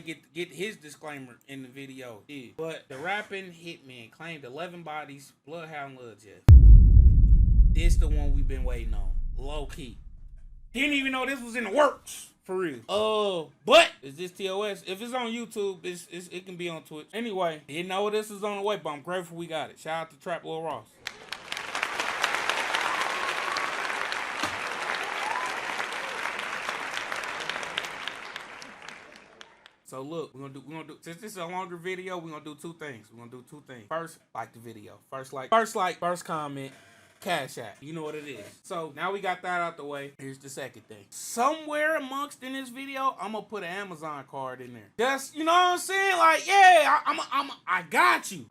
get his disclaimer in the video. Yeah. But the rapping Hitman claimed 11 bodies, Bloodhound Lil. This the one we've been waiting on. Low key. Didn't even know this was in the works. For real. But is this TOS? If it's on YouTube, it can be on Twitch. Anyway, didn't know this was on the way, but I'm grateful we got it. Shout out to Trap Lil Ross. So look, we're gonna do since this is a longer video, we're gonna do two things. First, like the video. First like, first comment. Cash App. You know what it is. So now we got that out the way. Here's the second thing. Somewhere amongst in this video, I'm gonna put an Amazon card in there. Just, you know what I'm saying? Like, yeah, I got you.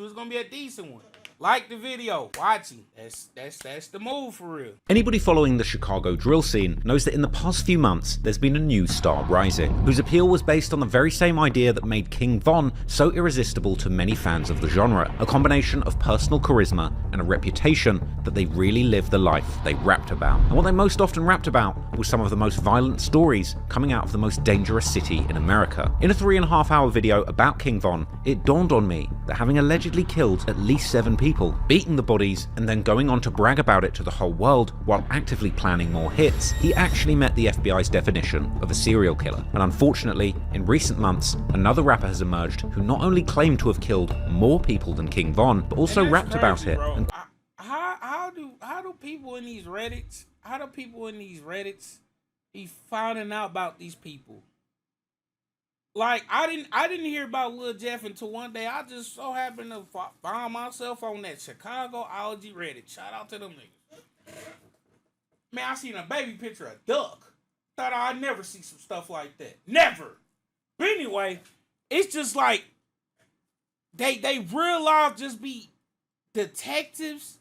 It's gonna be a decent one. Like the video, watching. That's the move for real. Anybody following the Chicago drill scene knows that in the past few months, there's been a new star rising, whose appeal was based on the very same idea that made King Von so irresistible to many fans of the genre, a combination of personal charisma and a reputation that they really lived the life they rapped about. And what they most often rapped about was some of the most violent stories coming out of the most dangerous city in America. In a 3.5-hour video about King Von, it dawned on me that having allegedly killed at least 7 people, beating the bodies, and then going on to brag about it to the whole world while actively planning more hits, he actually met the FBI's definition of a serial killer. And unfortunately, in recent months, another rapper has emerged who not only claimed to have killed more people than King Von, but also rapped about it. And how do people in these Reddits be finding out about these people? Like, I didn't hear about Lil Jeff until one day. I just so happened to find myself on that Chicagoology Reddit. Shout out to them niggas. Man, I seen a baby picture of duck. Thought I'd never see some stuff like that. Never. But anyway, it's just like they real life just be detectives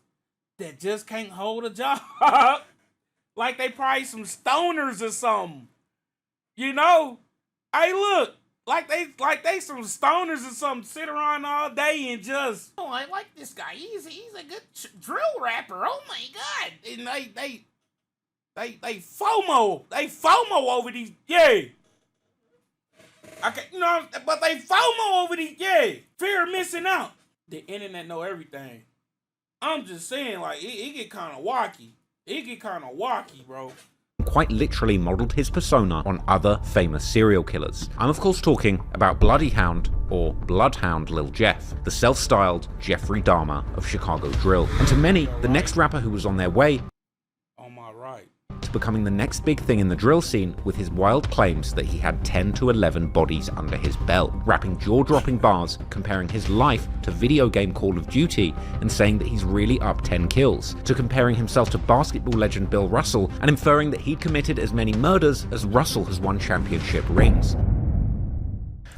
that just can't hold a job. Like they probably some stoners or something. You know? Hey, look. Like they some stoners or something, sit around all day and just, oh, I like this guy. He's a good drill rapper. Oh my god! And they FOMO over these, yeah. Okay, you know, but they FOMO over these, yeah. Fear of missing out. The internet know everything. I'm just saying, like it get kind of wacky. It get kind of wacky, bro. Quite literally modeled his persona on other famous serial killers. I'm of course talking about Bloody Hound, or Bloodhound Lil Jeff, the self-styled Jeffrey Dahmer of Chicago drill. And to many, the next rapper who was on their way on my right to becoming the next big thing in the drill scene with his wild claims that he had 10 to 11 bodies under his belt, rapping jaw-dropping bars comparing his life to video game Call of Duty and saying that he's really up 10 kills, to comparing himself to basketball legend Bill Russell and inferring that he'd committed as many murders as Russell has won championship rings.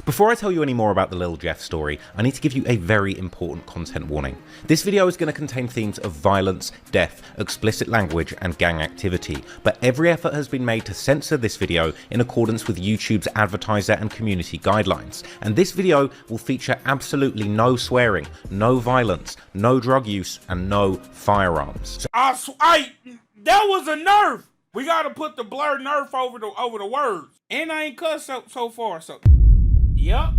Before I tell you any more about the Lil Jeff story, I need to give you a very important content warning. This video is going to contain themes of violence, death, explicit language, and gang activity, but every effort has been made to censor this video in accordance with YouTube's advertiser and community guidelines. And this video will feature absolutely no swearing, no violence, no drug use, and no firearms. That was a nerf. We gotta put the blurred nerf over the words. And I ain't cussed so far, so. Yep.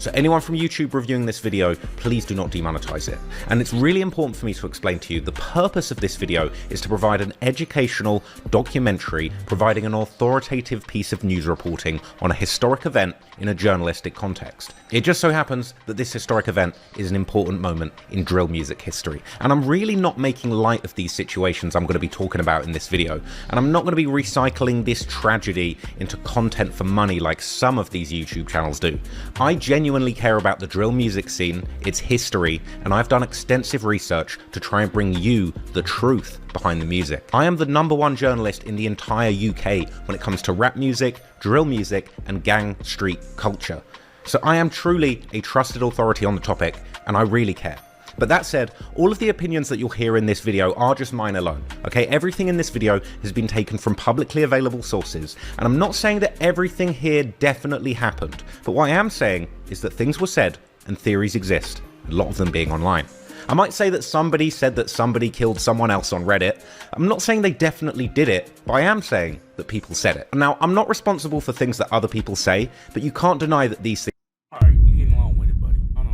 So anyone from YouTube reviewing this video, please do not demonetize it. And it's really important for me to explain to you the purpose of this video is to provide an educational documentary providing an authoritative piece of news reporting on a historic event in a journalistic context. It just so happens that this historic event is an important moment in drill music history. And I'm really not making light of these situations I'm going to be talking about in this video. And I'm not going to be recycling this tragedy into content for money like some of these YouTube channels do. I genuinely care about the drill music scene, its history, and I've done extensive research to try and bring you the truth behind the music. I am the #1 journalist in the entire UK when it comes to rap music, drill music, and gang street culture. So I am truly a trusted authority on the topic, and I really care. But that said, all of the opinions that you'll hear in this video are just mine alone, okay? Everything in this video has been taken from publicly available sources, and I'm not saying that everything here definitely happened, but what I am saying is that things were said and theories exist, a lot of them being online. I might say that somebody said that somebody killed someone else on Reddit. I'm not saying they definitely did it, but I am saying that people said it. Now, I'm not responsible for things that other people say, but you can't deny that these things... Alright, you getting along with it, buddy. Hold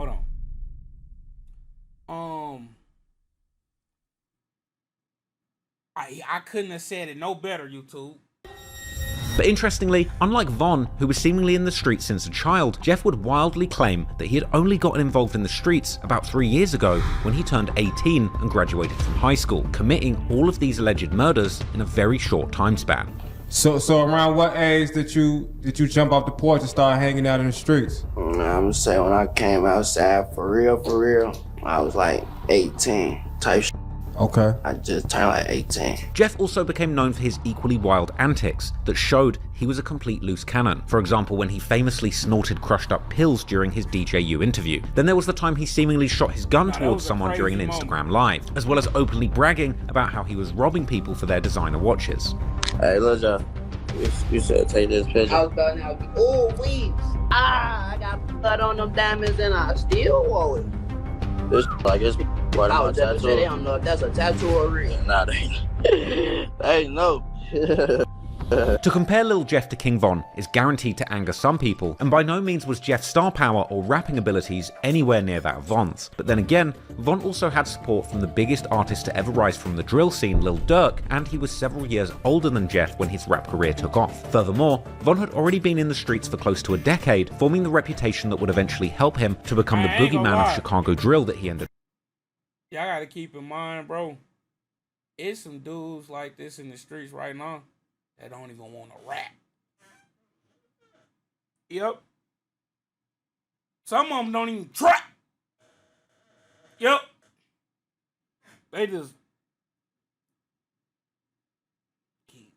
on. I couldn't have said it no better, YouTube. But interestingly, unlike Von, who was seemingly in the streets since a child, Jeff would wildly claim that he had only gotten involved in the streets about 3 years ago when he turned 18 and graduated from high school, committing all of these alleged murders in a very short time span. So around what age did you jump off the porch and start hanging out in the streets? I'm gonna say when I came outside for real, I was like 18 type shit. Okay. I just turned like 18. Jeff also became known for his equally wild antics that showed he was a complete loose cannon. For example, when he famously snorted crushed up pills during his DJU interview. Then there was the time he seemingly shot his gun towards someone during an Instagram live, as well as openly bragging about how he was robbing people for their designer watches. Hey, look, you said take this picture. I was about to be, oh, weeds. I got blood on them diamonds and I still wore it. This like it's part of my tattoo. They don't know if that's a tattoo or real. Nah, they ain't no. To compare Lil Jeff to King Von is guaranteed to anger some people, and by no means was Jeff's star power or rapping abilities anywhere near that of Von's. But then again, Von also had support from the biggest artist to ever rise from the drill scene, Lil Durk, and he was several years older than Jeff when his rap career took off. Furthermore, Von had already been in the streets for close to a decade, forming the reputation that would eventually help him to become the boogeyman of Chicago drill that he ended up. Y'all gotta keep in mind, bro, it's some dudes like this in the streets right now that don't even want to rap. Yep. Some of them don't even trap. Yep. They just keep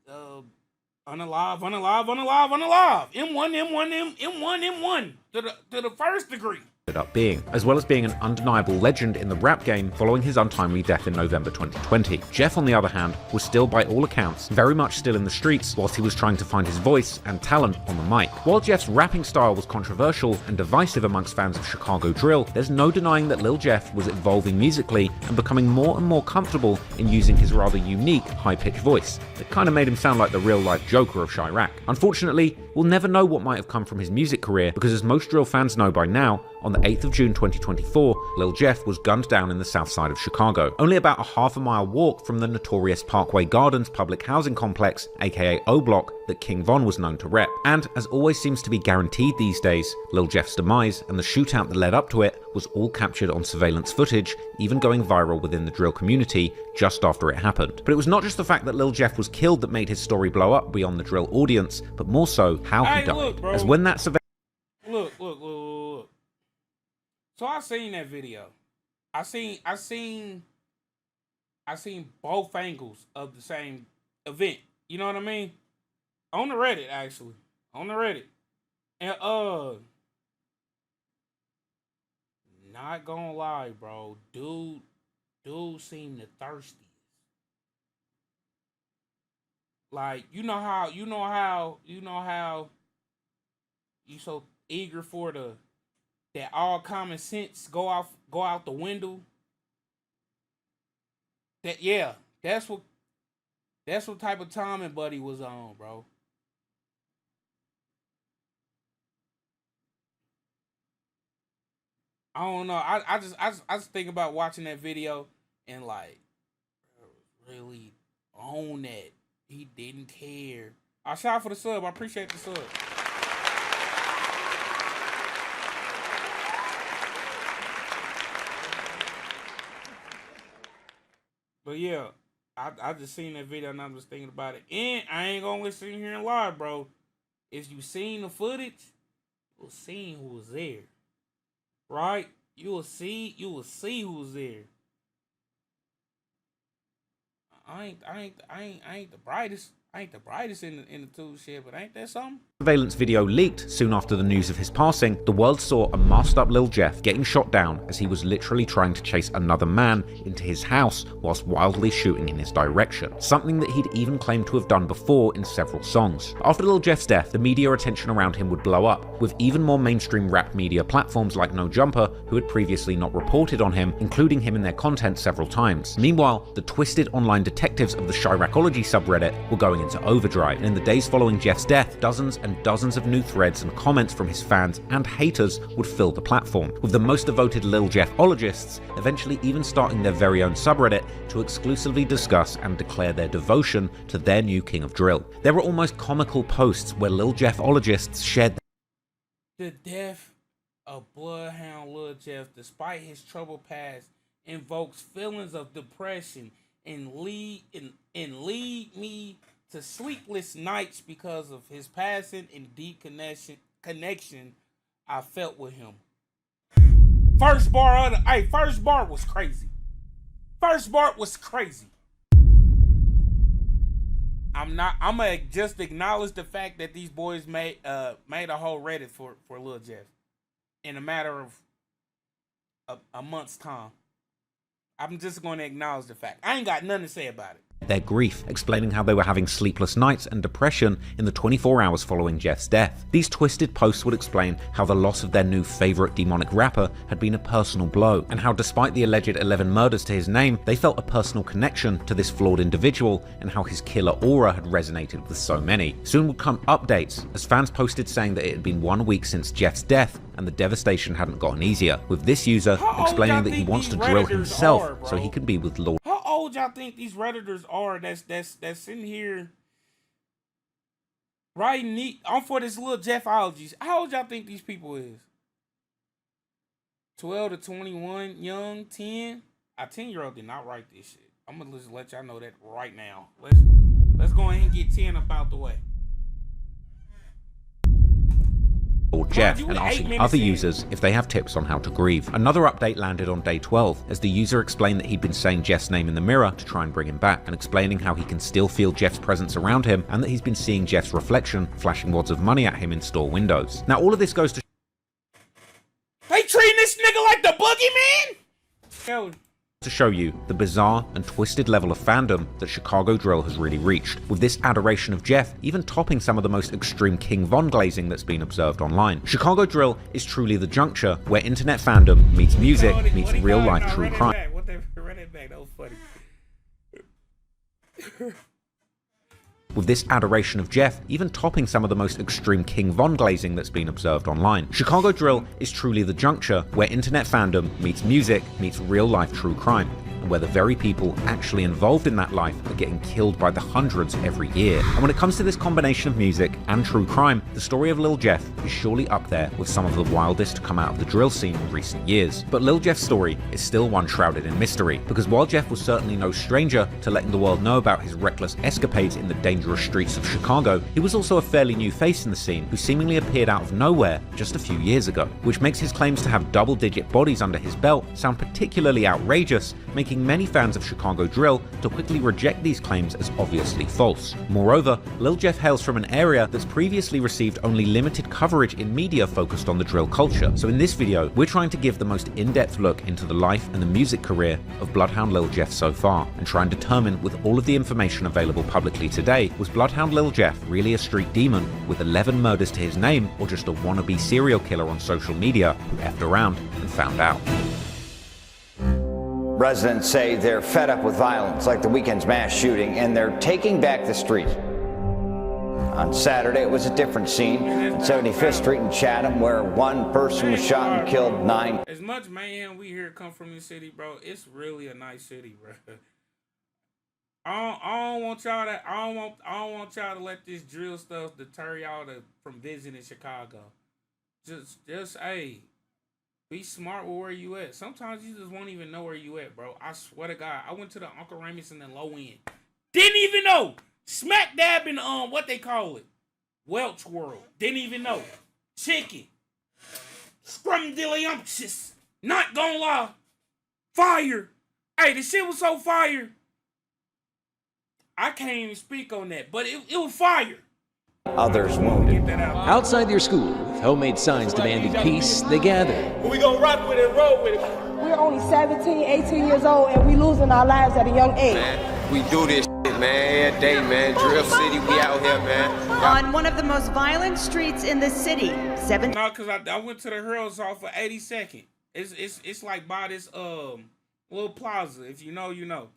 unalive. M1 to the first degree. Up being, as well as being an undeniable legend in the rap game following his untimely death in November 2020. Jeff, on the other hand, was still, by all accounts, very much still in the streets whilst he was trying to find his voice and talent on the mic. While Jeff's rapping style was controversial and divisive amongst fans of Chicago drill, there's no denying that Lil Jeff was evolving musically and becoming more and more comfortable in using his rather unique, high-pitched voice. It kind of made him sound like the real-life Joker of Chirac. Unfortunately, we'll never know what might have come from his music career because, as most drill fans know by now, on the 8th of June 2024, Lil Jeff was gunned down in the south side of Chicago, only about a half-a-mile walk from the notorious Parkway Gardens public housing complex, aka O-Block, that King Von was known to rep. And, as always seems to be guaranteed these days, Lil Jeff's demise and the shootout that led up to it was all captured on surveillance footage, even going viral within the drill community just after it happened. But it was not just the fact that Lil Jeff was killed that made his story blow up beyond the drill audience, but more so how he died. Look, as when that surveillance... Look. So I seen that video. I seen both angles of the same event. You know what I mean? On the Reddit, actually. On the Reddit. And not gonna lie, bro. Dude seemed the thirstiest. Like, you know how you so eager for that all common sense go out the window. That's what type of timing Buddy was on, bro. I don't know. I just think about watching that video and like really own that. He didn't care. I shot for the sub. I appreciate the sub. But yeah, I just seen that video and I'm just thinking about it. And I ain't gonna listen here and lie, bro. If you seen the footage, you'll see who was there. Right? You will see who was there. I ain't the brightest. I ain't the brightest in the tool shed, but ain't that something? Surveillance video leaked soon after the news of his passing, the world saw a masked up Lil Jeff getting shot down as he was literally trying to chase another man into his house whilst wildly shooting in his direction, something that he'd even claimed to have done before in several songs. After Lil Jeff's death, the media attention around him would blow up, with even more mainstream rap media platforms like No Jumper, who had previously not reported on him, including him in their content several times. Meanwhile, the twisted online detectives of the Chiracology subreddit were going into overdrive, and in the days following Jeff's death, dozens and dozens of new threads and comments from his fans and haters would fill the platform, with the most devoted Lil Jeff-ologists eventually even starting their very own subreddit to exclusively discuss and declare their devotion to their new king of drill. There were almost comical posts where Lil Jeff-ologists shared The death of Bloodhound Lil Jeff, despite his troubled past, invokes feelings of depression and lead me to sleepless nights because of his passing and deep connection I felt with him. First bar was crazy. First bar was crazy. I'm gonna just acknowledge the fact that these boys made a whole Reddit for Lil Jeff in a matter of a month's time. I'm just gonna acknowledge the fact. I ain't got nothing to say about it. their grief, explaining how they were having sleepless nights and depression in the 24 hours following Jeff's death. These twisted posts would explain how the loss of their new favorite demonic rapper had been a personal blow, and how despite the alleged 11 murders to his name, they felt a personal connection to this flawed individual, and how his killer aura had resonated with so many. Soon would come updates, as fans posted saying that it had been 1 week since Jeff's death, and the devastation hadn't gotten easier, with this user explaining that he wants to drill himself so he can be with Lord. How old y'all think these Redditors are that's sitting here writing neat on for this little Jeffologies? How old y'all think these people is? 12 to 21, young, 10? A 10-year-old did not write this shit. I'm gonna just let y'all know that right now. Let's go ahead and get 10 up out the way. Jeff and asking other users if they have tips on how to grieve. Another update landed on day 12 as the user explained that he'd been saying Jeff's name in the mirror to try and bring him back, and explaining how he can still feel Jeff's presence around him and that he's been seeing Jeff's reflection flashing wads of money at him in store windows. Now all of this goes to They treating this nigga like the boogeyman? to show you the bizarre and twisted level of fandom that Chicago drill has really reached, with this adoration of Jeff even topping some of the most extreme King Von glazing that's been observed online. Chicago drill is truly the juncture where internet fandom meets music, meets real life true crime. With this adoration of Jeff even topping some of the most extreme King Von glazing that's been observed online. Chicago drill is truly the juncture where internet fandom meets music, meets real life true crime, and where the very people actually involved in that life are getting killed by the hundreds every year. And when it comes to this combination of music and true crime, the story of Lil Jeff is surely up there with some of the wildest to come out of the drill scene in recent years. But Lil Jeff's story is still one shrouded in mystery, because while Jeff was certainly no stranger to letting the world know about his reckless escapades in the dangerous streets of Chicago, he was also a fairly new face in the scene who seemingly appeared out of nowhere just a few years ago, which makes his claims to have double-digit bodies under his belt sound particularly outrageous, making many fans of Chicago drill to quickly reject these claims as obviously false. Moreover, Lil Jeff hails from an area that's previously received only limited coverage in media focused on the drill culture. So in this video, we're trying to give the most in-depth look into the life and the music career of Bloodhound Lil Jeff so far, and try and determine with all of the information available publicly today, was Bloodhound Lil Jeff really a street demon with 11 murders to his name, or just a wannabe serial killer on social media who effed around and found out? Residents say they're fed up with violence like the weekend's mass shooting, and they're taking back the streets. On Saturday, it was a different scene at 75th Street in Chatham, where one person was shot and killed 9. As much mayhem we hear come from this city, bro, it's really a nice city, bro. I don't want y'all to let this drill stuff deter y'all from visiting Chicago. Just hey, be smart with where you at. Sometimes you just won't even know where you at, bro. I swear to God, I went to the Uncle Ramus in the low end. Didn't even know. Smack dab in what they call it, Welch world. Didn't even know. Chicken. Scrumdiddlyumptious. Not gonna lie. Fire. Hey, the shit was so fire. I can't even speak on that, but it was fire. Others wounded. Outside their school, with homemade signs demanding peace, they gather. We gonna rock with it, roll with it. We're only 17, 18 years old, and we losing our lives at a young age. Man, we do this shit, man, every day, man. Drill City, we out here, man. On one of the most violent streets in the city, No, cause I went to the Heroes off for 82nd. It's like by this little plaza. If you know, you know.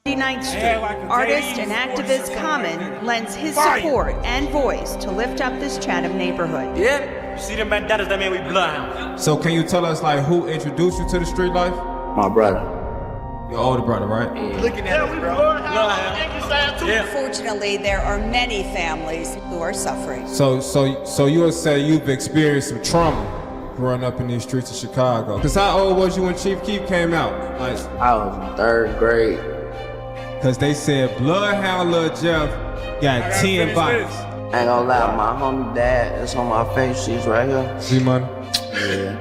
79th Street. Like Artist and activist Common lends his support and voice to lift up this Chatham neighborhood. Yeah, you see them bandanas, that mean we Bloodhound. So can you tell us like who introduced you to the street life? My brother. Your older brother, right? Looking at us, bro. Bloodhound. Yeah. Unfortunately, there are many families who are suffering. So you would say you've experienced some trauma growing up in these streets of Chicago. Cause how old was you when Chief Keef came out? Like, I was in 3rd grade. cause they said Bloodhound Lil Jeff got 10 bodies. I ain't gonna lie, my homie dad is on my face sheets right here. See money? Yeah.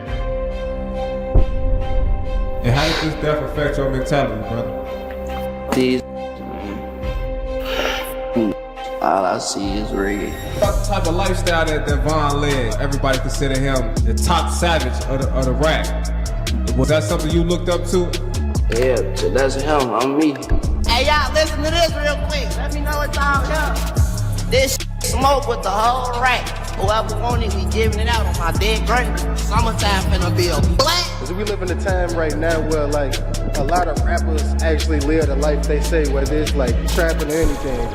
And how did this death affect your mentality, brother? These all I see is red. What type of lifestyle that Von led? Everybody consider him the top savage of the rap. Was that something you looked up to? Yeah, that's him, I'm me. Hey, y'all, listen to this real quick. Let me know what y'all hear. This smoke with the whole rack. Whoever want it, we giving it out on my dead grave. Summertime finna be a black. Cause we live in a time right now where like a lot of rappers actually live the life they say, whether it's like trapping or anything.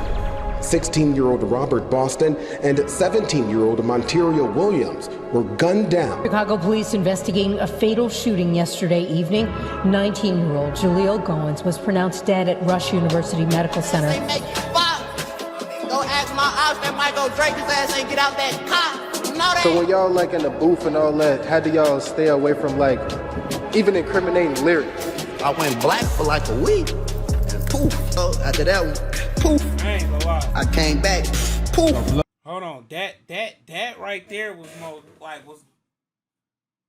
16-year-old Robert Boston and 17-year-old Monterio Williams were gunned down. Chicago police investigating a fatal shooting yesterday evening. 19-year-old Jaleel Goins was pronounced dead at Rush University Medical Center. They make you fuck. Go ask my ops that might go Drake his ass and get out that car. You know that? So when y'all like in the booth and all that, how do y'all stay away from like even incriminating lyrics? I went black for like a week. And poof. So after that one, poof. I ain't gonna lie. I came back. Poof. Hold on, that right there was was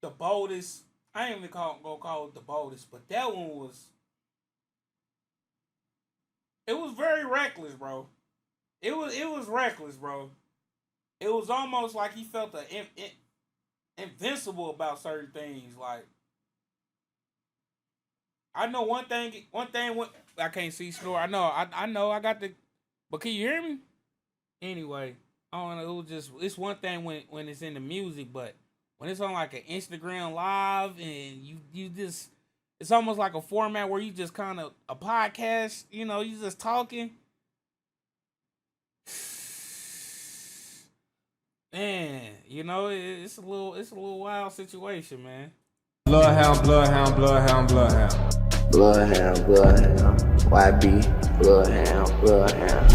the boldest. I ain't even gonna call it the boldest, but that one was. It was very reckless, bro. It was reckless, bro. It was almost like he felt invincible about certain things. Like I know one thing. I can't see snore. I know. I got the. But can you hear me? Anyway, I don't know. It's one thing when it's in the music, but when it's on like an Instagram live and you just, it's almost like a format where you just kind of a podcast. You know, you just talking. Man, you know, it's a little wild situation, man. Bloodhound, Bloodhound, Bloodhound, Bloodhound. Bloodhound, Bloodhound. YB, Bloodhound, Bloodhound.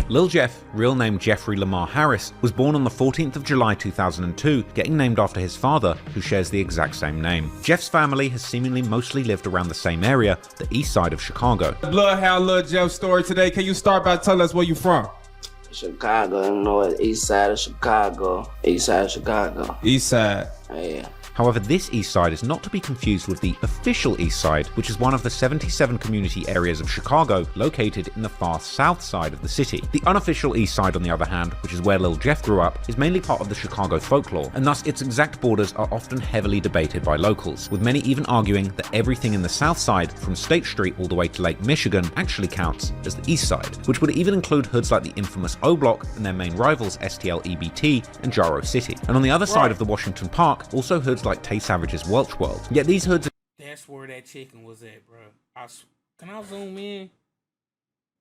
Lil Jeff, real name Jeffrey Lamar Harris, was born on the 14th of July 2002, getting named after his father, who shares the exact same name. Jeff's family has seemingly mostly lived around the same area, the east side of Chicago. Bloodhound Lil Jeff story today. Can you start by telling us where you from? Chicago, you know, east side of Chicago. East side of Chicago. East side. Yeah. However, this east side is not to be confused with the official east side, which is one of the 77 community areas of Chicago located in the far south side of the city. The unofficial east side, on the other hand, which is where Lil Jeff grew up, is mainly part of the Chicago folklore, and thus its exact borders are often heavily debated by locals, with many even arguing that everything in the south side, from State Street all the way to Lake Michigan, actually counts as the east side, which would even include hoods like the infamous O Block and their main rivals STL EBT and Jaro City. And on the other side of the Washington Park, also hoods like Tay Savage's Welch World. Yet these hoods are... That's where that chicken was at, bro. Can I zoom in?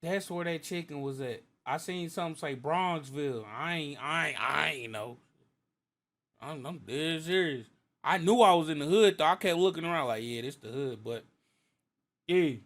That's where that chicken was at. I seen something say Bronxville. I ain't know. I'm dead serious. I knew I was in the hood though. I kept looking around like, yeah, this the hood, but yeah.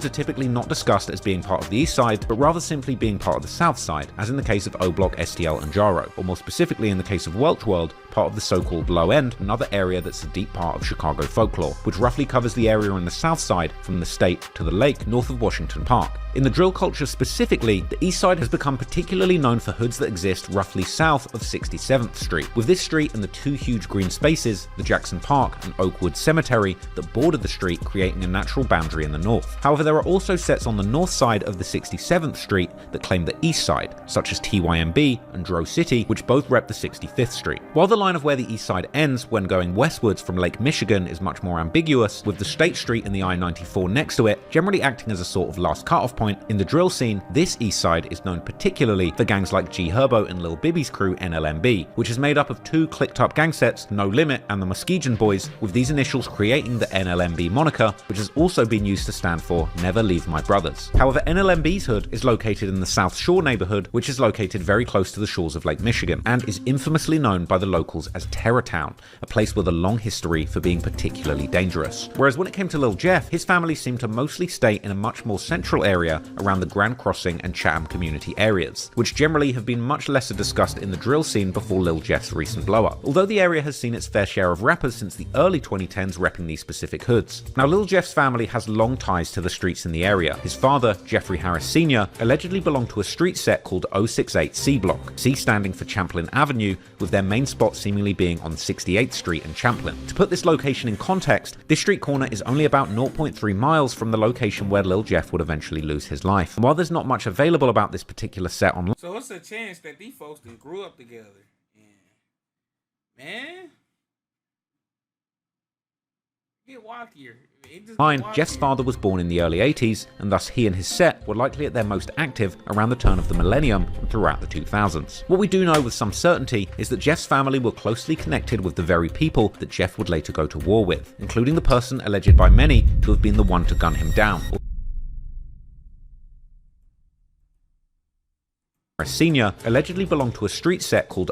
are typically not discussed as being part of the east side, but rather simply being part of the south side, as in the case of O-Block, STL, and Jaro, or more specifically in the case of Welch World, part of the so-called Low End, another area that's a deep part of Chicago folklore, which roughly covers the area on the south side from the state to the lake north of Washington Park. In the drill culture specifically, the east side has become particularly known for hoods that exist roughly south of 67th Street, with this street and the two huge green spaces, the Jackson Park and Oakwood Cemetery, that border the street, creating a natural boundary in the north. However, there are also sets on the north side of the 67th Street that claim the east side, such as TYMB and Dro City, which both rep the 65th Street. While the line of where the east side ends when going westwards from Lake Michigan is much more ambiguous, with the State Street and the I-94 next to it, generally acting as a sort of last cutoff point, in the drill scene, this east side is known particularly for gangs like G Herbo and Lil Bibby's crew NLMB, which is made up of two clicked up gang sets, No Limit and the Muskegon Boys, with these initials creating the NLMB moniker, which has also been used to stand for Never Leave My Brothers. However, NLMB's hood is located in the South Shore neighborhood, which is located very close to the shores of Lake Michigan, and is infamously known by the locals as Terror Town, a place with a long history for being particularly dangerous. Whereas when it came to Lil Jeff, his family seemed to mostly stay in a much more central area around the Grand Crossing and Chatham community areas, which generally have been much lesser discussed in the drill scene before Lil Jeff's recent blow-up, although the area has seen its fair share of rappers since the early 2010s repping these specific hoods. Now, Lil Jeff's family has long ties to the streets in the area. His father, Jeffrey Harris Sr., allegedly belonged to a street set called 068 C Block, C standing for Champlain Avenue, with their main spot seemingly being on 68th Street and Champlain. To put this location in context, this street corner is only about 0.3 miles from the location where Lil Jeff would eventually lose his life. And while there's not much available about this particular set online, so it's a chance that these folks done grew up together. Man, get walkier. Jeff's father was born in the early 80s, and thus he and his set were likely at their most active around the turn of the millennium and throughout the 2000s. What we do know with some certainty is that Jeff's family were closely connected with the very people that Jeff would later go to war with, including the person alleged by many to have been the one to gun him down. Sr. allegedly belonged to a street set called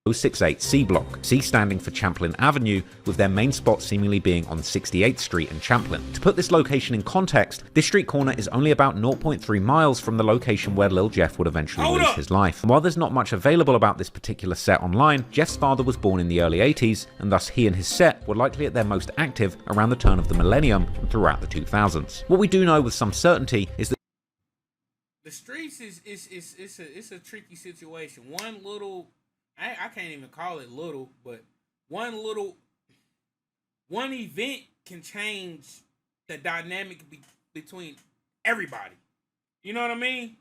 068 C Block, C standing for Champlain Avenue, with their main spot seemingly being on 68th Street and Champlain. To put this location in context, this street corner is only about 0.3 miles from the location where Lil Jeff would eventually lose his life. And while there's not much available about this particular set online, Jeff's father was born in the early 80s, and thus he and his set were likely at their most active around the turn of the millennium and throughout the 2000s. What we do know with some certainty is that the streets it's a tricky situation. One little, I can't even call it little, but one event can change the dynamic between everybody. You know what I mean?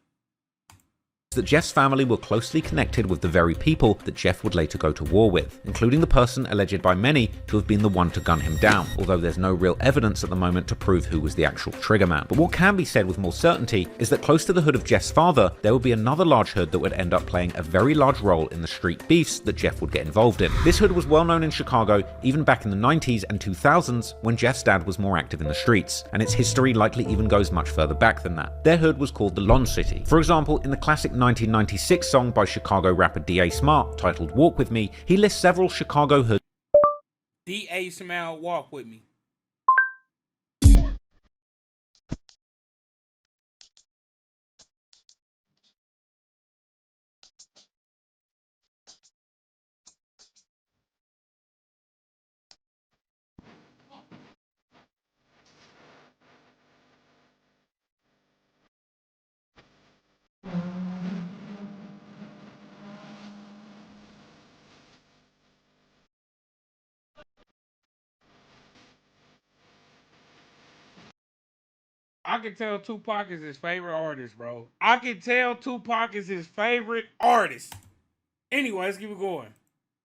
that Jeff's family were closely connected with the very people that Jeff would later go to war with, including the person alleged by many to have been the one to gun him down, although there's no real evidence at the moment to prove who was the actual triggerman. But what can be said with more certainty is that close to the hood of Jeff's father, there would be another large hood that would end up playing a very large role in the street beefs that Jeff would get involved in. This hood was well known in Chicago even back in the 90s and 2000s when Jeff's dad was more active in the streets, and its history likely even goes much further back than that. Their hood was called the Lon City. For example, in the classic 1996 song by Chicago rapper D.A. Smart titled Walk With Me, he lists several Chicago hoods. D.A. Smart, walk with me. I can tell Tupac is his favorite artist, bro. I can tell Tupac is his favorite artist. Anyway, let's keep it going.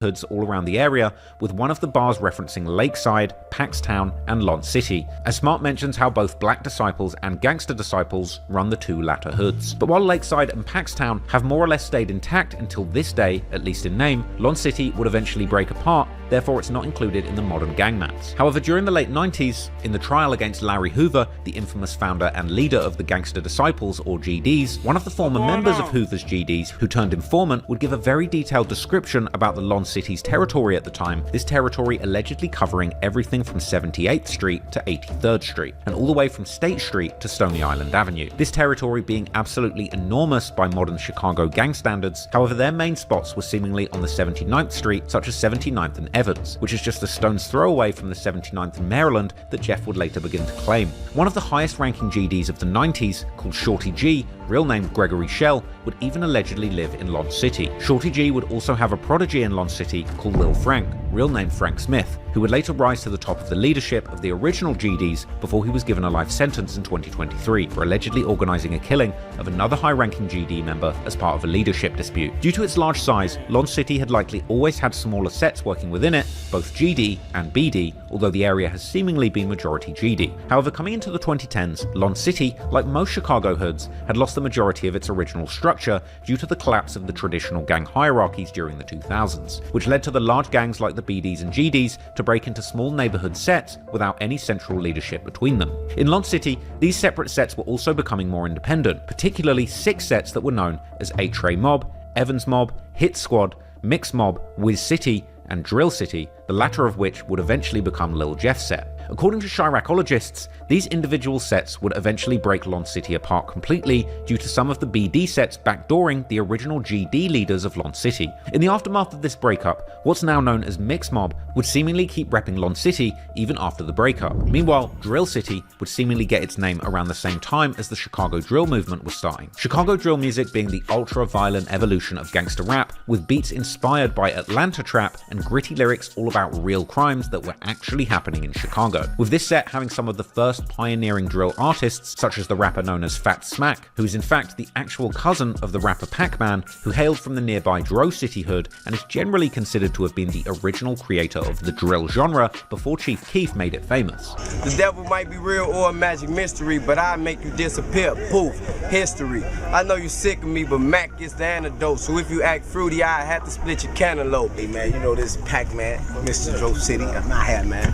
Hoods all around the area, with one of the bars referencing Lakeside, Paxtown, and Lon City, as Smart mentions how both Black Disciples and Gangster Disciples run the two latter hoods. But while Lakeside and Paxtown have more or less stayed intact until this day, at least in name, Lon City would eventually break apart, therefore it's not included in the modern gang maps. However, during the late 90s, in the trial against Larry Hoover, the infamous founder and leader of the Gangster Disciples, or GDs, one of the former members of Hoover's GDs, who turned informant, would give a very detailed description about the Lon City's territory at the time, this territory allegedly covering everything from 78th Street to 83rd Street, and all the way from State Street to Stony Island Avenue. This territory being absolutely enormous by modern Chicago gang standards. However, their main spots were seemingly on the 79th Street, such as 79th and Evans, which is just a stone's throw away from the 79th and Maryland that Jeff would later begin to claim. One of the highest ranking GDs of the 90s, called Shorty G, real name Gregory Shell, would even allegedly live in Lon City. Shorty G would also have a prodigy in Lon City called Lil Frank, real name Frank Smith, who would later rise to the top of the leadership of the original GDs before he was given a life sentence in 2023 for allegedly organising a killing of another high-ranking GD member as part of a leadership dispute. Due to its large size, Lon City had likely always had smaller sets working within it, both GD and BD, although the area has seemingly been majority GD. However, coming into the 2010s, Lon City, like most Chicago hoods, had lost the majority of its original structure due to the collapse of the traditional gang hierarchies during the 2000s, which led to the large gangs like the BDs and GDs to break into small neighborhood sets without any central leadership between them. In Lon City, these separate sets were also becoming more independent, particularly 6 sets that were known as 8-Tray Mob, Evans Mob, Hit Squad, Mix Mob, Wiz City, and Drill City, the latter of which would eventually become Lil Jeff's set. According to Chiracologists, these individual sets would eventually break Lon City apart completely due to some of the BD sets backdooring the original GD leaders of Lon City. In the aftermath of this breakup, what's now known as Mix Mob would seemingly keep repping Lon City even after the breakup. Meanwhile, Drill City would seemingly get its name around the same time as the Chicago drill movement was starting. Chicago drill music being the ultra-violent evolution of gangster rap, with beats inspired by Atlanta trap and gritty lyrics all about real crimes that were actually happening in Chicago. With this set having some of the first pioneering drill artists, such as the rapper known as Fat Smack, who is in fact the actual cousin of the rapper Pac-Man, who hailed from the nearby Dro City hood and is generally considered to have been the original creator of the drill genre before Chief Keef made it famous. The devil might be real or a magic mystery, but I make you disappear. Poof, history. I know you sick of me, but Mac gets the antidote. So if you act fruity, I have to split your cantaloupe. Hey man, you know this Pac-Man, Mr. Dro City. I'm not here, man.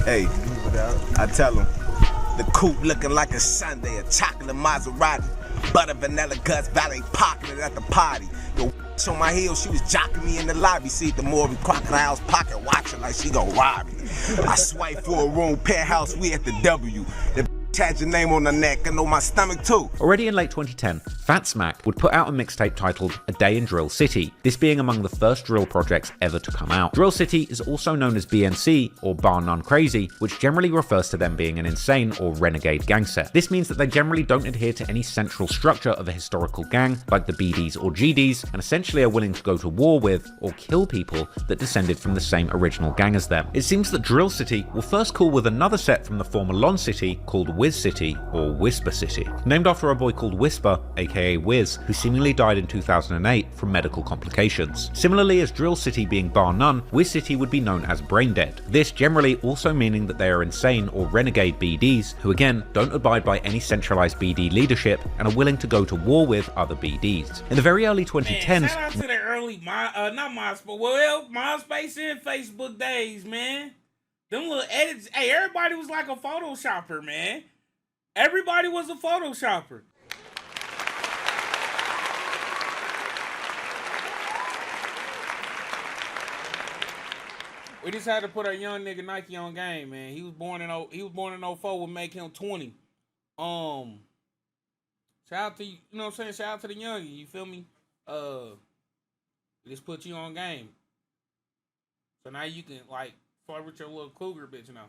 Hey, I tell him, the coupe looking like a Sunday, a chocolate Maserati, butter vanilla guts, valet pocketed at the party. Yo, on my heels, she was jocking me in the lobby. See the Morgan Crocodile's pocket watching like she gon' rob me. I swipe for a room, penthouse, we at the W. The had your name on the neck and on my stomach too. Already in late 2010, Fat Smack would put out a mixtape titled A Day in Drill City, this being among the first drill projects ever to come out. Drill City is also known as BNC, or Bar None Crazy, which generally refers to them being an insane or renegade gang set. This means that they generally don't adhere to any central structure of a historical gang, like the BDs or GDs, and essentially are willing to go to war with, or kill people that descended from the same original gang as them. It seems that Drill City will first call with another set from the former Lon City called Wiz City, or Whisper City, named after a boy called Whisper, aka Wiz, who seemingly died in 2008 from medical complications. Similarly as Drill City being bar none, Wiz City would be known as Brain Dead. This generally also meaning that they are insane or renegade BDs, who again don't abide by any centralized BD leadership and are willing to go to war with other BDs. In the very early 2010s, man, shout out to the early MySpace and Facebook days, man. Them little edits, hey, everybody was like a Photoshopper, man. Everybody was a Photoshopper. We just had to put our young nigga Nike on game, man. He was born in 04, would make him 20. Shout out to you know what I'm saying? Shout out to the youngin', you feel me? Just put you on game. So now you can like flirt with your little cougar bitch now.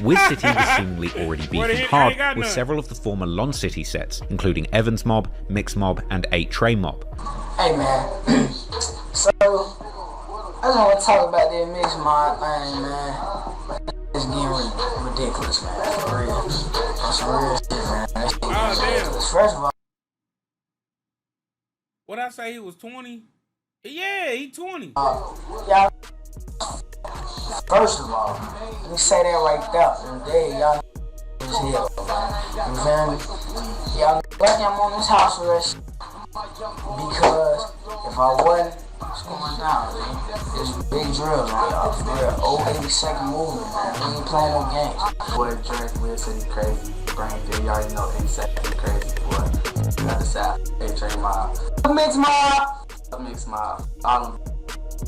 Wiz City was seemingly already beefing hard with several of the former Lon City sets, including Evans Mob, Mix Mob, and 8-Tray Mob. Hey man, so I just want to talk about that Mix Mob thing, man. It's getting ridiculous, man. For real. That's some real shit, man. That shit ridiculous. First of all, what I say, he was 20? Yeah, he 20. Y'all. First of all, let me say that right there. Y'all is here, man. You feel me? Y'all lucky I'm on this house arrest because if I wasn't, what's going down, man? There's big drills on y'all, for real. Old 82nd movement, man. We ain't playing no games. Boy, Drake, Lil City crazy. Brain Dead, you already know 82nd crazy, boy. got the South, A-Train Mob. Mixed Mob. All them,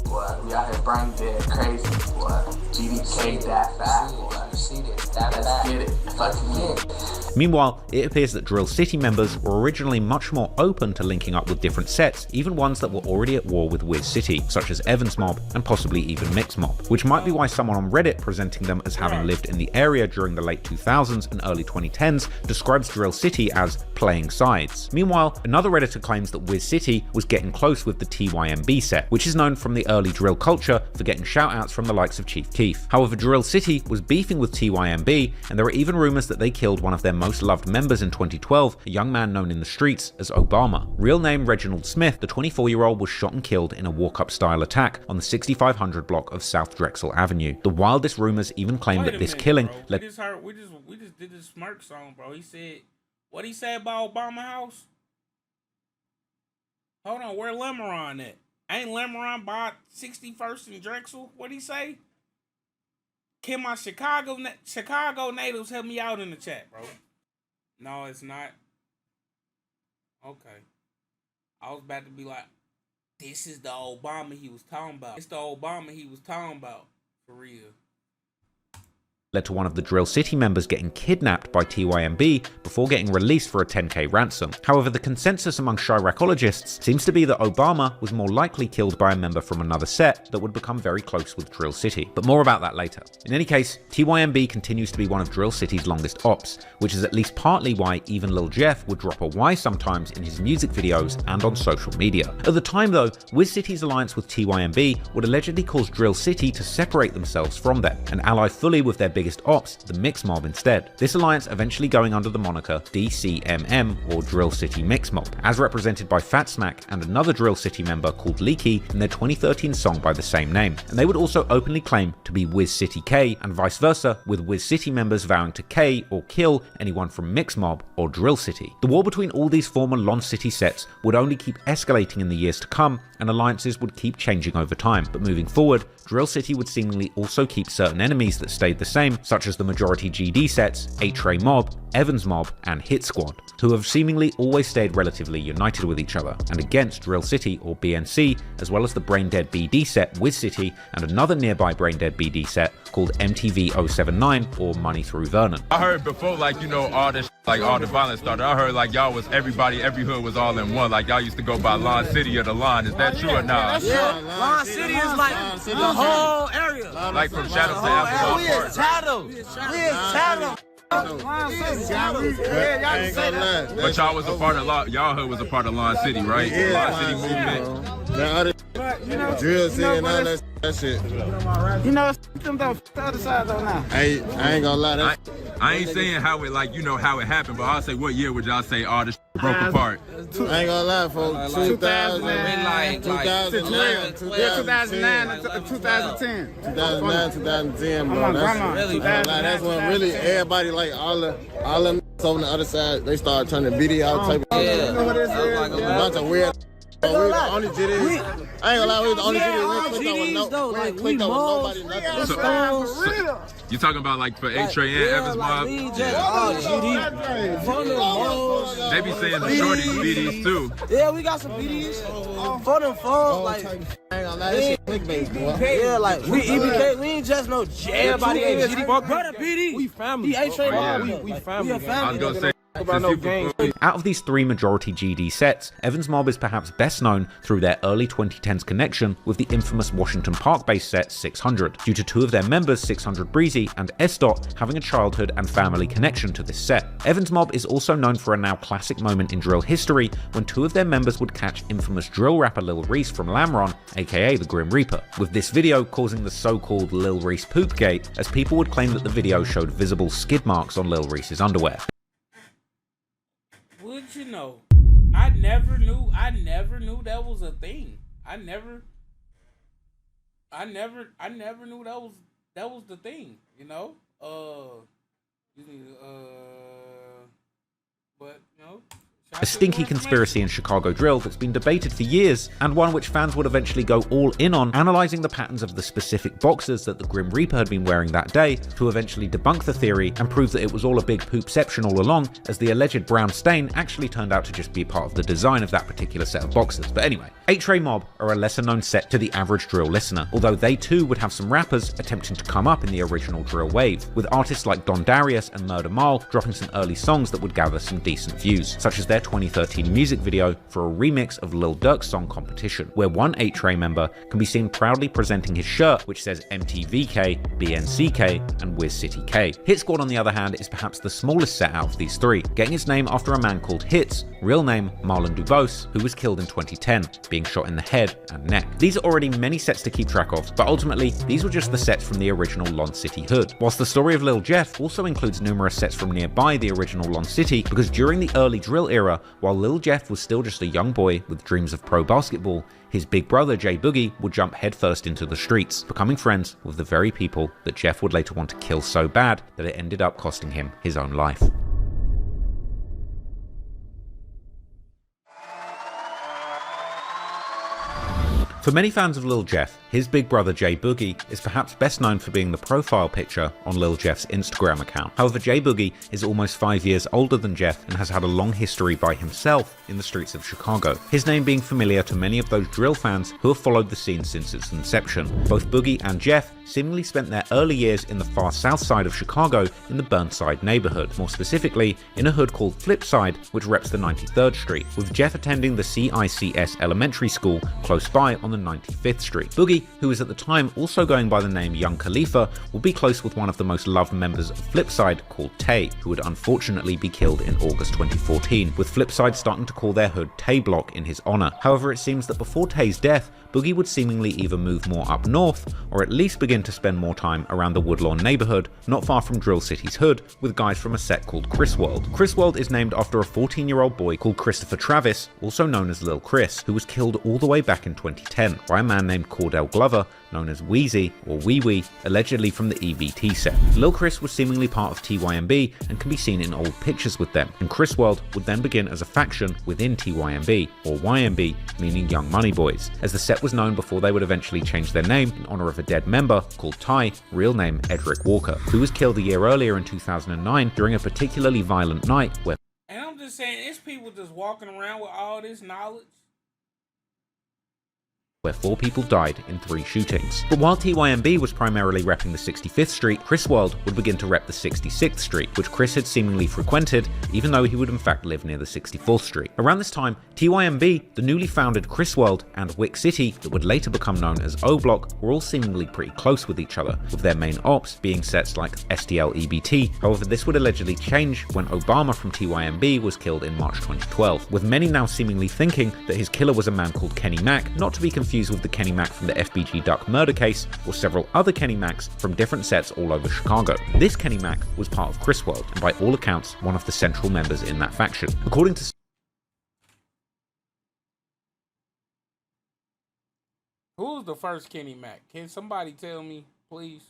boy. We out here brain dead, crazy, boy. GDK, that fat, boy. Let's get it. Fucking get it. Meanwhile, it appears that Drill City members were originally much more open to linking up with different sets, even ones that were already at war with Wiz City, such as Evans Mob and possibly even Mix Mob, which might be why someone on Reddit presenting them as having lived in the area during the late 2000s and early 2010s describes Drill City as playing sides. Meanwhile, another Redditor claims that Wiz City was getting close with the TYMB set, which is known from the early drill culture for getting shoutouts from the likes of Chief Keef. However, Drill City was beefing with TYMB, and there are even rumors that they killed one of their most loved members in 2012, a young man known in the streets as Obama. Real name Reginald Smith, the 24-year-old was shot and killed in a walk-up style attack on the 6500 block of South Drexel Avenue. The wildest rumors even claim that this killing led... We just did this smirk song, bro. He said, what he say about Obama House? Hold on, where Lemeron at? Ain't Lemeron by 61st and Drexel? What'd he say? Can my Chicago natives help me out in the chat, bro? No, it's not. Okay. I was about to be like, this is the Obama he was talking about. It's the Obama he was talking about. For real. Led to one of the Drill City members getting kidnapped by TYMB before getting released for a 10k ransom. However, the consensus among Chiracologists seems to be that Obama was more likely killed by a member from another set that would become very close with Drill City. But more about that later. In any case, TYMB continues to be one of Drill City's longest ops, which is at least partly why even Lil Jeff would drop a Y sometimes in his music videos and on social media. At the time though, Wiz City's alliance with TYMB would allegedly cause Drill City to separate themselves from them and ally fully with their biggest ops, the Mix Mob, instead. This alliance eventually going under the moniker DCMM, or Drill City Mix Mob, as represented by Fat Smack and another Drill City member called Leaky in their 2013 song by the same name. And they would also openly claim to be Wiz City K, and vice versa, with Wiz City members vowing to K or kill anyone from Mix Mob or Drill City. The war between all these former Lon City sets would only keep escalating in the years to come, and alliances would keep changing over time. But moving forward, Drill City would seemingly also keep certain enemies that stayed the same, such as the majority GD sets, 8-Tray Mob, Evans Mob, and Hit Squad, who have seemingly always stayed relatively united with each other and against Drill City or BNC, as well as the Brain Dead BD set Wiz City and another nearby Brain Dead BD set called MTV 079 or Money Through Vernon. I heard before, like, you know, all this, like, all the violence started, I heard, like, y'all was, everybody, every hood was all in one, like, y'all used to go by Lon City or the Line. Is that true or not? Yeah, Lon City is like the whole area. Like from Shadow to Apple. We is Shadow. We is Shadow. But y'all was a part of y'all hood was a part of Lon City, right? Yeah, Lon City movement. Drill City and all that shit. You know, them though, the other side though now. I ain't gonna lie. I ain't saying how it, like, you know, how it happened, but I'll say what year would y'all say all this broke apart? I ain't gonna lie, folks. 2009, 2009 to 2010. 2009, 2010, bro. That's when really everybody, like, all them on the other side, they started turning video type of shit. You know what this is? A bunch of weird. We was the only GDs. I ain't gonna lie, we was the only GDs. We ain't clicked up with nobody, nothing. You talking about, like, for 8-Tray and Evans Mob? They be saying the shorties BDs too. Yeah, we got some BDs. For them folks, like, I ain't gonna lie, this shit clickbait, boy. Yeah, like, we EBK, we ain't just no everybody ain't GD. Brother BD. We family. We 8-Tray Mob. We family. I was gonna say, out of these three majority GD sets, Evans Mob is perhaps best known through their early 2010s connection with the infamous Washington Park-based set 600, due to two of their members, 600 Breezy and S-Dot, having a childhood and family connection to this set. Evans Mob is also known for a now classic moment in drill history when two of their members would catch infamous drill rapper Lil Reese from Lamron, aka the Grim Reaper, with this video causing the so-called Lil Reese Poopgate, as people would claim that the video showed visible skid marks on Lil Reese's underwear. Would you know? I never knew that was a thing. I never knew that was the thing, you know? But you know, a stinky conspiracy in Chicago drill that's been debated for years, and one which fans would eventually go all in on, analysing the patterns of the specific boxers that the Grim Reaper had been wearing that day to eventually debunk the theory and prove that it was all a big poopception all along, as the alleged brown stain actually turned out to just be part of the design of that particular set of boxers. But anyway, 8-Tray Mob are a lesser known set to the average drill listener, although they too would have some rappers attempting to come up in the original drill wave, with artists like Don Darius and Murder Mal dropping some early songs that would gather some decent views, such as their 2013 music video for a remix of Lil Durk's song Competition, where one 8-Tray member can be seen proudly presenting his shirt which says MTVK, BNCK, and Wiz City K. Hit Squad, on the other hand, is perhaps the smallest set out of these three, getting its name after a man called Hits, real name Marlon Dubose, who was killed in 2010, being shot in the head and neck. These are already many sets to keep track of, but ultimately these were just the sets from the original Lon City hood, whilst the story of Lil Jeff also includes numerous sets from nearby the original Lon City, because during the early drill era, while Lil Jeff was still just a young boy with dreams of pro basketball, his big brother Jay Boogie would jump headfirst into the streets, becoming friends with the very people that Jeff would later want to kill so bad that it ended up costing him his own life. For many fans of Lil Jeff, his big brother Jay Boogie is perhaps best known for being the profile picture on Lil Jeff's Instagram account. However, Jay Boogie is almost 5 years older than Jeff and has had a long history by himself in the streets of Chicago, his name being familiar to many of those drill fans who have followed the scene since its inception. Both Boogie and Jeff seemingly spent their early years in the far south side of Chicago in the Burnside neighborhood, more specifically in a hood called Flipside, which reps the 93rd Street, with Jeff attending the CICS elementary school close by on the 95th Street. Boogie, who was at the time also going by the name Young Khalifa, will be close with one of the most loved members of Flipside called Tay, who would unfortunately be killed in August 2014, with Flipside starting to call their hood Tay Block in his honor. However, it seems that before Tay's death, Boogie would seemingly either move more up north, or at least begin to spend more time around the Woodlawn neighborhood, not far from Drill City's hood, with guys from a set called Chris World. Chris World is named after a 14-year-old boy called Christopher Travis, also known as Lil Chris, who was killed all the way back in 2010 by a man named Cordell Glover, known as Wheezy or Wee Wee, allegedly from the EVT set. Lil Chris was seemingly part of TYMB and can be seen in old pictures with them, and Chris World would then begin as a faction within TYMB, or YMB, meaning Young Money Boys, as the set was known before they would eventually change their name in honor of a dead member called Ty, real name Edric Walker, who was killed a year earlier in 2009 during a particularly violent night where... And I'm just saying, it's people just walking around with all this knowledge where 4 people died in 3 shootings. But while TYMB was primarily repping the 65th Street, Chris World would begin to rep the 66th Street, which Chris had seemingly frequented, even though he would in fact live near the 64th Street. Around this time, TYMB, the newly founded Chris World, and Wick City, that would later become known as O Block, were all seemingly pretty close with each other, with their main ops being sets like STL EBT. However, this would allegedly change when Obama from TYMB was killed in March 2012, with many now seemingly thinking that his killer was a man called Kenny Mack, not to be confused with the Kenny Mack from the FBG Duck murder case, or several other Kenny Macks from different sets all over Chicago. This Kenny Mack was part of Chris World, and by all accounts, one of the central members in that faction. According to... Who's the first Kenny Mack? Can somebody tell me, please?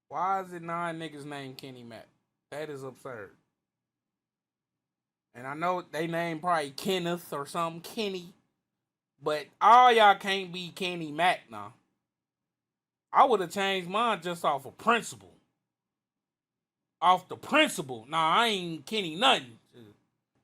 Why is it 9 niggas named Kenny Mack? That is absurd. And I know they named probably Kenneth or something, Kenny. But all y'all can't be Kenny Mack now. I would have changed mine just off of principle. Off the principle. Nah, I ain't Kenny nothing.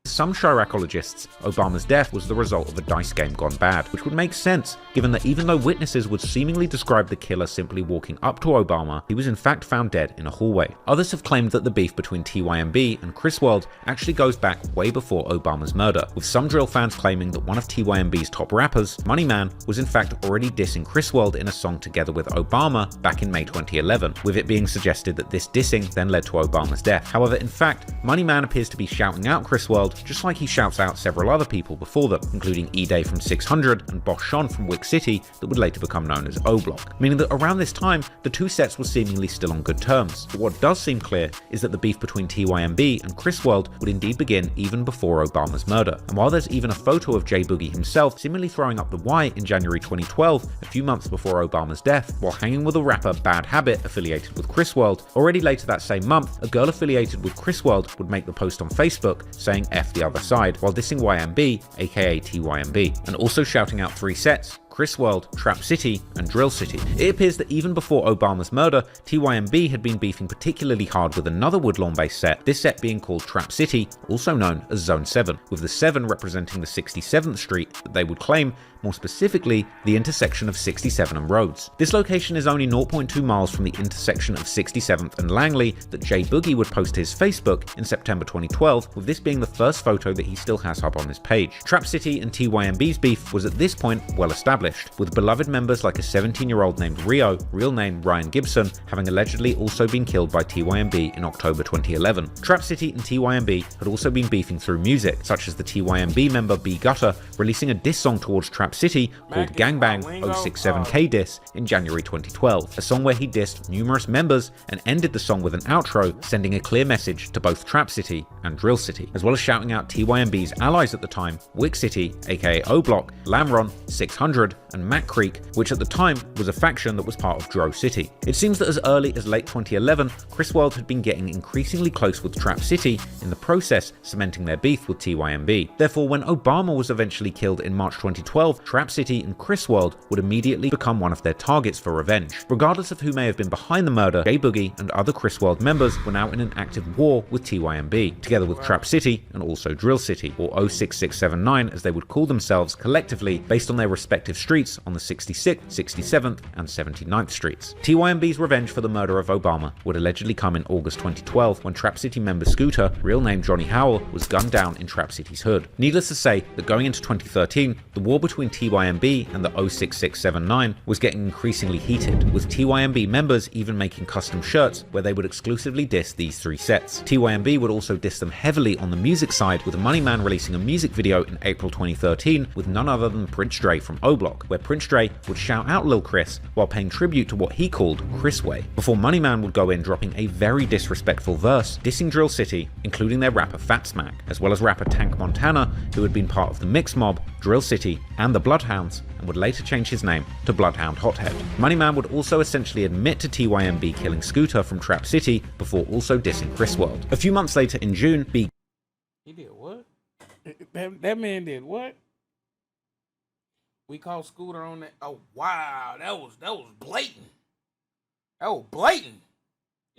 Some Chiracologists, Obama's death was the result of a dice game gone bad, which would make sense given that even though witnesses would seemingly describe the killer simply walking up to Obama, he was in fact found dead in a hallway. Others have claimed that the beef between TYMB and Chris World actually goes back way before Obama's murder, with some drill fans claiming that one of TYMB's top rappers, Money Man, was in fact already dissing Chris World in a song together with Obama back in May 2011, with it being suggested that this dissing then led to Obama's death. However, in fact, Money Man appears to be shouting out Chris World just like he shouts out several other people before them, including E-Day from 600 and Boss Sean from Wick City that would later become known as O-Block, meaning that around this time, the two sets were seemingly still on good terms. But what does seem clear is that the beef between TYMB and Chris World would indeed begin even before Obama's murder. And while there's even a photo of Jay Boogie himself seemingly throwing up the Y in January 2012, a few months before Obama's death, while hanging with a rapper Bad Habit affiliated with Chris World, already later that same month, a girl affiliated with Chris World would make the post on Facebook saying F the other side, while dissing YMB, aka TYMB, and also shouting out 3 sets: Chris World, Trap City, and Drill City. It appears that even before Obama's murder, TYMB had been beefing particularly hard with another Woodlawn-based set, this set being called Trap City, also known as Zone 7, with the 7 representing the 67th Street that they would claim, more specifically, the intersection of 67 and Rhodes. This location is only 0.2 miles from the intersection of 67th and Langley that J Boogie would post to his Facebook in September 2012, with this being the first photo that he still has up on his page. Trap City and TYMB's beef was at this point well established, with beloved members like a 17-year-old named Rio, real name Ryan Gibson, having allegedly also been killed by TYMB in October 2011. Trap City and TYMB had also been beefing through music, such as the TYMB member B Gutter releasing a diss song towards Trap City called Gangbang 067K Diss in January 2012, a song where he dissed numerous members and ended the song with an outro sending a clear message to both Trap City and Drill City, as well as shouting out TYMB's allies at the time, Wick City aka O Block, Lamron, 600, and Mac Creek, which at the time was a faction that was part of Dro City. It seems that as early as late 2011, Chris World had been getting increasingly close with Trap City, in the process cementing their beef with TYMB. Therefore, when Obama was eventually killed in March 2012, Trap City and Chris World would immediately become one of their targets for revenge. Regardless of who may have been behind the murder, J Boogie and other Chris World members were now in an active war with TYMB, together with Trap City and also Drill City, or 06679 as they would call themselves collectively, based on their respective streets on the 66th, 67th, and 79th streets. TYMB's revenge for the murder of Obama would allegedly come in August 2012 when Trap City member Scooter, real name Johnny Howell, was gunned down in Trap City's hood. Needless to say that going into 2013, the war between TYMB and the 06679 was getting increasingly heated, with TYMB members even making custom shirts where they would exclusively diss these 3 sets. TYMB would also diss them heavily on the music side, with Money Man releasing a music video in April 2013 with none other than Prince Dre from O Block, where Prince Dre would shout out Lil Chris while paying tribute to what he called Chris Way, before Money Man would go in dropping a very disrespectful verse dissing Drill City, including their rapper Fat Smack, as well as rapper Tank Montana, who had been part of the Mix Mob, Drill City, and the Bloodhounds, and would later change his name to Bloodhound Hothead. Money Man would also essentially admit to TYMB killing Scooter from Trap City before also dissing Chris World. A few months later in June, He did what? That man did what? We called Scooter on that. Oh wow, that was blatant. That was blatant.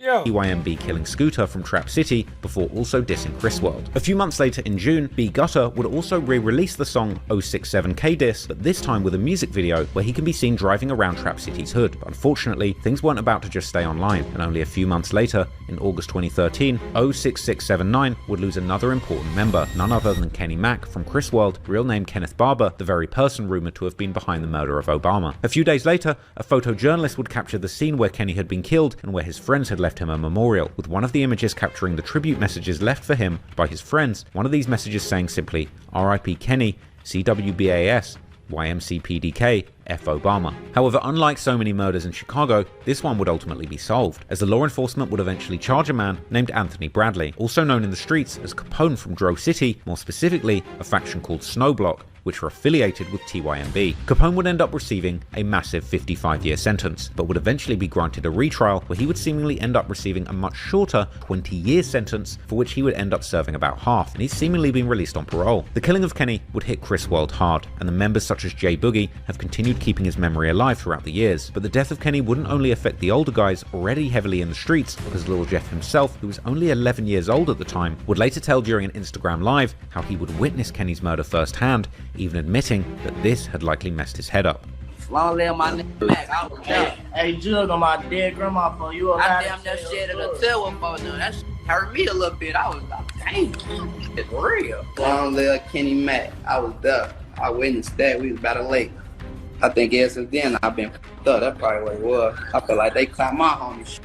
TYMB killing Scooter from Trap City before also dissing Chris World. A few months later in June, B Gutter would also re-release the song 067K Diss, but this time with a music video where he can be seen driving around Trap City's hood. But unfortunately, things weren't about to just stay online, and only a few months later, in August 2013, 06679 would lose another important member, none other than Kenny Mack from Chris World, real name Kenneth Barber, the very person rumored to have been behind the murder of Obama. A few days later, a photojournalist would capture the scene where Kenny had been killed and where his friends had left him a memorial, with one of the images capturing the tribute messages left for him by his friends, one of these messages saying simply, RIP Kenny, CWBAS, YMCPDK, F Obama. However, unlike so many murders in Chicago, this one would ultimately be solved, as the law enforcement would eventually charge a man named Anthony Bradley, also known in the streets as Capone from Dro City, more specifically a faction called Snowblock, which were affiliated with TYMB. Capone would end up receiving a massive 55-year sentence, but would eventually be granted a retrial where he would seemingly end up receiving a much shorter 20-year sentence, for which he would end up serving about half, and he's seemingly been released on parole. The killing of Kenny would hit Chris World hard, and the members such as J Boogie have continued keeping his memory alive throughout the years. But the death of Kenny wouldn't only affect the older guys already heavily in the streets, because Lil Jeff himself, who was only 11 years old at the time, would later tell during an Instagram live how he would witness Kenny's murder firsthand, even admitting that this had likely messed his head up. Long live my nigga Mac. I was down. Hey, Jug on my dead grandma for you. I damn near shed a tail for them. That shit hurt me a little bit. I was like, dang, it's real. Long live Kenny Mac. I was there. I witnessed that. We was about a lake. I think ever since then I've been f***ed up. That's probably what it was. I feel like they clapped my homie shit.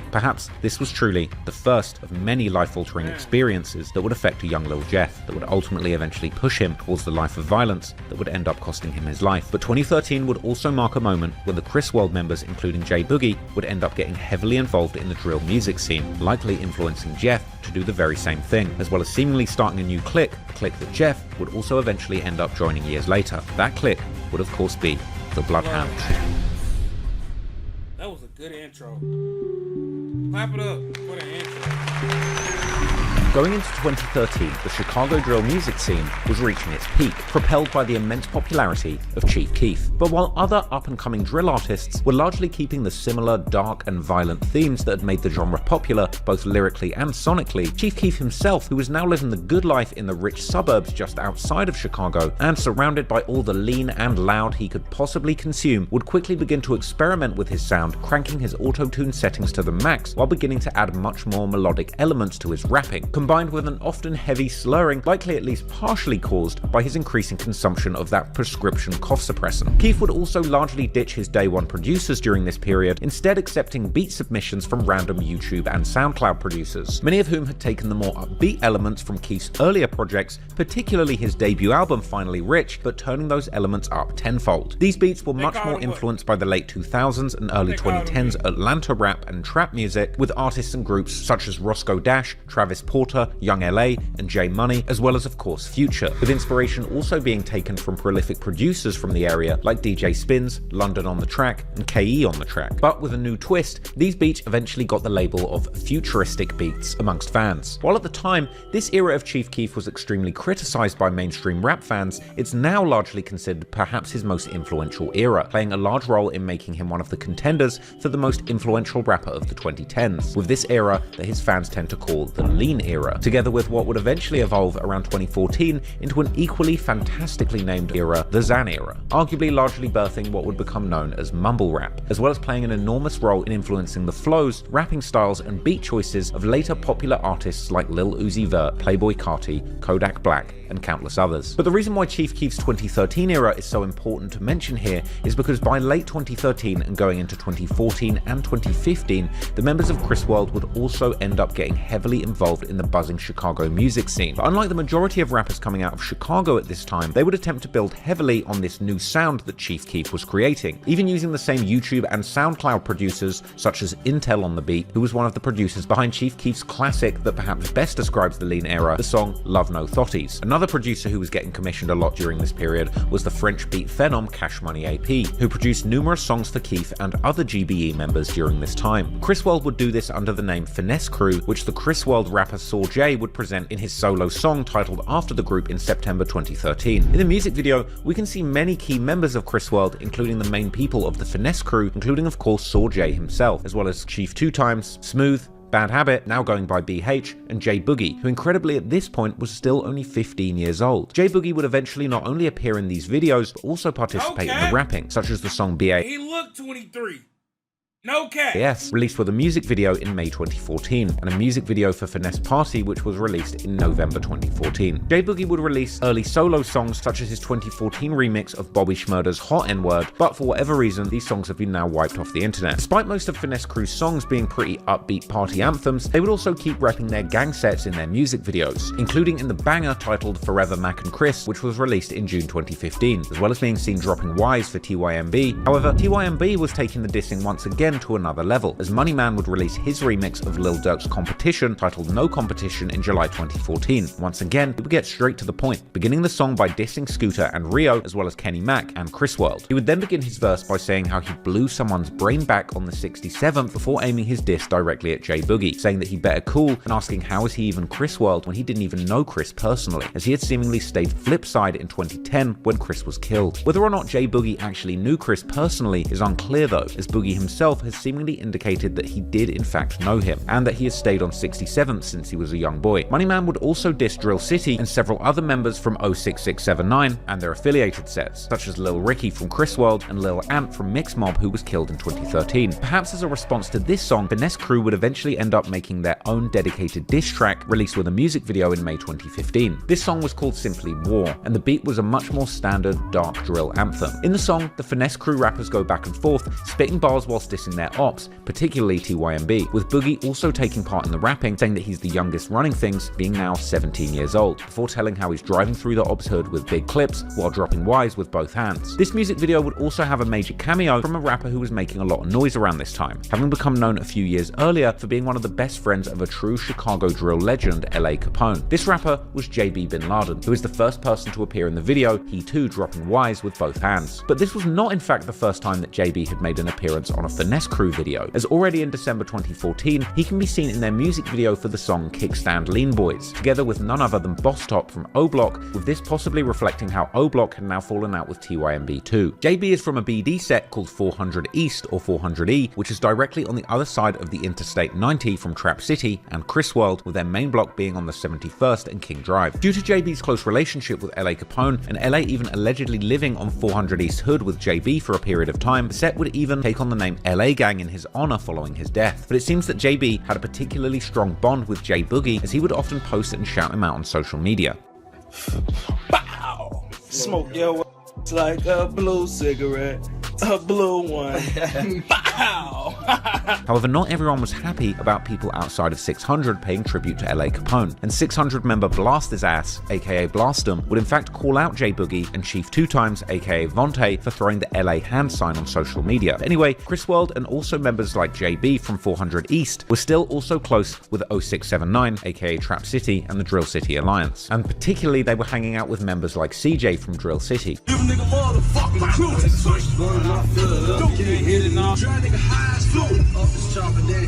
Perhaps this was truly the first of many life-altering experiences that would affect a young Lil Jeff, that would ultimately eventually push him towards the life of violence that would end up costing him his life. But 2013 would also mark a moment when the Chris World members, including J Boogie, would end up getting heavily involved in the drill music scene, likely influencing Jeff to do the very same thing, as well as seemingly starting a new clique, a clique that Jeff would also eventually end up joining years later. That clique would of course be the Bloodhounds. That was a good intro. Clap it up for the intro. Going into 2013, the Chicago drill music scene was reaching its peak, propelled by the immense popularity of Chief Keef. But while other up-and-coming drill artists were largely keeping the similar dark and violent themes that had made the genre popular, both lyrically and sonically, Chief Keef himself, who was now living the good life in the rich suburbs just outside of Chicago, and surrounded by all the lean and loud he could possibly consume, would quickly begin to experiment with his sound, cranking his auto-tune settings to the max, while beginning to add much more melodic elements to his rapping, combined with an often heavy slurring, likely at least partially caused by his increasing consumption of that prescription cough suppressant. Keef would also largely ditch his day one producers during this period, instead accepting beat submissions from random YouTube and SoundCloud producers, many of whom had taken the more upbeat elements from Keef's earlier projects, particularly his debut album Finally Rich, but turning those elements up tenfold. These beats were much more influenced by the late 2000s and early 2010s Atlanta rap and trap music, with artists and groups such as Roscoe Dash, Travis Porter, Young LA, and J Money, as well as of course Future, with inspiration also being taken from prolific producers from the area like DJ Spins, London on the Track, and KE on the Track. But with a new twist, these beats eventually got the label of futuristic beats amongst fans. While at the time, this era of Chief Keef was extremely criticized by mainstream rap fans, it's now largely considered perhaps his most influential era, playing a large role in making him one of the contenders for the most influential rapper of the 2010s, with this era that his fans tend to call the Lean era, together with what would eventually evolve around 2014 into an equally fantastically named era, the Zan era, arguably largely birthing what would become known as mumble rap, as well as playing an enormous role in influencing the flows, rapping styles, and beat choices of later popular artists like Lil Uzi Vert, Playboi Carti, Kodak Black, and countless others. But the reason why Chief Keef's 2013 era is so important to mention here is because by late 2013 and going into 2014 and 2015, the members of Chris World would also end up getting heavily involved in the buzzing Chicago music scene. But unlike the majority of rappers coming out of Chicago at this time, they would attempt to build heavily on this new sound that Chief Keef was creating, even using the same YouTube and SoundCloud producers such as Intel on the beat, who was one of the producers behind Chief Keef's classic that perhaps best describes the Lean era, the song Love No Thotties. Another producer who was getting commissioned a lot during this period was the French beat Fandom Cash Money AP, who produced numerous songs for Keef and other GBE members during this time. Chris World would do this under the name Finesse Crew, which the Chris World rapper Saw J would present in his solo song titled after the group in September 2013. In the music video, we can see many key members of Chris World, including the main people of the Finesse Crew, including of course Saw J himself, as well as Chief 2 Times, Smooth, Bad Habit, now going by BH, and J Boogie, who incredibly at this point was still only 15 years old. J Boogie would eventually not only appear in these videos, but also participate in the rapping, such as the song BA. He looked 23. No cap. Yes, released with a music video in May 2014, and a music video for Finesse Party, which was released in November 2014. J Boogie would release early solo songs such as his 2014 remix of Bobby Shmurda's Hot N-Word, but for whatever reason, these songs have been now wiped off the internet. Despite most of Finesse Crew's songs being pretty upbeat party anthems, they would also keep repping their gang sets in their music videos, including in the banger titled Forever Mac and Chris, which was released in June 2015, as well as being seen dropping Wise for TYMB. However, TYMB was taking the dissing once again to another level, as Money Man would release his remix of Lil Durk's Competition titled No Competition in July 2014. Once again, he would get straight to the point, beginning the song by dissing Scooter and Rio, as well as Kenny Mac and Chris World. He would then begin his verse by saying how he blew someone's brain back on the 67th before aiming his diss directly at J Boogie, saying that he better cool and asking how is he even Chris World when he didn't even know Chris personally, as he had seemingly stayed flipside in 2010 when Chris was killed. Whether or not J Boogie actually knew Chris personally is unclear though, as Boogie himself has seemingly indicated that he did in fact know him, and that he has stayed on 67th since he was a young boy. Money Man would also diss Drill City and several other members from 06679 and their affiliated sets, such as Lil Ricky from Chris World and Lil Ant from Mix Mob, who was killed in 2013. Perhaps as a response to this song, Finesse Crew would eventually end up making their own dedicated diss track, released with a music video in May 2015. This song was called simply War, and the beat was a much more standard dark drill anthem. In the song, the Finesse Crew rappers go back and forth, spitting bars whilst dissing their ops, particularly TYMB, with Boogie also taking part in the rapping, saying that he's the youngest running things, being now 17 years old, before telling how he's driving through the ops hood with big clips while dropping Wise with both hands. This music video would also have a major cameo from a rapper who was making a lot of noise around this time, having become known a few years earlier for being one of the best friends of a true Chicago drill legend, LA Capone. This rapper was JB Bin Laden, who is the first person to appear in the video, he too dropping Wise with both hands. But this was not in fact the first time that JB had made an appearance on a Finesse Finesse Crew video, as already in December 2014, he can be seen in their music video for the song Kickstand Lean Boys, together with none other than Boss Top from O Block, with this possibly reflecting how O Block had now fallen out with TYMB too. JB is from a BD set called 400 East or 400E, which is directly on the other side of the Interstate 90 from Trap City and Chris World, with their main block being on the 71st and King Drive. Due to JB's close relationship with LA Capone, and LA even allegedly living on 400 East Hood with JB for a period of time, the set would even take on the name LA Gang in his honor following his death. But it seems that JB had a particularly strong bond with J Boogie, as he would often post and shout him out on social media. Bow! Smoke your like a blue cigarette. A blue one. Bow! However, not everyone was happy about people outside of 600 paying tribute to LA Capone, and 600 member Blast His Ass, aka Blastum, would in fact call out J Boogie and Chief 2 Times, aka Vontae, for throwing the LA hand sign on social media. But anyway, Chris World and also members like JB from 400 East were still also close with 0679, aka Trap City, and the Drill City Alliance. And particularly they were hanging out with members like CJ from Drill City.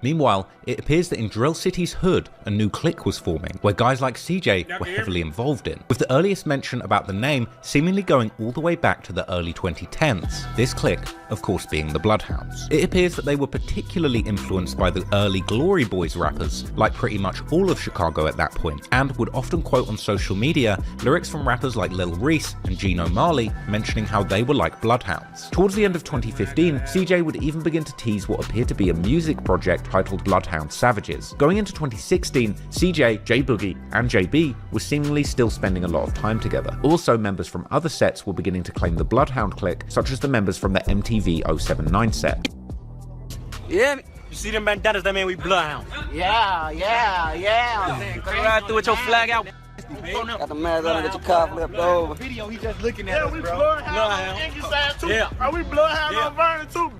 Meanwhile, it appears that in Drill City's hood, a new clique was forming, where guys like CJ were heavily involved in, with the earliest mention about the name seemingly going all the way back to the early 2010s. This clique, of course, being the Bloodhounds. It appears that they were particularly influenced by the early Glory Boys rappers, like pretty much all of Chicago at that point, and would often quote on social media lyrics from rappers like Lil Reese and Gino Marley mentioning how they were like Bloodhounds. Towards the end of 2015, CJ would even begin to tease what appeared to be a music project titled Bloodhound Savages. Going into 2016, CJ, J Boogie, and JB were seemingly still spending a lot of time together. Also, members from other sets were beginning to claim the Bloodhound clique, such as the members from the MTV 079 set. Yeah, you see them bandanas, that mean we Bloodhound. Yeah. Ride through with your flag out. Got the man gonna get your car flipped over. Video, he just looking at us, bro. Bloodhound. Yeah. Are we Bloodhound on Vernon too?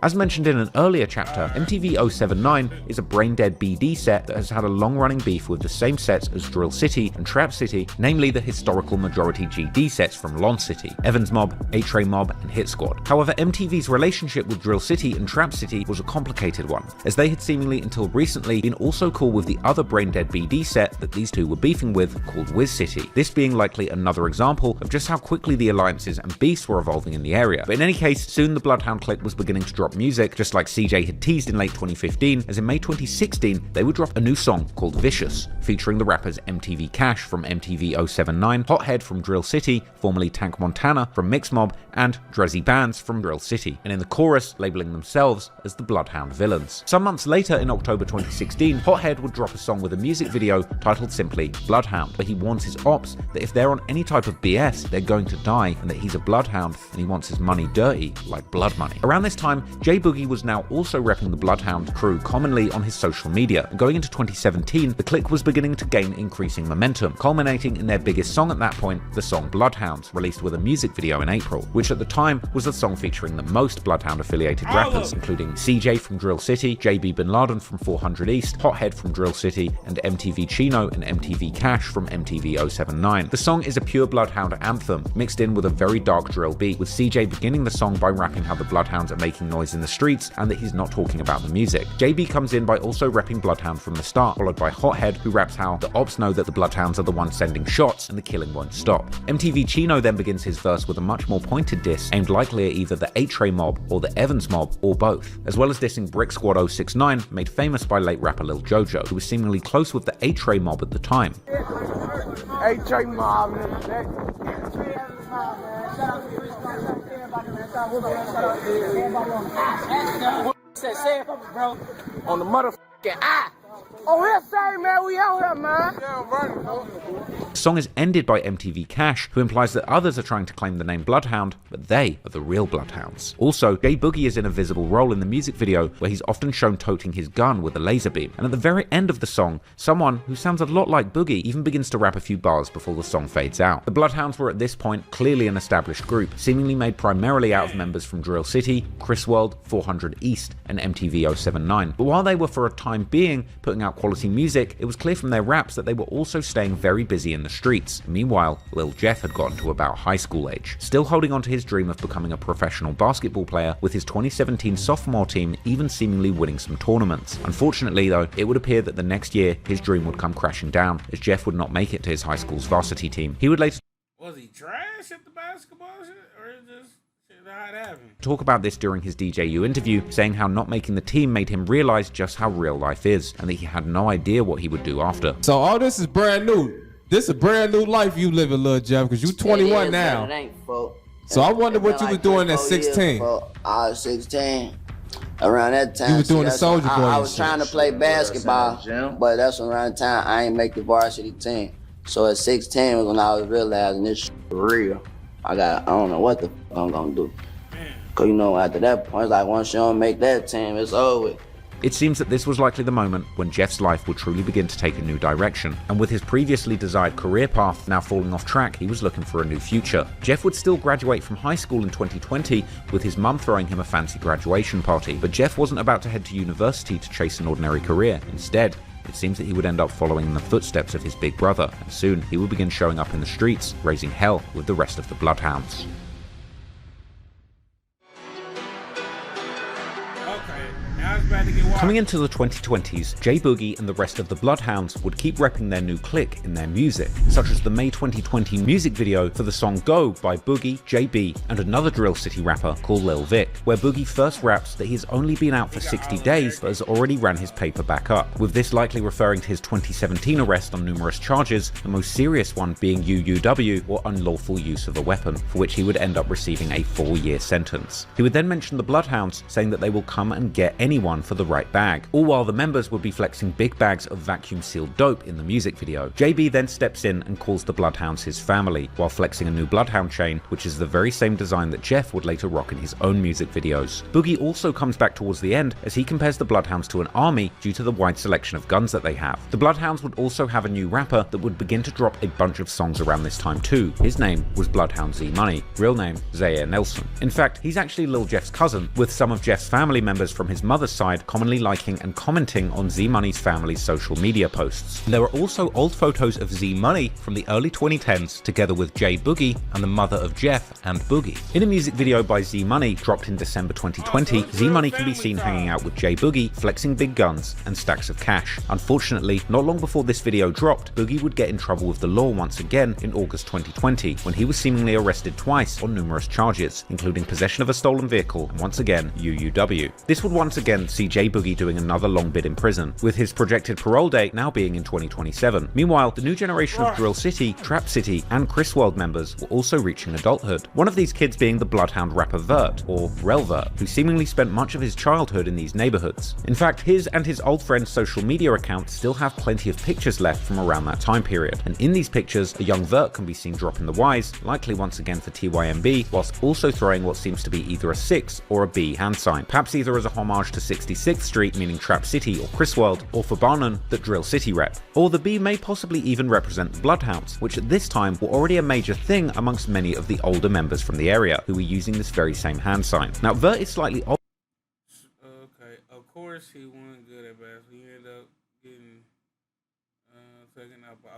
As mentioned in an earlier chapter, MTV 079 is a brain-dead BD set that has had a long-running beef with the same sets as Drill City and Trap City, namely the historical majority GD sets from Lon City, Evans Mob, A-Tray Mob, and Hit Squad. However, MTV's relationship with Drill City and Trap City was a complicated one, as they had seemingly until recently been also cool with the other brain-dead BD set that these two were beefing with, called Wiz City. This being likely another example of just how quickly the alliances and beefs were evolving in the area. But in any case, soon the Bloodhound clique was beginning to drop music, just like CJ had teased in late 2015, as in May 2016, they would drop a new song called Vicious, featuring the rappers MTV Cash from MTV 079, Hothead from Drill City, formerly Tank Montana from Mix Mob, and Drizzy Bands from Drill City, and in the chorus, labeling themselves as the Bloodhound Villains. Some months later, in October 2016, Hothead would drop a song with a music video titled simply Bloodhound, where he warns his ops that if they're on any type of BS, they're going to die, and that he's a bloodhound and he wants his money dirty, like blood money. Around this time, J Boogie was now also repping the Bloodhound crew commonly on his social media, and going into 2017, the clique was beginning to gain increasing momentum, culminating in their biggest song at that point, the song Bloodhounds, released with a music video in April, which at the time was the song featuring the most Bloodhound-affiliated rappers, including CJ from Drill City, JB Bin Laden from 400 East, Hothead from Drill City, and MTV Chino and MTV Cash from MTV 079. The song is a pure Bloodhound anthem, mixed in with a very dark drill beat, with CJ beginning the song by rapping how the Bloodhounds are making noise in the streets and that he's not talking about the music. JB comes in by also repping Bloodhound from the start, followed by Hothead, who raps how the ops know that the Bloodhounds are the ones sending shots and the killing won't stop. MTV Chino then begins his verse with a much more pointed diss aimed likely at either the A-Tray Mob or the Evans Mob or both, as well as dissing Brick Squad 069, made famous by late rapper Lil Jojo, who was seemingly close with the A-Tray Mob at the time. A-Tray Mob, on the motherfucking eye. Oh, here, say, man, we out here, man. The song is ended by MTV Cash, who implies that others are trying to claim the name Bloodhound, but they are the real Bloodhounds. Also, J Boogie is in a visible role in the music video where he's often shown toting his gun with a laser beam, and at the very end of the song, someone who sounds a lot like Boogie even begins to rap a few bars before the song fades out. The Bloodhounds were at this point clearly an established group, seemingly made primarily out of members from Drill City, Chris World, 400 East, and MTV 079. But while they were for a time being putting out quality music, it was clear from their raps that they were also staying very busy in the the streets. Meanwhile, Lil Jeff had gotten to about high school age, still holding on to his dream of becoming a professional basketball player, with his 2017 sophomore team even seemingly winning some tournaments. Unfortunately though, it would appear that the next year his dream would come crashing down, as Jeff would not make it to his high school's varsity team. He would later Was he trash at the basketball shit, or just shit how it happened? talk about this during his DJU interview, saying how not making the team made him realize just how real life is, and that he had no idea what he would do after. So all this is brand new. This is a brand new life you living, Lil Jeff, because you 21 now. It ain't, folk. So I wonder what you was doing at 16. I was 16. Around that time, you was doing the Soldier Boy. I was trying to play basketball, but that's around the time I ain't make the varsity team. So at 16 was when I was realizing this shit real. I don't know what the fuck I'm gonna do. Cause you know, after that point, it's like once you don't make that team, it's over. It seems that this was likely the moment when Jeff's life would truly begin to take a new direction, and with his previously desired career path now falling off track, he was looking for a new future. Jeff would still graduate from high school in 2020, with his mum throwing him a fancy graduation party, but Jeff wasn't about to head to university to chase an ordinary career. Instead, it seems that he would end up following in the footsteps of his big brother, and soon he would begin showing up in the streets, raising hell with the rest of the Bloodhounds. Coming into the 2020s, J Boogie and the rest of the Bloodhounds would keep repping their new clique in their music, such as the May 2020 music video for the song Go by Boogie, JB, and another Drill City rapper called Lil Vic, where Boogie first raps that he's only been out for 60 days but has already ran his paper back up, with this likely referring to his 2017 arrest on numerous charges, the most serious one being UUW, or unlawful use of a weapon, for which he would end up receiving a 4-year sentence. He would then mention the Bloodhounds, saying that they will come and get anyone for the right bag, all while the members would be flexing big bags of vacuum sealed dope in the music video. JB then steps in and calls the Bloodhounds his family, while flexing a new Bloodhound chain, which is the very same design that Jeff would later rock in his own music videos. Boogie also comes back towards the end, as he compares the Bloodhounds to an army due to the wide selection of guns that they have. The Bloodhounds would also have a new rapper that would begin to drop a bunch of songs around this time too. His name was Bloodhound Z Money, real name Zaire Nelson. In fact, he's actually Lil Jeff's cousin, with some of Jeff's family members from his mother's side commonly liking and commenting on Z Money's family's social media posts. There are also old photos of Z Money from the early 2010s together with J Boogie and the mother of Jeff and Boogie. In a music video by Z Money dropped in December 2020, Z Money can be seen hanging out with J Boogie, flexing big guns and stacks of cash. Unfortunately, not long before this video dropped, Boogie would get in trouble with the law once again in August 2020, when he was seemingly arrested twice on numerous charges, including possession of a stolen vehicle and once again UUW. This would once again see J Boogie doing another long bid in prison, with his projected parole date now being in 2027. Meanwhile, the new generation of Drill City, Trap City, and Chris World members were also reaching adulthood. One of these kids being the Bloodhound rapper Vert, or Rel Vert, who seemingly spent much of his childhood in these neighborhoods. In fact, his and his old friend's social media accounts still have plenty of pictures left from around that time period, and in these pictures, a young Vert can be seen dropping the Ys, likely once again for TYMB, whilst also throwing what seems to be either a 6 or a B hand sign, perhaps either as a homage to 66th Street meaning Trap City or Chris World, or for Barnum, that Drill City rep. Or the B may possibly even represent the Bloodhounds, which at this time were already a major thing amongst many of the older members from the area, who were using this very same hand sign. Now, Vert is slightly old. Okay, of course he wasn't good at basketball. He ended up getting taken out by,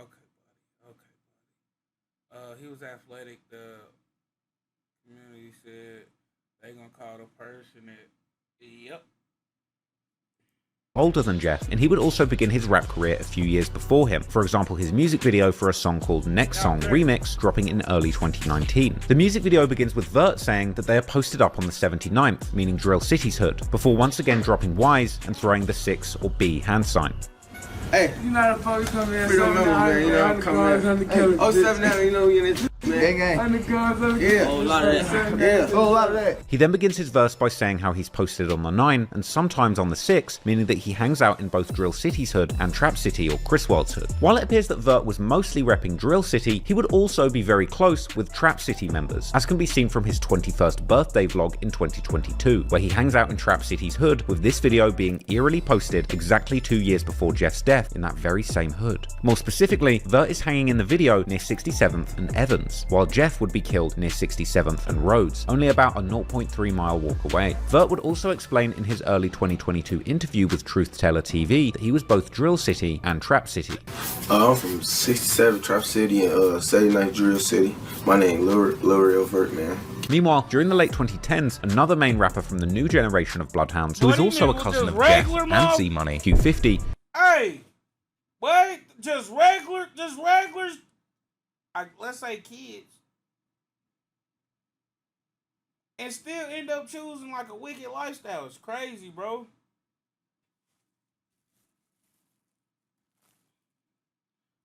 he was athletic. The community said they gonna call the person that, yep. Older than Jeff, and he would also begin his rap career a few years before him. For example, his music video for a song called Next Song Remix dropping in early 2019. The music video begins with Vert saying that they are posted up on the 79th, meaning Drill City's hood, before once again dropping Ys and throwing the 6 or B hand sign. Hey, you know the folks come in. We don't know, man. You know, I'm coming in. Oh, 7 now, you know, you in it. Gang, gang. Yeah. Oh, a lot of that. Yeah. Oh, a lot of that. He then begins his verse by saying how he's posted on the 9 and sometimes on the 6, meaning that he hangs out in both Drill City's hood and Trap City or Chris World's hood. While it appears that Vert was mostly repping Drill City, he would also be very close with Trap City members, as can be seen from his 21st birthday vlog in 2022, where he hangs out in Trap City's hood, with this video being eerily posted exactly 2 years before Jeff's death in that very same hood. More specifically, Vert is hanging in the video near 67th and Evans, Hounds, while Jeff would be killed near 67th and Rhodes, only about a 0.3-mile walk away. Vert would also explain in his early 2022 interview with Truth Teller TV that he was both Drill City and Trap City. I'm from 67 Trap City and 79 Drill City. My name Lil Vert, man. Meanwhile, during the late 2010s, another main rapper from the new generation of Bloodhounds, who is also a cousin of Jeff and Z Money, Q50. Hey, wait, just regulars, let's say kids, and still end up choosing like a wicked lifestyle. It's crazy, bro.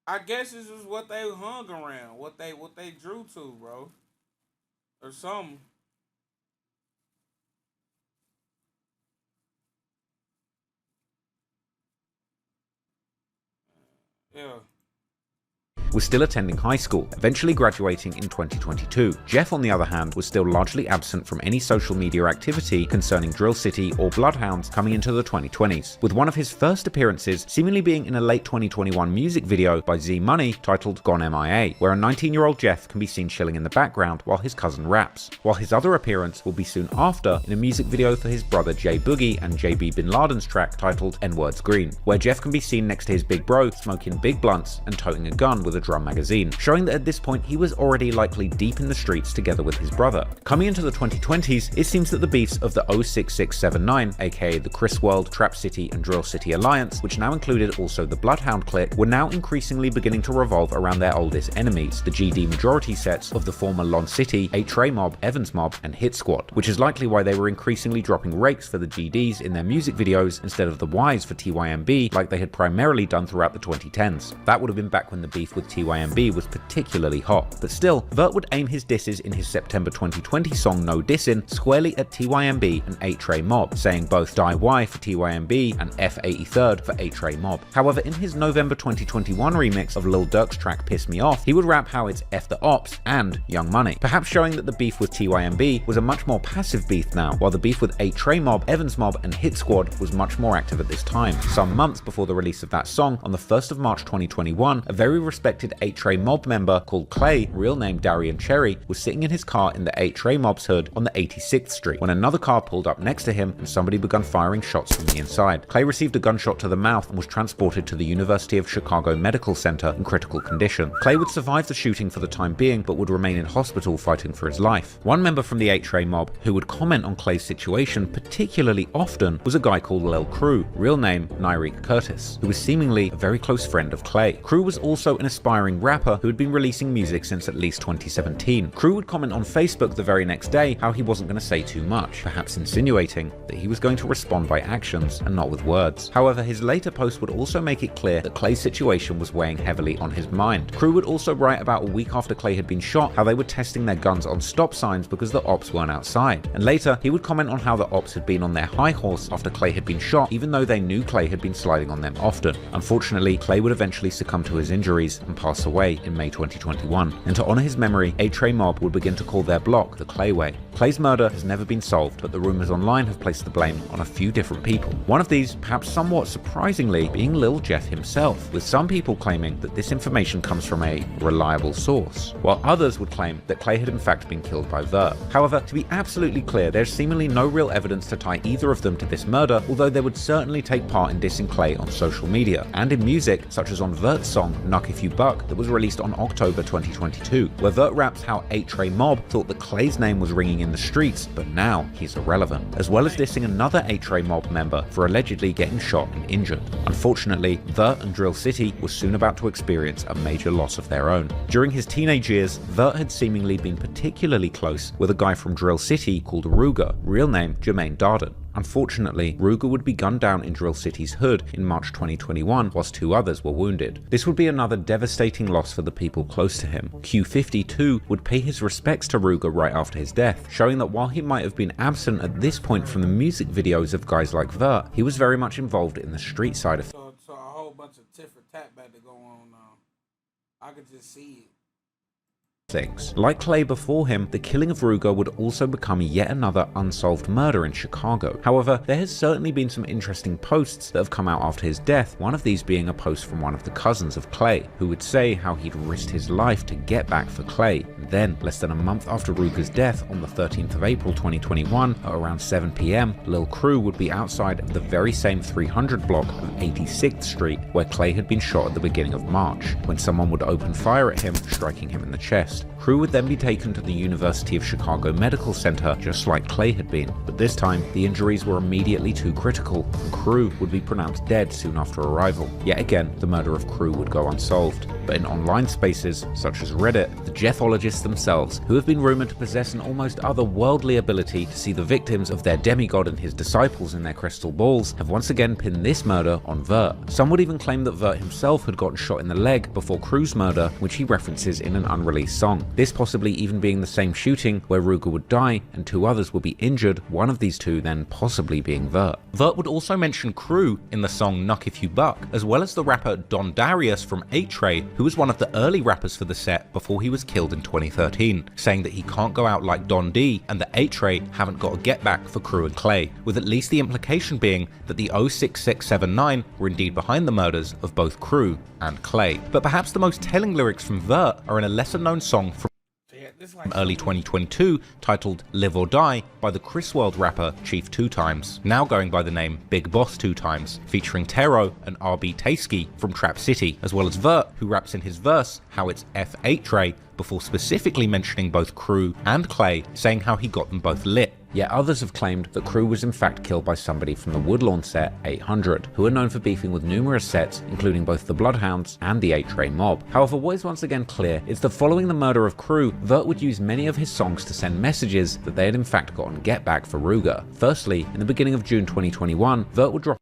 I guess this is what they hung around, what they drew to, bro. Or something. Yeah. Was still attending high school, eventually graduating in 2022. Jeff, on the other hand, was still largely absent from any social media activity concerning Drill City or Bloodhounds coming into the 2020s, with one of his first appearances seemingly being in a late 2021 music video by Z Money titled Gone MIA, where a 19-year-old Jeff can be seen chilling in the background while his cousin raps, while his other appearance will be soon after in a music video for his brother J Boogie and JB Bin Laden's track titled N-Words Green, where Jeff can be seen next to his big bro smoking big blunts and toting a gun with a drum magazine, showing that at this point he was already likely deep in the streets together with his brother. Coming into the 2020s, it seems that the beefs of the 06679, aka the Chris World, Trap City and Drill City Alliance, which now included also the Bloodhound clique, were now increasingly beginning to revolve around their oldest enemies, the GD majority sets of the former Lon City, 8-Tray Mob, Evans Mob and Hit Squad, which is likely why they were increasingly dropping rakes for the GDs in their music videos instead of the Ys for TYMB like they had primarily done throughout the 2010s. That would have been back when the beef with TYMB was particularly hot, but still, Vert would aim his disses in his September 2020 song No Dissin' squarely at TYMB and 8-Tray Mob, saying both Die Y for TYMB and F83rd for 8-Tray Mob. However, in his November 2021 remix of Lil Durk's track Piss Me Off, he would rap how it's F the Ops and Young Money, perhaps showing that the beef with TYMB was a much more passive beef now, while the beef with 8-Tray Mob, Evans Mob and Hit Squad was much more active at this time. Some months before the release of that song, on the 1st of March 2021, a very respected 8-Tray Mob member called Clay, real name Darian Cherry, was sitting in his car in the 8-Tray Mob's hood on the 86th Street when another car pulled up next to him and somebody began firing shots from the inside. Clay received a gunshot to the mouth and was transported to the University of Chicago Medical Center in critical condition. Clay would survive the shooting for the time being, but would remain in hospital fighting for his life. One member from the 8-Tray Mob who would comment on Clay's situation particularly often was a guy called Lil Crew, real name Nyreek Curtis, who was seemingly a very close friend of Clay. Crew was also an aspiring rapper who had been releasing music since at least 2017. Crew would comment on Facebook the very next day how he wasn't going to say too much, perhaps insinuating that he was going to respond by actions and not with words. However, his later post would also make it clear that Clay's situation was weighing heavily on his mind. Crew would also write about a week after Clay had been shot how they were testing their guns on stop signs because the ops weren't outside. And later, he would comment on how the ops had been on their high horse after Clay had been shot, even though they knew Clay had been sliding on them often. Unfortunately, Clay would eventually succumb to his injuries and pass away in May 2021. And to honor his memory, 8-Tray Mob would begin to call their block the Clay Way. Clay's murder has never been solved, but the rumors online have placed the blame on a few different people. One of these, perhaps somewhat surprisingly, being Lil Jeff himself, with some people claiming that this information comes from a reliable source, while others would claim that Clay had in fact been killed by Vert. However, to be absolutely clear, there's seemingly no real evidence to tie either of them to this murder, although they would certainly take part in dissing Clay on social media, and in music, such as on Vert's song Knuck If You Buck that was released on October 2022, where Vert raps how 8-Tray Mob thought that Clay's name was ringing in the streets, but now he's irrelevant, as well as dissing another 8-Tray Mob member for allegedly getting shot and injured. Unfortunately, Vert and Drill City were soon about to experience a major loss of their own. During his teenage years, Vert had seemingly been particularly close with a guy from Drill City called Ruger, real name Jermaine Darden. Unfortunately, Ruger would be gunned down in Drill City's hood in March 2021, whilst 2 others were wounded. This would be another devastating loss for the people close to him. Q52 would pay his respects to Ruger right after his death, showing that while he might have been absent at this point from the music videos of guys like Vert, he was very much involved in the street side of things. So a whole bunch of tit for tat about to go on now. I could just see it. Like Clay before him, the killing of Ruger would also become yet another unsolved murder in Chicago. However, there has certainly been some interesting posts that have come out after his death, one of these being a post from one of the cousins of Clay, who would say how he'd risked his life to get back for Clay, and But then, less than a month after Ruger's death on the 13th of April 2021, at around 7 p.m, Lil Crew would be outside of the very same 300 block of 86th Street where Clay had been shot at the beginning of March, when someone would open fire at him, striking him in the chest. Crew would then be taken to the University of Chicago Medical Center, just like Clay had been, but this time the injuries were immediately too critical, and Crew would be pronounced dead soon after arrival. Yet again, the murder of Crew would go unsolved. But in online spaces, such as Reddit, the Jeffologists themselves, who have been rumored to possess an almost otherworldly ability to see the victims of their demigod and his disciples in their crystal balls, have once again pinned this murder on Vert. Some would even claim that Vert himself had gotten shot in the leg before Crew's murder, which he references in an unreleased song. This possibly even being the same shooting where Ruger would die and 2 others would be injured, one of these 2 then possibly being Vert. Vert would also mention Crew in the song Knuck If You Buck, as well as the rapper Don Darius from 8-Tray, who was one of the early rappers for the set before he was killed in 2013, saying that he can't go out like Don D and that 8-Tray haven't got a get back for Crew and Clay, with at least the implication being that the 06679 were indeed behind the murders of both Crew and Clay. But perhaps the most telling lyrics from Vert are in a lesser known song from early 2022 titled Live or Die by the Chris World rapper Chief 2 Times, now going by the name Big Boss 2 Times, featuring Tero and RB Tasky from Trap City, as well as Vert, who raps in his verse how it's F8-Tray, before specifically mentioning both Crew and Clay, saying how he got them both lit. Yet others have claimed that Crew was in fact killed by somebody from the Woodlawn set 800, who are known for beefing with numerous sets, including both the Bloodhounds and the 8-Tray mob. However, what is once again clear is that following the murder of Crew, Vert would use many of his songs to send messages that they had in fact gotten get back for Ruger. Firstly, in the beginning of June 2021, Vert would drop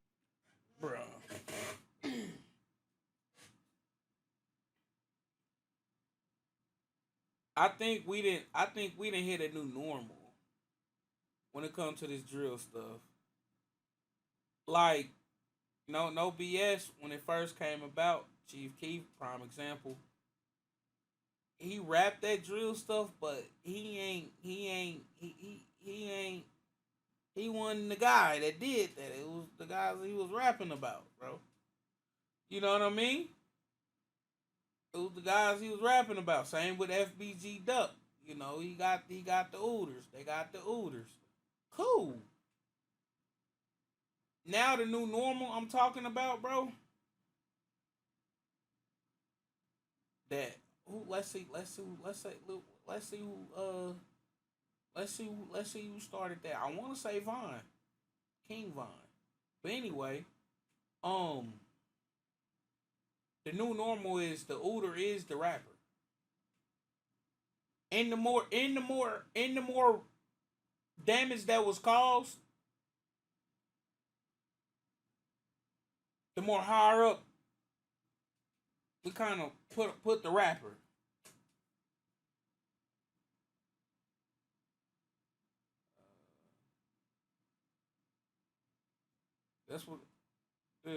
I think we didn't hit a new normal when it comes to this drill stuff. Like, no BS, when it first came about, Chief Keef, prime example, he rapped that drill stuff, but he wasn't the guy that did that. It was the guys he was rapping about, bro. You know what I mean? It was the guys he was rapping about. Same with FBG Duck. You know, he got the Ooders. They got the Ooders. Cool. Now the new normal I'm talking about, bro. That let's see who started that. I want to say Vaughn, King Vaughn. But anyway, the new normal is the Ooder is the rapper. And the more damage that was caused, the more higher up we kind of put the rapper. That's what, yeah.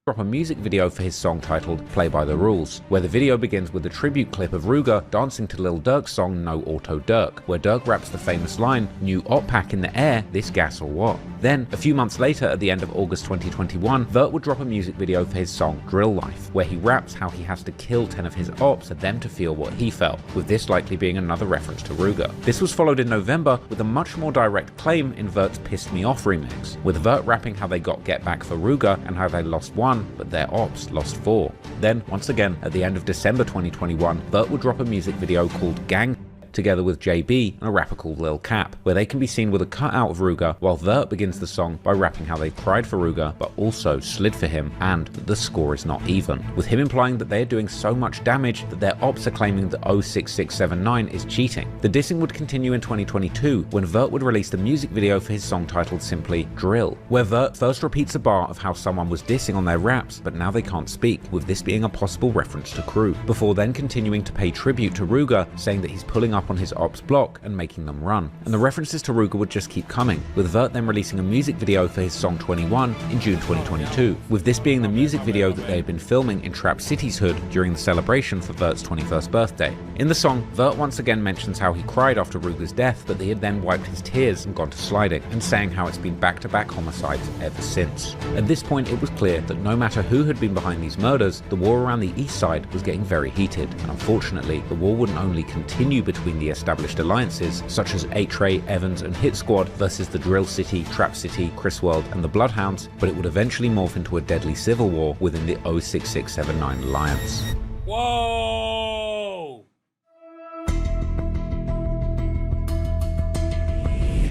Drop a music video for his song titled Play by the Rules, where the video begins with a tribute clip of Ruger dancing to Lil Durk's song No Auto Durk, where Durk raps the famous line, "New op pack in the air, this gas or what?" Then, a few months later, at the end of August 2021, Vert would drop a music video for his song Drill Life, where he raps how he has to kill 10 of his ops for them to feel what he felt, with this likely being another reference to Ruger. This was followed in November with a much more direct claim in Vert's Pissed Me Off remix, with Vert rapping how they got get back for Ruger and how they lost 1, but their ops lost 4. Then, once again, at the end of December 2021, Vert would drop a music video called Gang, together with JB and a rapper called Lil Cap, where they can be seen with a cutout of Ruger, while Vert begins the song by rapping how they cried for Ruger but also slid for him, and that the score is not even, with him implying that they are doing so much damage that their ops are claiming that 06679 is cheating. The dissing would continue in 2022 when Vert would release the music video for his song titled simply Drill, where Vert first repeats a bar of how someone was dissing on their raps but now they can't speak, with this being a possible reference to Crew, before then continuing to pay tribute to Ruger, saying that he's pulling up up on his ops block and making them run. And the references to Ruger would just keep coming, with Vert then releasing a music video for his song 21 in June 2022, with this being the music video that they had been filming in Trap City's hood during the celebration for Vert's 21st birthday. In the song, Vert once again mentions how he cried after Ruger's death, but that he had then wiped his tears and gone to sliding, and saying how it's been back-to-back homicides ever since. At this point, it was clear that no matter who had been behind these murders, the war around the East Side was getting very heated, and unfortunately, the war wouldn't only continue between the established alliances, such as 8-Tray, Evans, and Hit Squad versus the Drill City, Trap City, Chris World, and the Bloodhounds, but it would eventually morph into a deadly civil war within the 06679 alliance. Whoa!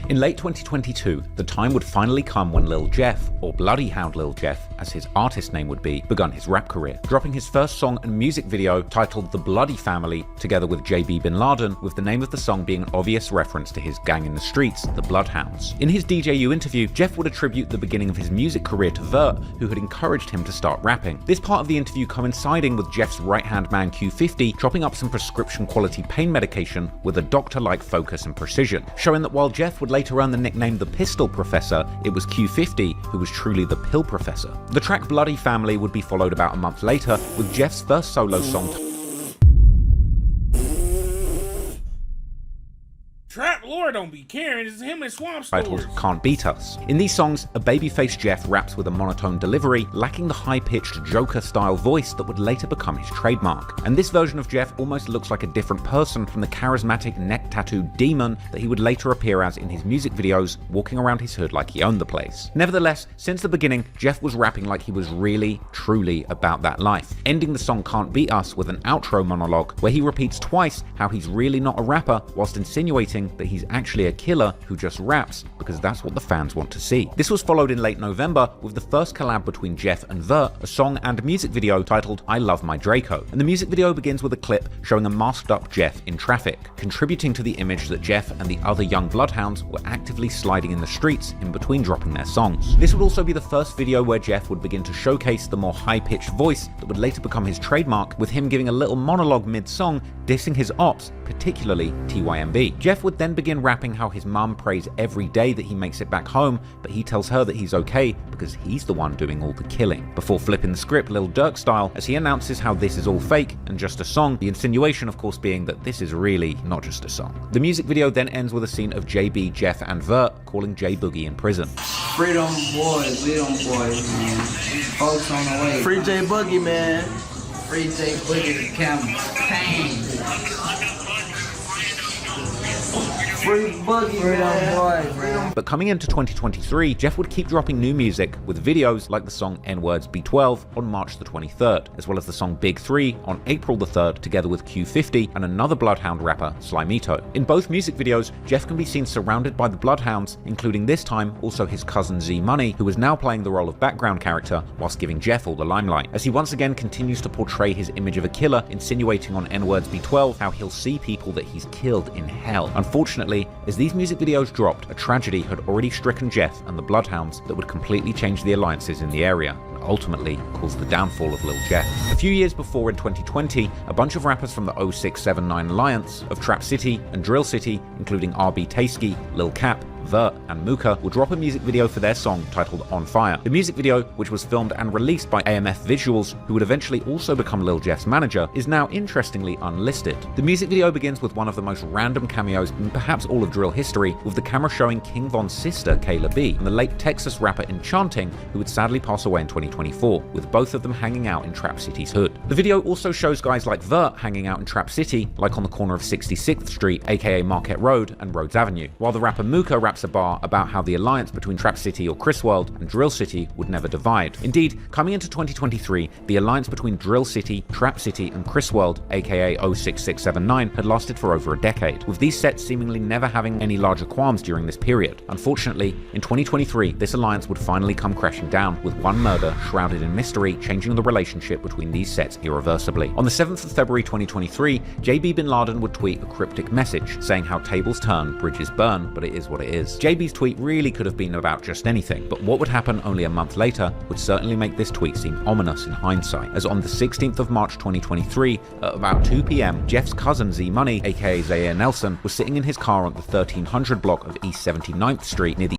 In late 2022, the time would finally come when Lil Jeff, or Bloodhound Lil Jeff, as his artist name would be, begun his rap career, dropping his first song and music video titled The Bloody Family, together with JB Bin Laden, with the name of the song being an obvious reference to his gang in the streets, the Bloodhounds. In his DJU interview, Jeff would attribute the beginning of his music career to Vert, who had encouraged him to start rapping. This part of the interview coinciding with Jeff's right-hand man Q50 chopping up some prescription quality pain medication with a doctor-like focus and precision, showing that while Jeff would later earn the nickname the Pistol Professor, it was Q50 who was truly the Pill Professor. The track Bloody Family would be followed about a month later with Jeff's first solo song Trap Lord don't be caring, it's him and Swamp Stores. titled Can't Beat Us. In these songs, a babyface Jeff raps with a monotone delivery, lacking the high-pitched Joker-style voice that would later become his trademark. And this version of Jeff almost looks like a different person from the charismatic neck-tattooed demon that he would later appear as in his music videos, walking around his hood like he owned the place. Nevertheless, since the beginning, Jeff was rapping like he was really, truly about that life, ending the song Can't Beat Us with an outro monologue where he repeats twice how he's really not a rapper, whilst insinuating that he's actually a killer who just raps because that's what the fans want to see. This was followed in late November with the first collab between Jeff and Vert, a song and music video titled I Love My Draco. And the music video begins with a clip showing a masked up Jeff in traffic, contributing to the image that Jeff and the other young Bloodhounds were actively sliding in the streets in between dropping their songs. This would also be the first video where Jeff would begin to showcase the more high-pitched voice that would later become his trademark, with him giving a little monologue mid-song dissing his ops, particularly TYMB. Jeff would then begin rapping how his mum prays every day that he makes it back home, but he tells her that he's okay because he's the one doing all the killing, before flipping the script Lil Durk style as he announces how this is all fake and just a song, the insinuation of course being that this is really not just a song. The music video then ends with a scene of JB, Jeff and Vert calling J Boogie in prison. Freedom boys, we them boys, man. Folks on the way. Free J Boogie, man. Free J Boogie, the camera. Pain. Free Boogie, man. But coming into 2023, Jeff would keep dropping new music with videos like the song N-Words B12 on March the 23rd, as well as the song Big 3 on April the 3rd, together with Q50 and another Bloodhound rapper, Slimito. In both music videos, Jeff can be seen surrounded by the Bloodhounds, including this time also his cousin Z Money, who is now playing the role of background character whilst giving Jeff all the limelight, as he once again continues to portray his image of a killer, insinuating on N-Words B12 how he'll see people that he's killed in hell. Unfortunately, as these music videos dropped, a tragedy had already stricken Jeff and the Bloodhounds that would completely change the alliances in the area, and ultimately cause the downfall of Lil Jeff. A few years before, in 2020, a bunch of rappers from the 0679 alliance of Trap City and Drill City, including RB Tasky, Lil Cap, Vert, and Mooka, will drop a music video for their song titled On Fire. The music video, which was filmed and released by AMF Visuals, who would eventually also become Lil Jeff's manager, is now interestingly unlisted. The music video begins with one of the most random cameos in perhaps all of drill history, with the camera showing King Von's sister, Kayla B, and the late Texas rapper Enchanting, who would sadly pass away in 2024, with both of them hanging out in Trap City's hood. The video also shows guys like Vert hanging out in Trap City, like on the corner of 66th Street, aka Marquette Road, and Rhodes Avenue, while the rapper Mooka raps a bar about how the alliance between Trap City or Chris World and Drill City would never divide. Indeed, coming into 2023, the alliance between Drill City, Trap City, and Chris World, aka 06679, had lasted for over a decade, with these sets seemingly never having any larger qualms during this period. Unfortunately, in 2023, this alliance would finally come crashing down, with one murder shrouded in mystery changing the relationship between these sets irreversibly. On the 7th of February 2023, JB Bin Laden would tweet a cryptic message saying how tables turn, bridges burn, but it is what it is. is. JB's tweet really could have been about just anything, but what would happen only a month later would certainly make this tweet seem ominous in hindsight, as on the 16th of March 2023, at about 2 p.m, Jeff's cousin Z Money, aka Zaire Nelson, was sitting in his car on the 1300 block of East 79th Street near the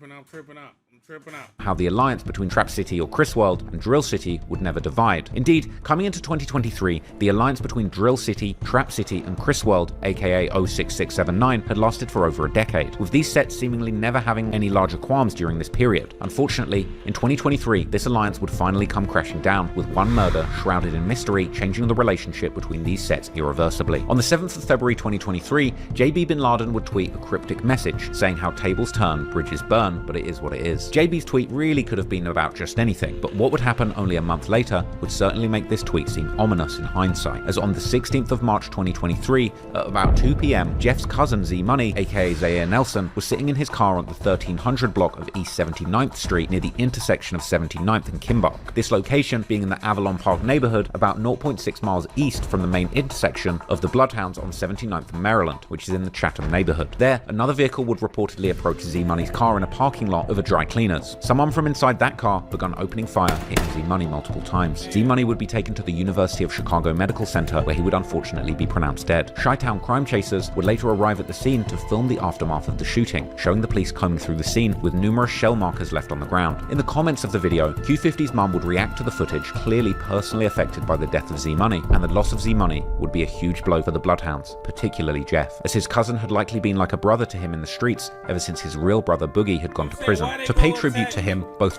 I'm tripping out. How the alliance between Trap City or Chris World and Drill City would never divide. Indeed, coming into 2023, the alliance between Drill City, Trap City and Chris World, aka 06679, had lasted for over a decade, with these sets seemingly never having any larger qualms during this period. Unfortunately, in 2023, this alliance would finally come crashing down, with one murder shrouded in mystery changing the relationship between these sets irreversibly. On the 7th of February 2023, JB Bin Laden would tweet a cryptic message saying how tables turn, bridges burn, but it is what it is. JB's tweet really could have been about just anything, but what would happen only a month later would certainly make this tweet seem ominous in hindsight, as on the 16th of March 2023, at about 2 p.m, Jeff's cousin Z Money, aka Zaire Nelson, was sitting in his car on the 1300 block of East 79th Street near the intersection of 79th and Kimbark. This location being in the Avalon Park neighborhood, about 0.6 miles east from the main intersection of the Bloodhounds on 79th and Maryland, which is in the Chatham neighborhood. There, another vehicle would reportedly approach Z Money's car in a parking lot of a dry cleaners. Someone from inside that car began opening fire, hitting Z Money multiple times. Z Money would be taken to the University of Chicago Medical Center, where he would unfortunately be pronounced dead. Chi-Town crime chasers would later arrive at the scene to film the aftermath of the shooting, showing the police combing through the scene with numerous shell markers left on the ground. In the comments of the video, Q50's mum would react to the footage, clearly personally affected by the death of Z Money, and the loss of Z Money would be a huge blow for the Bloodhounds, particularly Jeff, as his cousin had likely been like a brother to him in the streets ever since his real brother Boogie had gone to prison. To pay tribute to him, both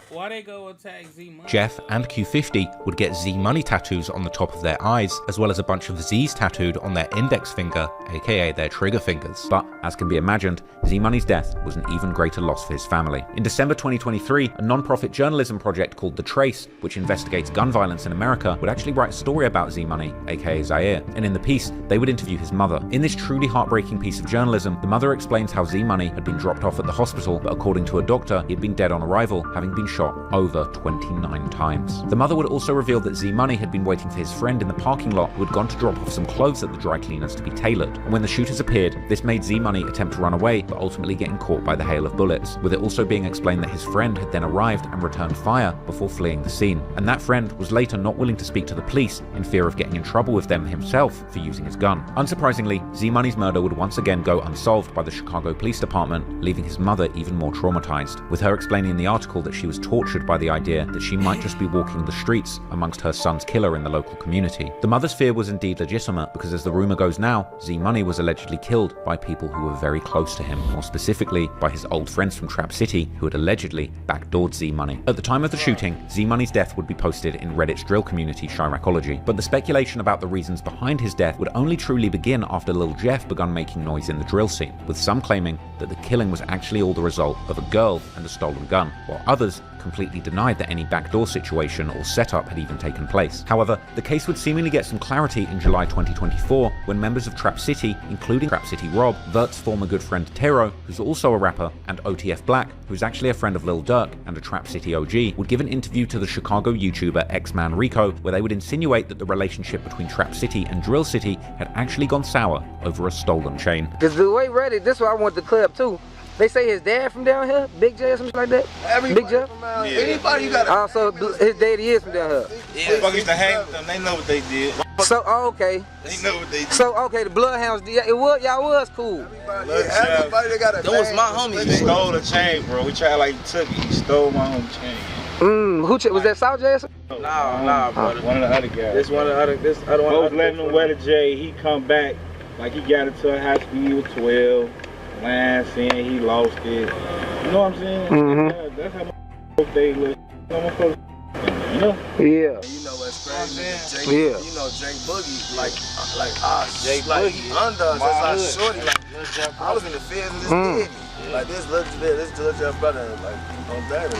Jeff and Q50 would get Z Money tattoos on the top of their eyes, as well as a bunch of Z's tattooed on their index finger, aka their trigger fingers. But, as can be imagined, Z Money's death was an even greater loss for his family. In December 2023, a non-profit journalism project called The Trace, which investigates gun violence in America, would actually write a story about Z Money, aka Zaire, and in the piece, they would interview his mother. In this truly heartbreaking piece of journalism, the mother explains how Z Money had been dropped off at the hospital, but according to a doctor, he had been dead on arrival, having been shot over 29 times. The mother would also reveal that Z Money had been waiting for his friend in the parking lot who had gone to drop off some clothes at the dry cleaners to be tailored. And when the shooters appeared, this made Z Money attempt to run away, but ultimately getting caught by the hail of bullets, with it also being explained that his friend had then arrived and returned fire before fleeing the scene. And that friend was later not willing to speak to the police in fear of getting in trouble with them himself for using his gun. Unsurprisingly, Z Money's murder would once again go unsolved by the Chicago Police Department, leaving his mother even more traumatized, with her explaining in the article that she was tortured by the idea that she might just be walking the streets amongst her son's killer in the local community. The mother's fear was indeed legitimate, because as the rumor goes now, Z Money was allegedly killed by people who were very close to him, more specifically by his old friends from Trap City who had allegedly backdoored Z Money. At the time of the shooting, Z Money's death would be posted in Reddit's drill community Chiracology, but the speculation about the reasons behind his death would only truly begin after Lil Jeff began making noise in the drill scene, with some claiming that the killing was actually all the result of a girl and a stolen gun, while others completely denied that any backdoor situation or setup had even taken place. However, the case would seemingly get some clarity in July 2024 when members of Trap City, including Trap City Rob, Vert's former good friend Tero, who's also a rapper, and OTF Black, who's actually a friend of Lil Durk and a Trap City OG, would give an interview to the Chicago YouTuber X-Man Rico, where they would insinuate that the relationship between Trap City and Drill City had actually gone sour over a stolen chain. Because the way Reddit, this is why I want the clip too. They say his dad from down here, Big J or something like that. Big J. Yeah. Anybody you got? Also, his daddy is from down here. Yeah, fuck used to hang with them. They know what they did. So okay. They know what they did. So okay, the Bloodhounds. Yeah, it was y'all was cool. Everybody that got a. That was my homie. He stole the chain, bro. We tried like he took it. He stole my homie chain. Who was that South J? Nah, brother. One of the other guys. This one of the other. This other one. Both letting him wear the J. He come back like he got into a high speed with 12. Line saying he lost it. You know what I'm saying? That's how my they look. You know? Yeah. You know what's crazy? Yeah. You know Jay Boogie, like Jay Boogie under us, shorty. Like I was in the field and this did me. Like this little brother, like on that.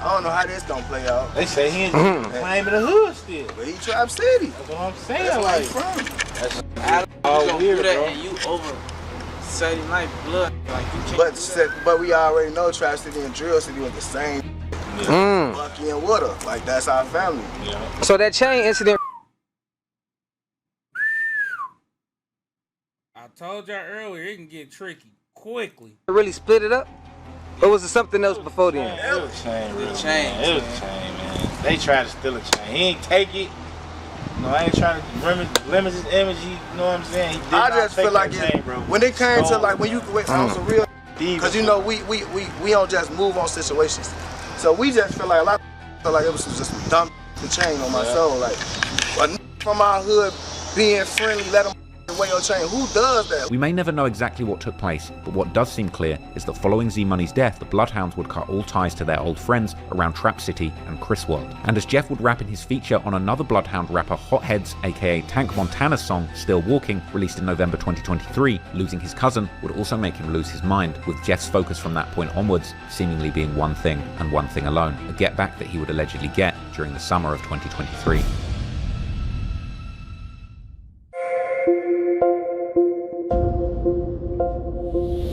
I don't know how this gonna play out. They say he ain't claiming the hood still. But he Trap City. That's what I'm saying. That's like from. That's all weird, bro. And you over Saturday night blood, like you can't. But we already know Trap City and Drill City was the same. Lucky and Water, like that's our family. Yeah. So that chain incident. told y'all earlier, it can get tricky quickly. Really split it up? Or was it something else before then? It was a chain, really. It was a chain, man. They tried to steal a chain. He ain't take it. No, I ain't trying to limit his image. You know what I'm saying? He did I not just take feel like that chain, bro. when it came to like when you on some real, because you know we don't just move on situations. So we just feel like a lot of feel like it was just some dumb chain on my soul. Like a from our hood being friendly, let them away your chain. Who does that? We may never know exactly what took place, but what does seem clear is that following Z-Money's death, the Bloodhounds would cut all ties to their old friends around Trap City and Chris World. And as Jeff would rap in his feature on another Bloodhound rapper Hotheads, aka Tank Montana's song Still Walking, released in November 2023, losing his cousin would also make him lose his mind, with Jeff's focus from that point onwards seemingly being one thing and one thing alone, a get back that he would allegedly get during the summer of 2023.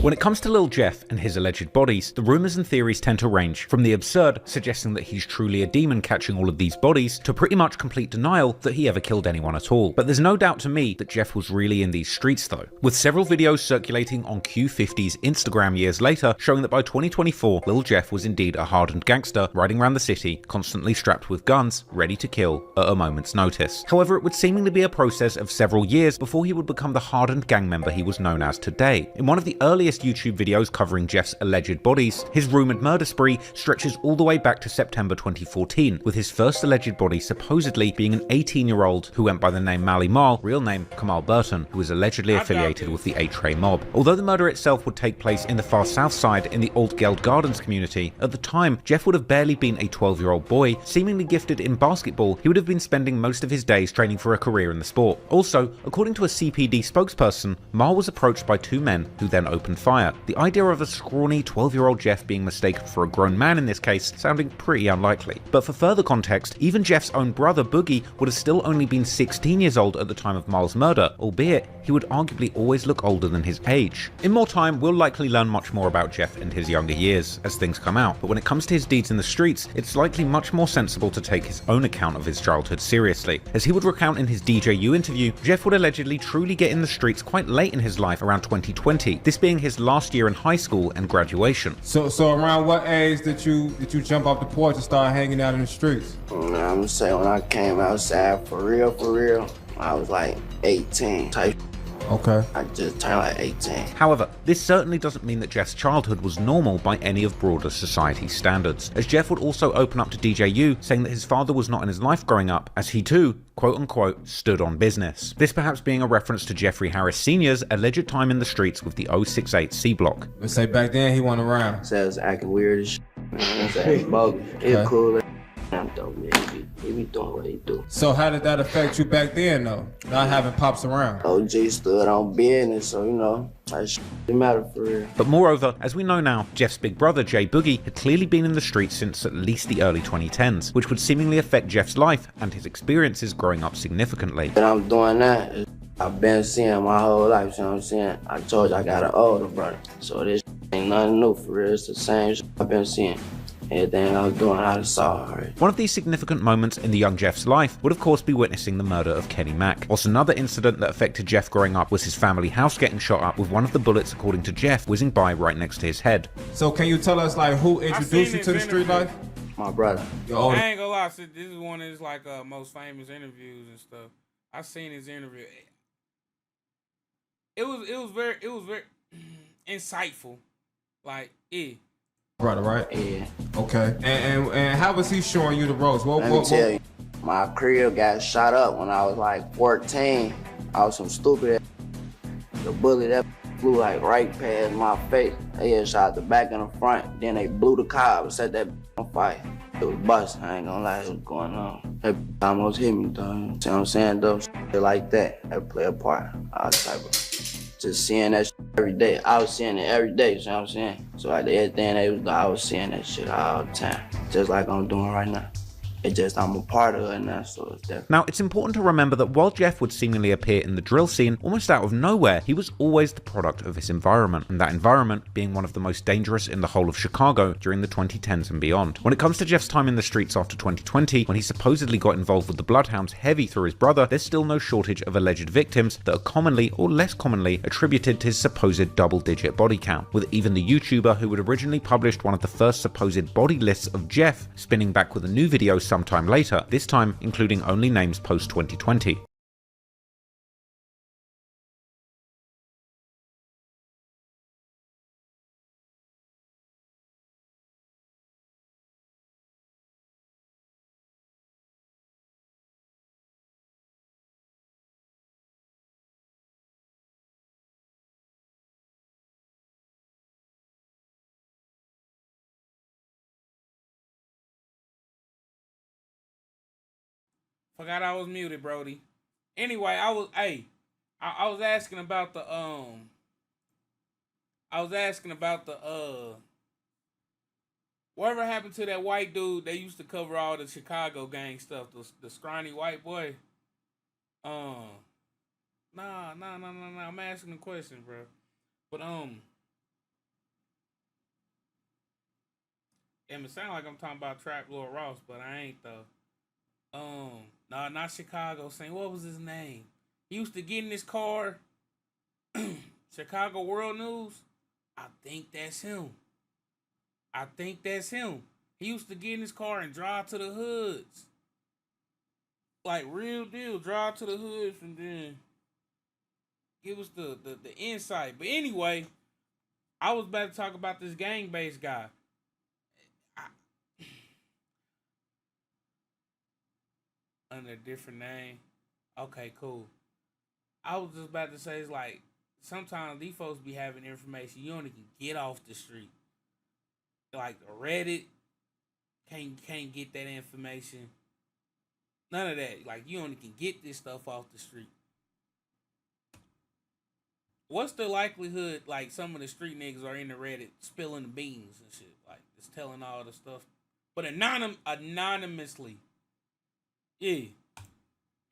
When it comes to Lil Jeff and his alleged bodies, the rumours and theories tend to range from the absurd, suggesting that he's truly a demon catching all of these bodies, to pretty much complete denial that he ever killed anyone at all. But there's no doubt to me that Jeff was really in these streets though, with several videos circulating on Q50's Instagram years later showing that by 2024, Lil Jeff was indeed a hardened gangster riding around the city, constantly strapped with guns, ready to kill at a moment's notice. However, it would seemingly be a process of several years before he would become the hardened gang member he was known as today. In one of the earliest YouTube videos covering Jeff's alleged bodies, his rumoured murder spree stretches all the way back to September 2014, with his first alleged body supposedly being an 18-year-old who went by the name Mally Marl, real name Kamal Burton, who was allegedly affiliated with the 8-Tray mob. Although the murder itself would take place in the far south side in the Old Geld Gardens community, at the time Jeff would have barely been a 12-year-old boy, seemingly gifted in basketball. He would have been spending most of his days training for a career in the sport. Also, according to a CPD spokesperson, Marl was approached by two men who then opened fire. The idea of a scrawny 12-year-old Jeff being mistaken for a grown man in this case sounding pretty unlikely. But for further context, even Jeff's own brother Boogie would have still only been 16 years old at the time of Marl's murder, albeit he would arguably always look older than his age. In more time, we'll likely learn much more about Jeff and his younger years as things come out, but when it comes to his deeds in the streets, it's likely much more sensible to take his own account of his childhood seriously. As he would recount in his DJU interview, Jeff would allegedly truly get in the streets quite late in his life, around 2020, this being his last year in high school and graduation. So around what age did you jump off the porch and start hanging out in the streets? I'm gonna say when I came outside for real, I was like 18 type. Okay. I just turned like 18. However, this certainly doesn't mean that Jeff's childhood was normal by any of broader society standards, as Jeff would also open up to DJU, saying that his father was not in his life growing up, as he too, quote-unquote, stood on business. This perhaps being a reference to Jeffrey Harris Sr.'s alleged time in the streets with the 068 C Block. Let's say back then he went around. Says acting weird as shit. It's bogus. It's cool. I'm dope, man. He be doing what he do. So how did that affect you back then, though? Not having pops around. OG stood on business, so you know, that shit didn't matter for real. But moreover, as we know now, Jeff's big brother, Jay Boogie, had clearly been in the streets since at least the early 2010s, which would seemingly affect Jeff's life and his experiences growing up significantly. And I'm doing that. I've been seeing my whole life, you know what I'm saying? I told you I got an older brother, so this ain't nothing new for real. It's the same shit I've been seeing. Everything I was doing, I just saw already. One of these significant moments in the young Jeff's life would of course be witnessing the murder of Kenny Mack. Whilst another incident that affected Jeff growing up was his family house getting shot up, with one of the bullets, according to Jeff, whizzing by right next to his head. So can you tell us like who introduced you to the street life? My brother. I ain't gonna lie, this is one of his like most famous interviews and stuff. I seen his interview. It was very insightful. Like, Brother, right? Yeah. Okay. And how was he showing you the ropes? Let me tell you, my crib got shot up when I was like 14. I was some stupid ass. The bullet that flew like right past my face. They had shot the back and the front. Then they blew the car and set that on fire. It was busting. I ain't gonna lie, it was going on. That almost hit me, though. See what I'm saying, though? Shit like that play a part. All type of. Just seeing that shit every day. I was seeing it every day, you know what I'm saying? So like everything I was seeing that shit all the time. Just like I'm doing right now. It's just I'm a part of it now, so it's definitely. Now, it's important to remember that while Jeff would seemingly appear in the drill scene almost out of nowhere, he was always the product of his environment, and that environment being one of the most dangerous in the whole of Chicago during the 2010s and beyond. When it comes to Jeff's time in the streets after 2020, when he supposedly got involved with the Bloodhounds heavy through his brother, there's still no shortage of alleged victims that are commonly or less commonly attributed to his supposed double-digit body count, with even the YouTuber who had originally published one of the first supposed body lists of Jeff spinning back with a new video sometime later, this time including only names post-2020. Forgot I was muted, Brody. Anyway, I was asking about the whatever happened to that white dude that used to cover all the Chicago gang stuff, the scrawny white boy. Nah. I'm asking a question, bro. But it sound like I'm talking about Trap Lord Ross, but I ain't though. No, not Chicago. Saying what was his name? He used to get in his car. Chicago World News. I think that's him. He used to get in his car and drive to the hoods. Like real deal, drive to the hoods and then give us the insight. But anyway, I was about to talk about this gang-based guy. Under a different name. Okay, cool. I was just about to say, it's like, sometimes these folks be having information you only can get off the street. Like Reddit, can't get that information. None of that. Like, you only can get this stuff off the street. What's the likelihood, like, some of the street niggas are in the Reddit spilling the beans and shit? Like, just telling all the stuff. But anonymously. Yeah.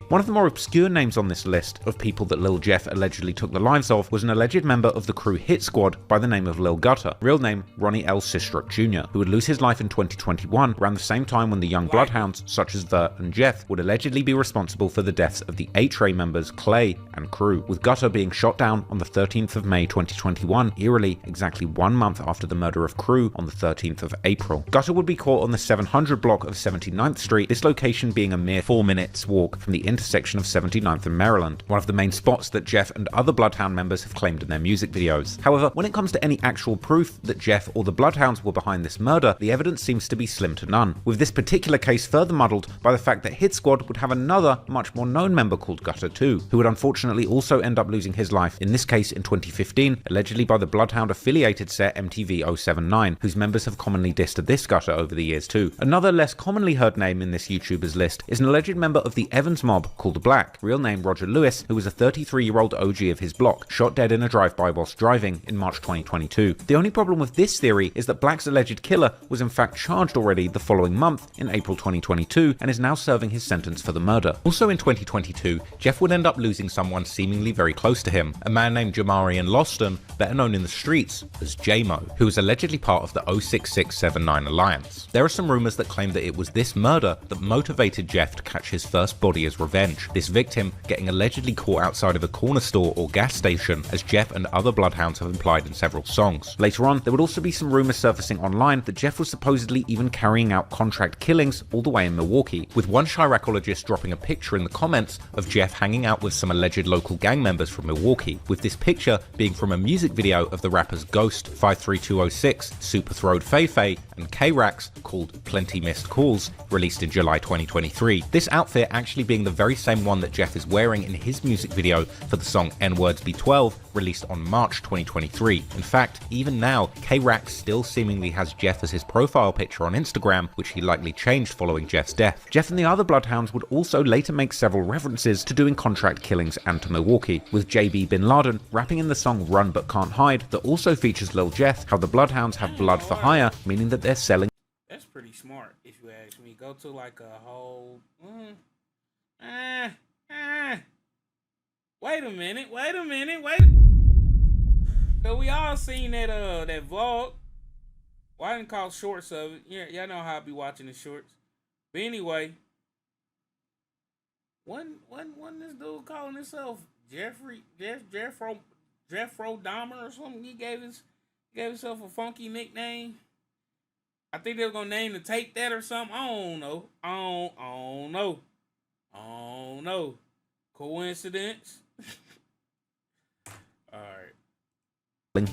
One of the more obscure names on this list of people that Lil Jeff allegedly took the lives of was an alleged member of the crew Hit Squad by the name of Lil Gutter, real name Ronnie L. Sistruk Jr., who would lose his life in 2021 around the same time when the young Bloodhounds such as Vert and Jeff would allegedly be responsible for the deaths of the H-Ray members Clay and crew, with Gutter being shot down on the 13th of May 2021, eerily exactly 1 month after the murder of crew on the 13th of April. Gutter would be caught on the 700 block of 79th Street, this location being a mere 4 minutes walk from the intersection of 79th and Maryland, one of the main spots that Jeff and other Bloodhound members have claimed in their music videos. However, when it comes to any actual proof that Jeff or the Bloodhounds were behind this murder, the evidence seems to be slim to none, with this particular case further muddled by the fact that Hit Squad would have another, much more known member called Gutter too, who would unfortunately also end up losing his life, in this case in 2015, allegedly by the Bloodhound affiliated set MTV 079, whose members have commonly dissed this Gutter over the years too. Another less commonly heard name in this YouTuber's list is an alleged member of the Evans mob called Black, real name Roger Lewis, who was a 33-year-old OG of his block, shot dead in a drive-by whilst driving in March 2022. The only problem with this theory is that Black's alleged killer was in fact charged already the following month, in April 2022, and is now serving his sentence for the murder. Also in 2022, Jeff would end up losing someone seemingly very close to him, a man named Jamarian Loston, better known in the streets as J-Mo, who was allegedly part of the 06679 Alliance. There are some rumours that claim that it was this murder that motivated Jeff to catch his first body as revenge, this victim getting allegedly caught outside of a corner store or gas station, as Jeff and other Bloodhounds have implied in several songs. Later on, there would also be some rumours surfacing online that Jeff was supposedly even carrying out contract killings all the way in Milwaukee, with one Chiracologist dropping a picture in the comments of Jeff hanging out with some alleged local gang members from Milwaukee, with this picture being from a music video of the rappers Ghost, 53206, Super Throwed Feifei, and K-Rax called Plenty Missed Calls, released in July 2023. This outfit actually being the very same one that Jeff is wearing in his music video for the song N-Words B12, released on March 2023. In fact, even now, K-Rax still seemingly has Jeff as his profile picture on Instagram, which he likely changed following Jeff's death. Jeff and the other Bloodhounds would also later make several references to doing contract killings and to Milwaukee, with JB Bin Laden rapping in the song Run But Can't Hide that also features Lil Jeff how the Bloodhounds have blood for hire, meaning that they're selling. That's pretty smart, if you ask me. Go to like a whole. Wait a minute. So we all seen that vlog. Well, I didn't call shorts of it. Yeah, y'all know how I be watching the shorts. But anyway, when this dude calling himself Jeffro Dahmer or something, he gave himself a funky nickname. I think they were gonna name the tape that or something. I don't know. Coincidence? All right.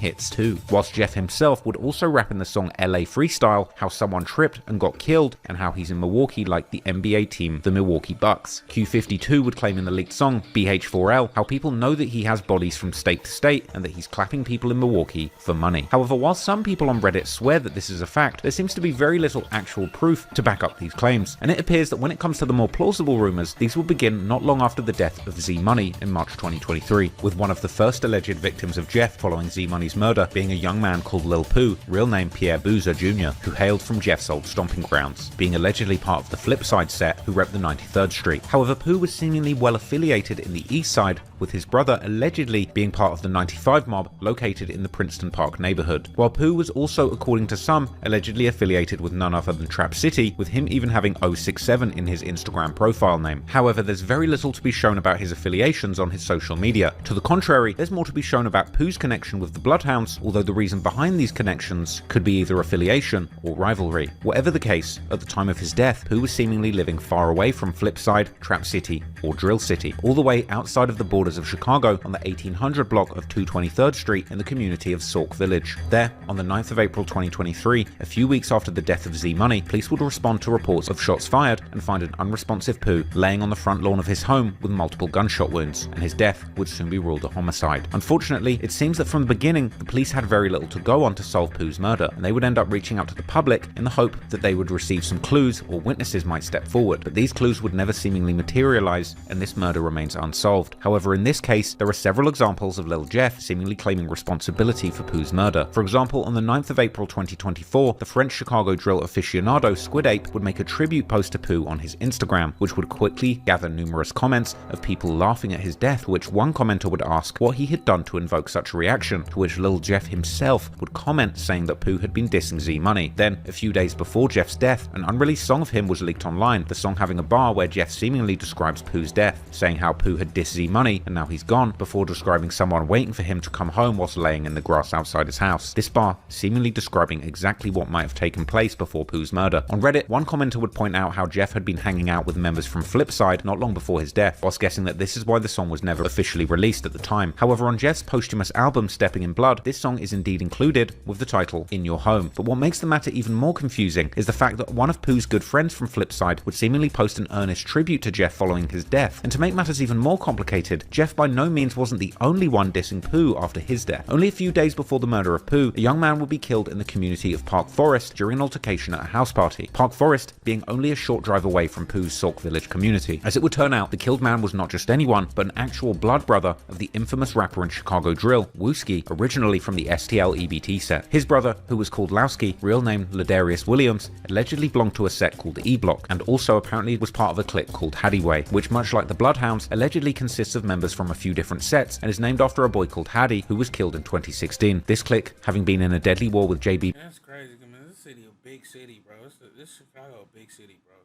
Hits too, whilst Jeff himself would also rap in the song LA Freestyle how someone tripped and got killed and how he's in Milwaukee like the NBA team, the Milwaukee Bucks. Q52 would claim in the leaked song BH4L how people know that he has bodies from state to state and that he's clapping people in Milwaukee for money. However, while some people on Reddit swear that this is a fact, there seems to be very little actual proof to back up these claims, and it appears that when it comes to the more plausible rumors, these will begin not long after the death of Z Money in March 2023, with one of the first alleged victims of Jeff following Z Money's murder being a young man called Lil Pooh, real name Pierre Boozer Jr., who hailed from Jeff's old stomping grounds, being allegedly part of the Flipside set who repped the 93rd Street. However, Pooh was seemingly well affiliated in the East Side, with his brother allegedly being part of the 95 mob located in the Princeton Park neighborhood, while Pooh was also, according to some, allegedly affiliated with none other than Trap City, with him even having 067 in his Instagram profile name. However, there's very little to be shown about his affiliations on his social media. To the contrary, there's more to be shown about Pooh's connection with the Bloodhounds, although the reason behind these connections could be either affiliation or rivalry. Whatever the case, at the time of his death, Pooh was seemingly living far away from Flipside, Trap City, or Drill City, all the way outside of the borders of Chicago on the 1800 block of 223rd Street in the community of Sauk Village. There, on the 9th of April 2023, a few weeks after the death of Z Money, police would respond to reports of shots fired and find an unresponsive Pooh laying on the front lawn of his home with multiple gunshot wounds, and his death would soon be ruled a homicide. Unfortunately, it seems that from the beginning, the police had very little to go on to solve Pooh's murder, and they would end up reaching out to the public in the hope that they would receive some clues or witnesses might step forward, but these clues would never seemingly materialize, and this murder remains unsolved. However, in this case, there are several examples of Lil Jeff seemingly claiming responsibility for Pooh's murder. For example, on the 9th of April 2024, the French Chicago drill aficionado Squid Ape would make a tribute post to Pooh on his Instagram, which would quickly gather numerous comments of people laughing at his death, to which one commenter would ask what he had done to invoke such a reaction, to which Lil Jeff himself would comment saying that Pooh had been dissing Z Money. Then, a few days before Jeff's death, an unreleased song of him was leaked online, the song having a bar where Jeff seemingly describes Pooh's death, saying how Pooh had dissed Z Money and now he's gone, before describing someone waiting for him to come home whilst laying in the grass outside his house. This bar seemingly describing exactly what might have taken place before Pooh's murder. On Reddit, one commenter would point out how Jeff had been hanging out with members from Flipside not long before his death, whilst guessing that this is why the song was never officially released at the time. However, on Jeff's posthumous album Stepping in Blood, this song is indeed included with the title In Your Home. But what makes the matter even more confusing is the fact that one of Pooh's good friends from Flipside would seemingly post an earnest tribute to Jeff following his death. And to make matters even more complicated, Jeff by no means wasn't the only one dissing Pooh after his death. Only a few days before the murder of Pooh, a young man would be killed in the community of Park Forest during an altercation at a house party, Park Forest being only a short drive away from Pooh's Sauk Village community. As it would turn out, the killed man was not just anyone, but an actual blood brother of the infamous rapper in Chicago drill, Wooski, originally from the STL EBT set. His brother, who was called Lowski, real name Ladarius Williams, allegedly belonged to a set called the E-Block, and also apparently was part of a clique called Haddyway, which much like the Bloodhounds, allegedly consists of members from a few different sets and is named after a boy called Haddy, who was killed in 2016. This clique, having been in a deadly war with JB. That's crazy, man. This city a big city, bro. This Chicago a big city, bro.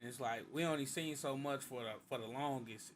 And it's like we only seen so much for the longest.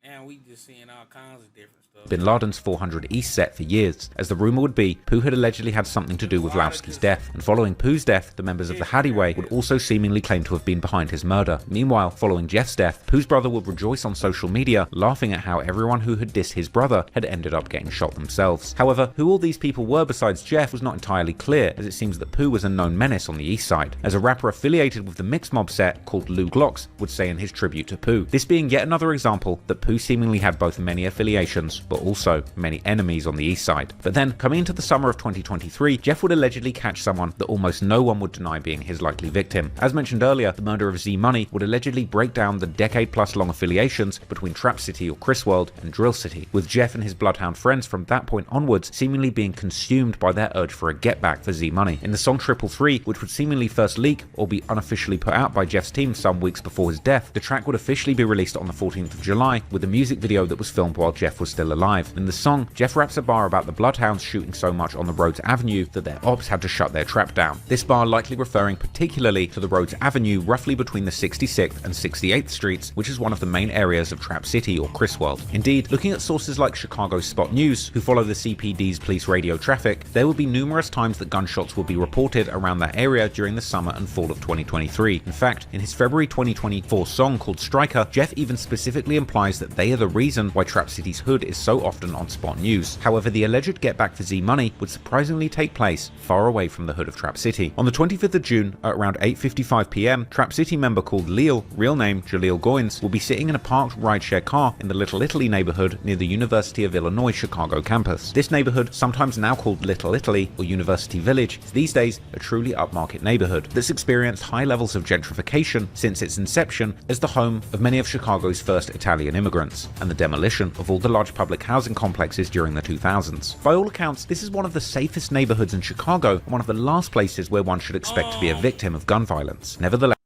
Now we just seeing all kinds of different stuff. Bin Laden's 400 East set for years, as the rumor would be Pooh had allegedly had something to do with Lowski's death, and following Pooh's death, the members of the Haddyway would also seemingly claim to have been behind his murder. Meanwhile, following Jeff's death, Pooh's brother would rejoice on social media, laughing at how everyone who had dissed his brother had ended up getting shot themselves. However, who all these people were besides Jeff was not entirely clear, as it seems that Pooh was a known menace on the East Side, as a rapper affiliated with the Mix Mob set called Lou Glocks would say in his tribute to Pooh. This being yet another example that Pooh Pooh seemingly had both many affiliations, but also many enemies on the east side. But then, coming into the summer of 2023, Jeff would allegedly catch someone that almost no one would deny being his likely victim. As mentioned earlier, the murder of Z Money would allegedly break down the decade-plus long affiliations between Trap City or Chris World and Drill City, with Jeff and his Bloodhound friends from that point onwards seemingly being consumed by their urge for a get-back for Z Money. In the song 333, which would seemingly first leak or be unofficially put out by Jeff's team some weeks before his death, the track would officially be released on the 14th of July with a music video that was filmed while Jeff was still alive. In the song, Jeff raps a bar about the Bloodhounds shooting so much on the Rhodes Avenue that their ops had to shut their trap down. This bar likely referring particularly to the Rhodes Avenue roughly between the 66th and 68th Streets, which is one of the main areas of Trap City or Chris World. Indeed, looking at sources like Chicago's Spot News, who follow the CPD's police radio traffic, there will be numerous times that gunshots will be reported around that area during the summer and fall of 2023. In fact, in his February 2024 song called Striker, Jeff even specifically implies that they are the reason why Trap City's hood is so often on Spot News. However, the alleged get back for Z Money would surprisingly take place far away from the hood of Trap City. On the 25th of June, at around 8:55 PM, Trap City member called Lil, real name Jaleel Goins, will be sitting in a parked rideshare car in the Little Italy neighborhood near the University of Illinois Chicago campus. This neighborhood, sometimes now called Little Italy or University Village, is these days a truly upmarket neighborhood that's experienced high levels of gentrification since its inception as the home of many of Chicago's first Italian immigrants, and the demolition of all the large public housing complexes during the 2000s. By all accounts, this is one of the safest neighborhoods in Chicago, and one of the last places where one should expect to be a victim of gun violence. Nevertheless,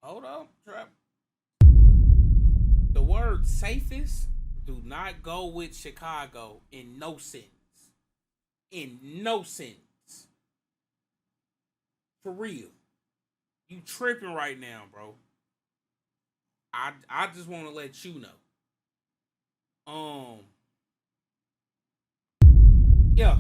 Hold up, Trap. The word safest do not go with Chicago in no sense. In no sense. For real. You tripping right now, bro. I just want to let you know. Yeah.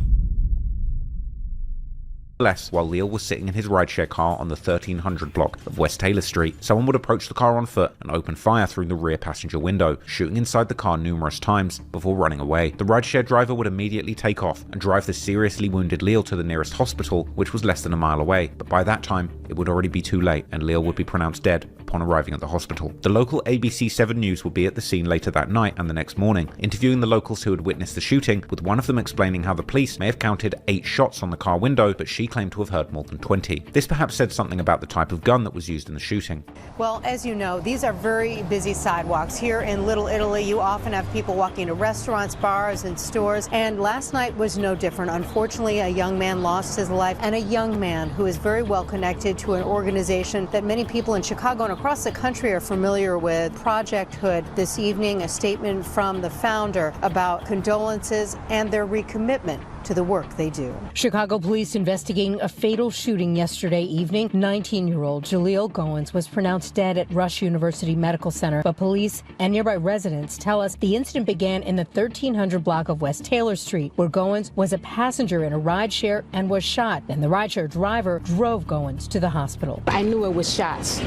while Lil was sitting in his rideshare car on the 1300 block of West Taylor Street, someone would approach the car on foot and open fire through the rear passenger window, shooting inside the car numerous times before running away. The rideshare driver would immediately take off and drive the seriously wounded Lil to the nearest hospital, which was less than a mile away, but by that time, it would already be too late and Lil would be pronounced dead upon arriving at the hospital. The local ABC 7 News would be at the scene later that night and the next morning, interviewing the locals who had witnessed the shooting, with one of them explaining how the police may have counted 8 shots on the car window, but she claimed to have heard more than 20. This perhaps said something about the type of gun that was used in the shooting. Well, as you know, these are very busy sidewalks. Here in Little Italy, you often have people walking to restaurants, bars, and stores, and last night was no different. Unfortunately, a young man lost his life, and a young man who is very well connected to an organization that many people in Chicago and across the country are familiar with, Project Hood. This evening, a statement from the founder about condolences and their recommitment to the work they do. Chicago police investigating a fatal shooting yesterday evening. 19-year-old Jaleel Goins was pronounced dead at Rush University Medical Center, but police and nearby residents tell us the incident began in the 1300 block of West Taylor Street, where Goins was a passenger in a rideshare and was shot. And the rideshare driver drove Goins to the hospital. I knew it was shots.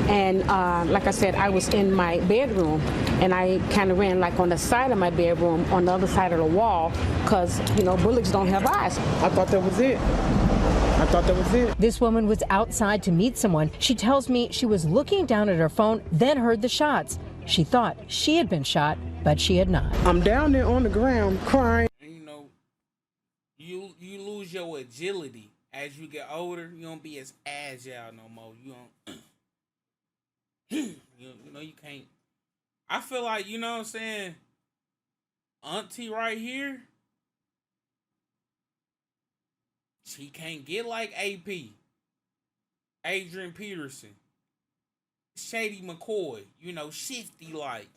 And like I said, I was in my bedroom, and I kind of ran like on the side of my bedroom, on the other side of the wall, because, you know, bullets don't have eyes. I thought that was it. I thought that was it. This woman was outside to meet someone. She tells me she was looking down at her phone, then heard the shots. She thought she had been shot, but she had not. I'm down there on the ground crying. You know, you lose your agility as you get older. You don't be as agile no more. You don't. you know you can't. I feel like, you know what I'm saying, Auntie right here, she can't get like AP, Adrian Peterson, Shady McCoy, you know, shifty like.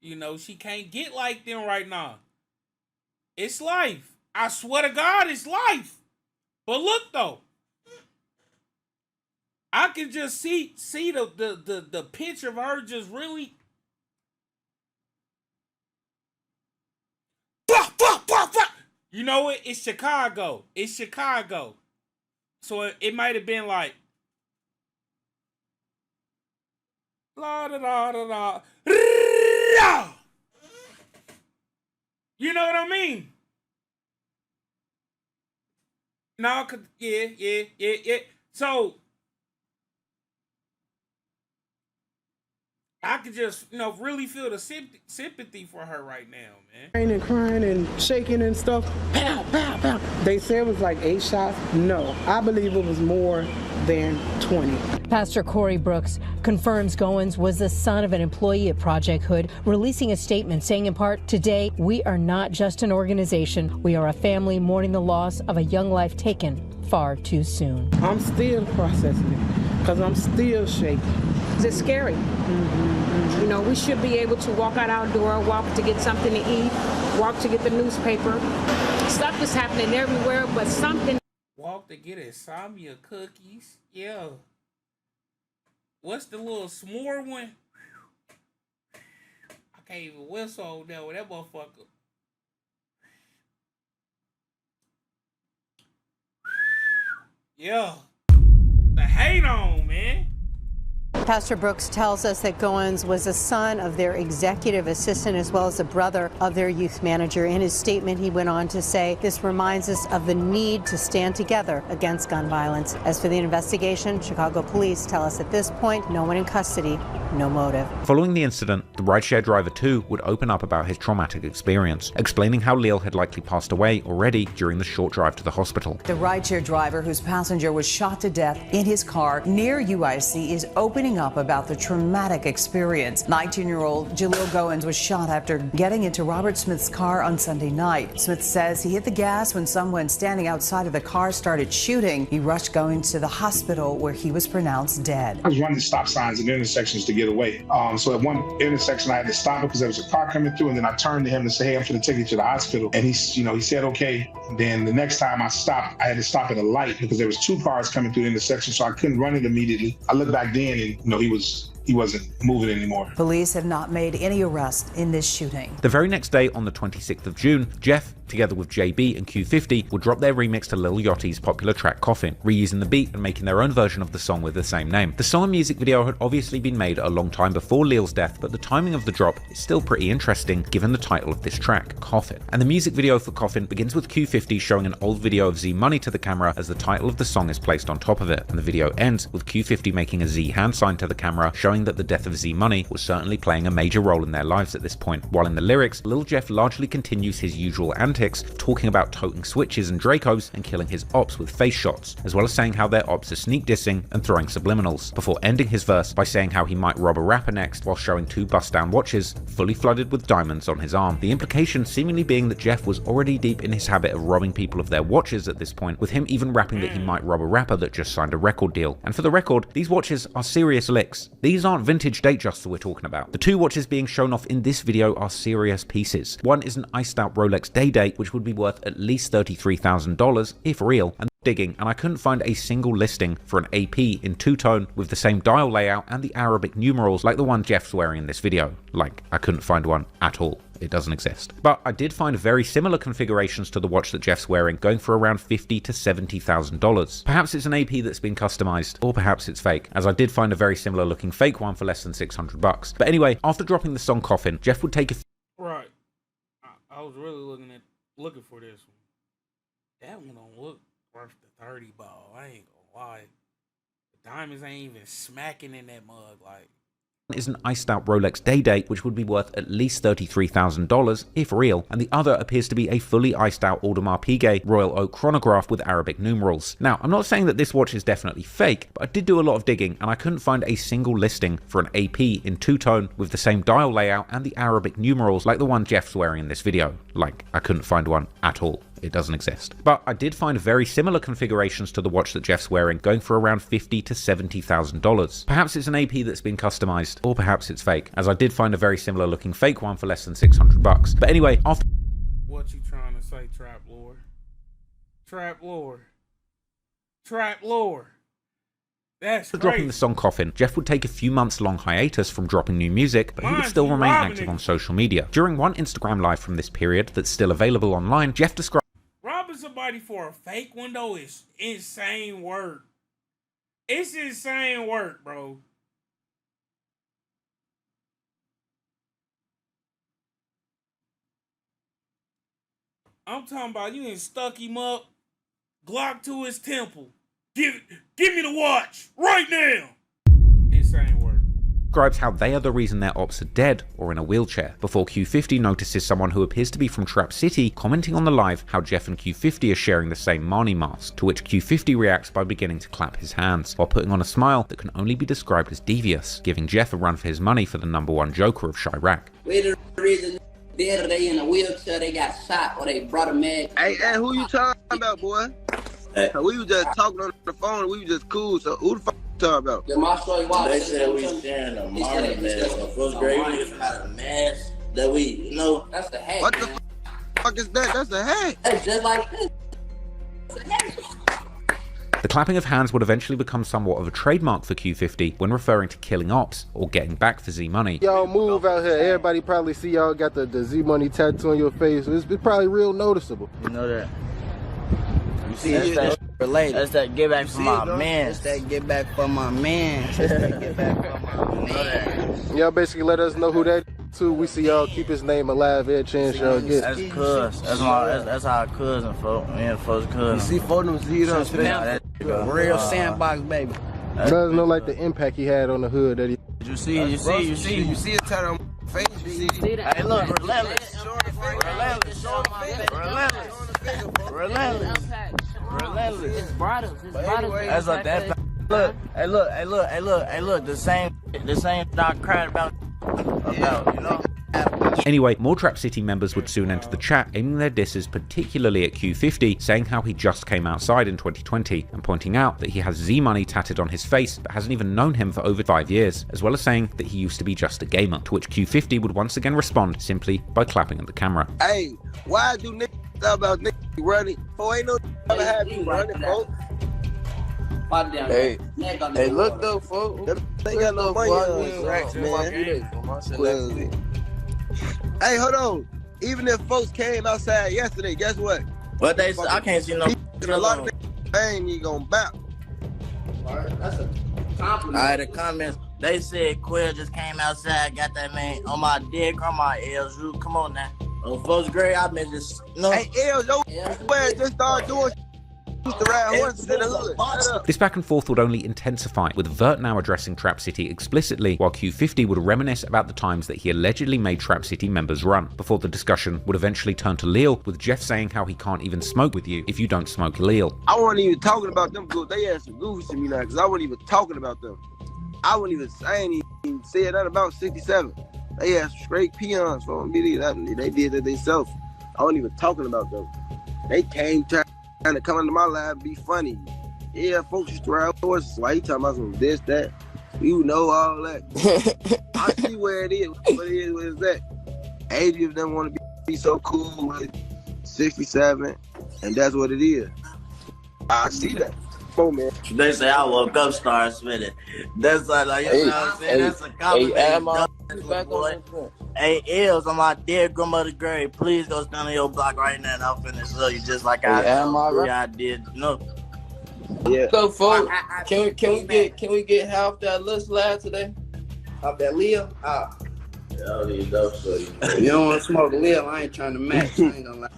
You know, she can't get like them right now. It's life. I swear to God, it's life. But look though, I can just see the picture of her just really. You know what? It's Chicago. It's Chicago. So it might have been like la da da da da. You know what I mean? No, yeah. So I could just, really feel the sympathy for her right now, man. And crying and shaking and stuff. Pow, pow, pow. They said it was like 8 shots. No, I believe it was more than 20. Pastor Corey Brooks confirms Goins was the son of an employee at Project Hood, releasing a statement saying in part, "Today, we are not just an organization. We are a family mourning the loss of a young life taken far too soon." I'm still processing it because I'm still shaking. It's scary. We should be able to walk out our door, walk to get something to eat, walk to get the newspaper. Stuff is happening everywhere, but something. Walk to get insomnia cookies. Yeah. What's the little s'more one? I can't even whistle now with that motherfucker. Yeah. The hate on, man. Pastor Brooks tells us that Goins was a son of their executive assistant as well as a brother of their youth manager. In his statement, he went on to say, "This reminds us of the need to stand together against gun violence." As for the investigation, Chicago police tell us at this point, no one in custody, no motive. Following the incident, the rideshare driver too would open up about his traumatic experience, explaining how Lil had likely passed away already during the short drive to the hospital. The rideshare driver whose passenger was shot to death in his car near UIC is opening up about the traumatic experience. 19-year-old Jaleel Goins was shot after getting into Robert Smith's car on Sunday night. Smith says he hit the gas when someone standing outside of the car started shooting. He rushed Goins to the hospital where he was pronounced dead. I was running stop signs and intersections to get away. So at one intersection I had to stop because there was a car coming through, and then I turned to him and said, "Hey, I'm going to take you to the hospital." And he said, "Okay." And then the next time I stopped, I had to stop at a light because there was 2 cars coming through the intersection, so I couldn't run it immediately. I looked back then and he wasn't moving anymore. Police have not made any arrests in this shooting. The very next day, on the 26th of June, Jeff, together with JB and Q50, would drop their remix to Lil Yachty's popular track Coffin, reusing the beat and making their own version of the song with the same name. The song and music video had obviously been made a long time before Lil's death, but the timing of the drop is still pretty interesting given the title of this track, Coffin. And the music video for Coffin begins with Q50 showing an old video of Z Money to the camera as the title of the song is placed on top of it, and the video ends with Q50 making a Z hand sign to the camera, showing that the death of Z Money was certainly playing a major role in their lives at this point. While in the lyrics, Lil Jeff largely continues his usual antics, talking about toting switches and Dracos and killing his ops with face shots, as well as saying how their ops are sneak dissing and throwing subliminals, before ending his verse by saying how he might rob a rapper next while showing 2 bust-down watches fully flooded with diamonds on his arm. The implication seemingly being that Jeff was already deep in his habit of robbing people of their watches at this point, with him even rapping that he might rob a rapper that just signed a record deal. And for the record, these watches are serious licks. These aren't vintage Datejust that we're talking about. The 2 watches being shown off in this video are serious pieces. One is an iced out Rolex Day Date, which would be worth at least $33,000 if real, and digging, and I couldn't find a single listing for an AP in 2-tone with the same dial layout and the Arabic numerals like the one Jeff's wearing in this video. Like, I couldn't find one at all. It doesn't exist. But I did find very similar configurations to the watch that Jeff's wearing, going for around $50,000 to $70,000. Perhaps it's an AP that's been customized, or perhaps it's fake, as I did find a very similar looking fake one for less than $600. But anyway, after dropping the song Coffin, Jeff would take a Right. I was really looking for this one. That one don't look worth the 30 ball. I ain't gonna lie. The diamonds ain't even smacking in that mug. Like, is an iced out Rolex Day Date, which would be worth at least $33,000 if real, and the other appears to be a fully iced out Audemars Piguet Royal Oak chronograph with Arabic numerals. Now, I'm not saying that this watch is definitely fake, but I did do a lot of digging and I couldn't find a single listing for an AP in 2-tone with the same dial layout and the Arabic numerals like the one Jeff's wearing in this video. Like, I couldn't find one at all. It doesn't exist. But I did find very similar configurations to the watch that Jeff's wearing, going for around $50,000 to $70,000. Perhaps it's an AP that's been customized, or perhaps it's fake, as I did find a very similar looking fake one for less than $600. But anyway, after what you trying to say, Trap Lord? Trap Lord. Trap Lord. That's for dropping the song Coffin, Jeff would take a few months long hiatus from dropping new music, but he would still remain active on social media. During one Instagram live from this period that's still available online, Jeff described robbing somebody for a fake window is insane work. It's insane work, bro. I'm talking about you ain't stuck him up, Glock to his temple. Give me the watch right now. Insane work. describes how they are the reason their ops are dead or in a wheelchair, before Q50 notices someone who appears to be from Trap City commenting on the live how Jeff and Q50 are sharing the same Marnie mask, to which Q50 reacts by beginning to clap his hands, while putting on a smile that can only be described as devious, giving Jeff a run for his money for the #1 Joker of Chirac. We the reason they in a wheelchair, they got shot or they brought a man. Hey, who you talking about, boy? Hey. We was just talking on the phone and we was just cool, so who the fuck you talking about? They said we sharing a Marnie mask. So first grade, we just had a mask that we, you know. That's the hat. What the fuck is that? That's a hat. That's just like this. The clapping of hands would eventually become somewhat of a trademark for Q50 when referring to killing ops or getting back for Z-Money. Y'all move out here. Everybody probably see y'all got the Z-Money tattoo on your face. It's probably real noticeable. You know that. You see, that's that related. That's that get back for my man. That's that get back for my man. That's that get back for my man. Y'all basically let us know who that is too. We see y'all keep his name alive every chance y'all get. That's cuz. That's our cousin, folks. Me and folks cousin. You see photos, see it on Facebook. Real sandbox, baby. Doesn't know like the impact he had on the hood that he. You see it tattoo on my face. You see that? Hey, look, relentless. Relentless. That's what that. Look, look. The same I cried about, you know. Anyway, more Trap City members would soon enter the chat, aiming their disses particularly at Q50, saying how he just came outside in 2020, and pointing out that he has Z-Money tatted on his face but hasn't even known him for over 5 years, as well as saying that he used to be just a gamer, to which Q50 would once again respond simply by clapping at the camera. Hey, why do niggas talk about niggas running? Oh, ain't no ever have you running, folks. Hey, look though, folks. They got no money on racks, man. Hey, hold on. Even if folks came outside yesterday, guess what? What they say, I can't see no. A lot of niggas ain't even gonna bounce. That's a compliment. Alright, the comments, they said Quill just came outside, got that man on my dick, on my L's. Come on now. On first grade, I've been just, no. Hey, L's, yo, just start doing used to ride horses in the hood. This back and forth would only intensify, with Vert now addressing Trap City explicitly, while Q50 would reminisce about the times that he allegedly made Trap City members run, before the discussion would eventually turn to Lil, with Jeff saying how he can't even smoke with you if you don't smoke Lil. I wasn't even talking about them because they had some goofy to me now, because I wasn't even talking about them. I ain't even said that about 67. They had some straight peons for me. They did it themselves. I wasn't even talking about them. They came trying to come into my life and be funny. Yeah, folks used to ride horses. Why you talking about some this, that? You know all that. I see where it is. What it is, what is that? 80 of them want to be so cool with 67, and that's what it is. I see that. Oh, man. They say I woke up, started spinning. That's like, you know what I'm saying? That's a compliment. Hey, Ills, on my dear grandmother grave, please go stand on your block right now and I'll finish up you just like I did. No. Yeah. So, folks, can we get half that list live today? Off that Lil? You don't want to smoke Lil, I ain't trying to match. I ain't gonna lie.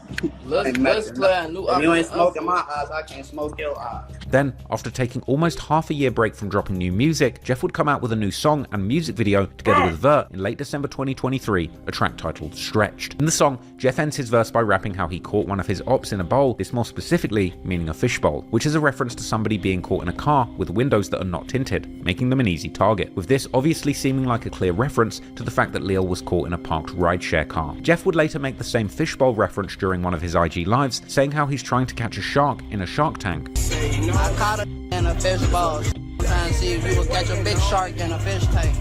Let's play a new. If you ain't smoking my eyes, I can't smoke your eyes. Then, after taking almost half a year break from dropping new music, Jeff would come out with a new song and music video together with Vert in late December 2023, a track titled Stretched. In the song, Jeff ends his verse by rapping how he caught one of his ops in a bowl, this more specifically meaning a fishbowl, which is a reference to somebody being caught in a car with windows that are not tinted, making them an easy target, with this obviously seeming like a clear reference to the fact that Lil was caught in a parked rideshare car. Jeff would later make the same fishbowl reference during one of his IG lives, saying how he's trying to catch a shark in a shark tank. I caught in a fishbowl, trying to see if you would catch a big shark in a fish tank.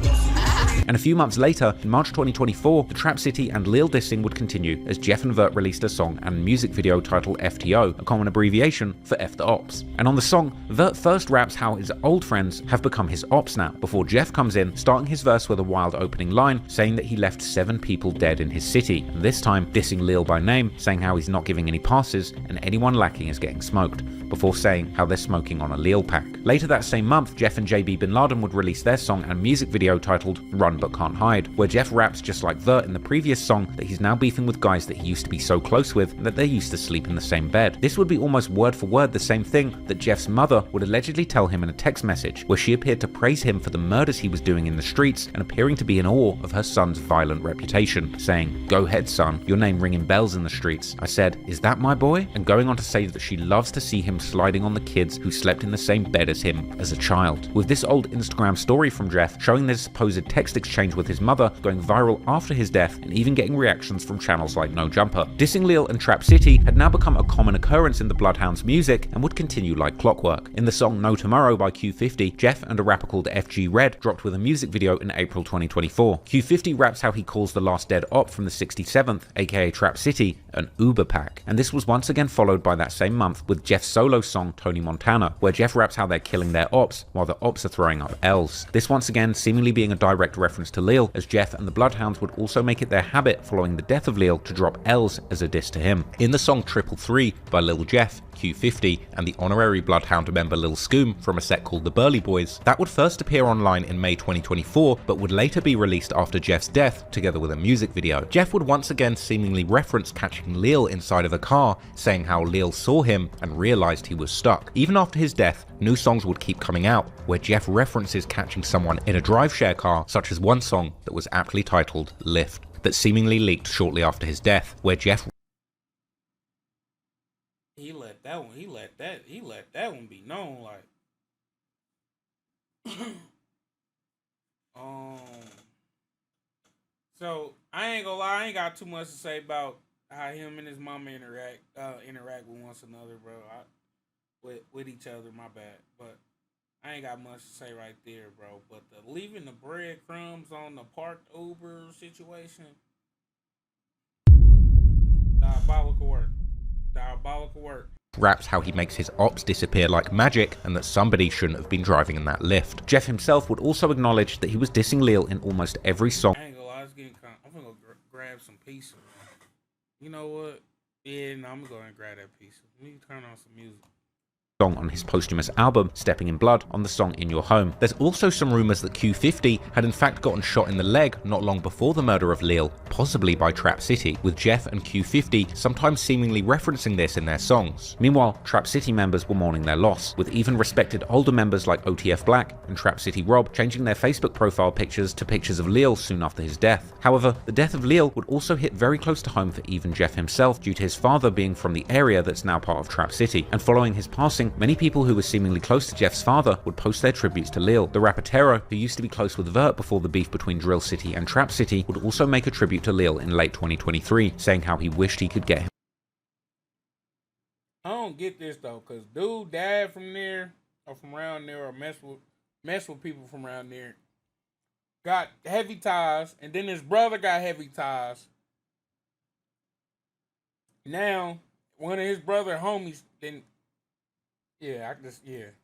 And a few months later, in March 2024, the Trap City and Lil dissing would continue as Jeff and Vert released a song and music video titled FTO, a common abbreviation for F the Ops. And on the song, Vert first raps how his old friends have become his ops now, before Jeff comes in, starting his verse with a wild opening line, saying that he left 7 people dead in his city, and this time dissing Lil by name, saying how he's not giving any passes and anyone lacking is getting smoked, before saying how they're smoking on a Lil pack. Later that same month, Jeff and JB Bin Laden would release their song and music video titled Run But Can't Hide, where Jeff raps just like Vert in the previous song that he's now beefing with guys that he used to be so close with and that they used to sleep in the same bed. This would be almost word for word the same thing that Jeff's mother would allegedly tell him in a text message, where she appeared to praise him for the murders he was doing in the streets and appearing to be in awe of her son's violent reputation, saying, "Go ahead, son, your name ringing bells in the streets." I said, "Is that my boy?" And going on to say that she loves to see him sliding on the kids who slept in the same bed as him as a child. With this old Instagram story from Jeff showing this supposed text exchange with his mother going viral after his death and even getting reactions from channels like No Jumper. Dissing Lil and Trap City had now become a common occurrence in the Bloodhound's music and would continue like clockwork. In the song No Tomorrow by Q50, Jeff and a rapper called FG Red dropped with a music video in April 2024. Q50 raps how he calls the last dead op from the 67th, aka Trap City, an Uber pack. And this was once again followed by that same month with Jeff's solo song Tony Montana, where Jeff raps how they're killing their ops while the ops are throwing up L's. This once again seemingly being a direct reference to Lil, as Jeff and the Bloodhounds would also make it their habit following the death of Lil to drop L's as a diss to him. In the song 333 by Lil Jeff, Q50, and the honorary Bloodhound member Lil Scoom from a set called The Burly Boys, that would first appear online in May 2024, but would later be released after Jeff's death, together with a music video. Jeff would once again seemingly reference catching Lil inside of a car, saying how Lil saw him and realized he was stuck. Even after his death, new songs would keep coming out, where Jeff references catching someone in a drive-share car, such as one song that was aptly titled Lift, that seemingly leaked shortly after his death, where Jeff he let that one be known, like so I ain't gonna lie, I ain't got too much to say about how him and his mama interact with one another, bro. With each other, my bad. But I ain't got much to say right there, bro. But the leaving the breadcrumbs on the parked Uber situation, diabolical work. Diabolical work. Raps how he makes his ops disappear like magic and that somebody shouldn't have been driving in that lift. Jeff himself would also acknowledge that he was dissing Lil in almost every song. I ain't gonna lie, I'm gonna grab some pizza. You know what? Yeah, no, I'm gonna go and grab that pizza. Let me turn on some music. Song on his posthumous album, Stepping in Blood, on the song In Your Home. There's also some rumors that Q50 had in fact gotten shot in the leg not long before the murder of Lil, possibly by Trap City, with Jeff and Q50 sometimes seemingly referencing this in their songs. Meanwhile, Trap City members were mourning their loss, with even respected older members like OTF Black and Trap City Rob changing their Facebook profile pictures to pictures of Lil soon after his death. However, the death of Lil would also hit very close to home for even Jeff himself due to his father being from the area that's now part of Trap City, and following his passing, many people who were seemingly close to Jeff's father would post their tributes to Lil. The rapper Tero, who used to be close with Vert before the beef between Drill City and Trap City, would also make a tribute to Lil in late 2023, saying how he wished he could get him. I don't get this though, cause dude died from there or from around there, or mess with people from around there. Got heavy ties, and then his brother got heavy ties. Now, one of his brother homies then. Yeah,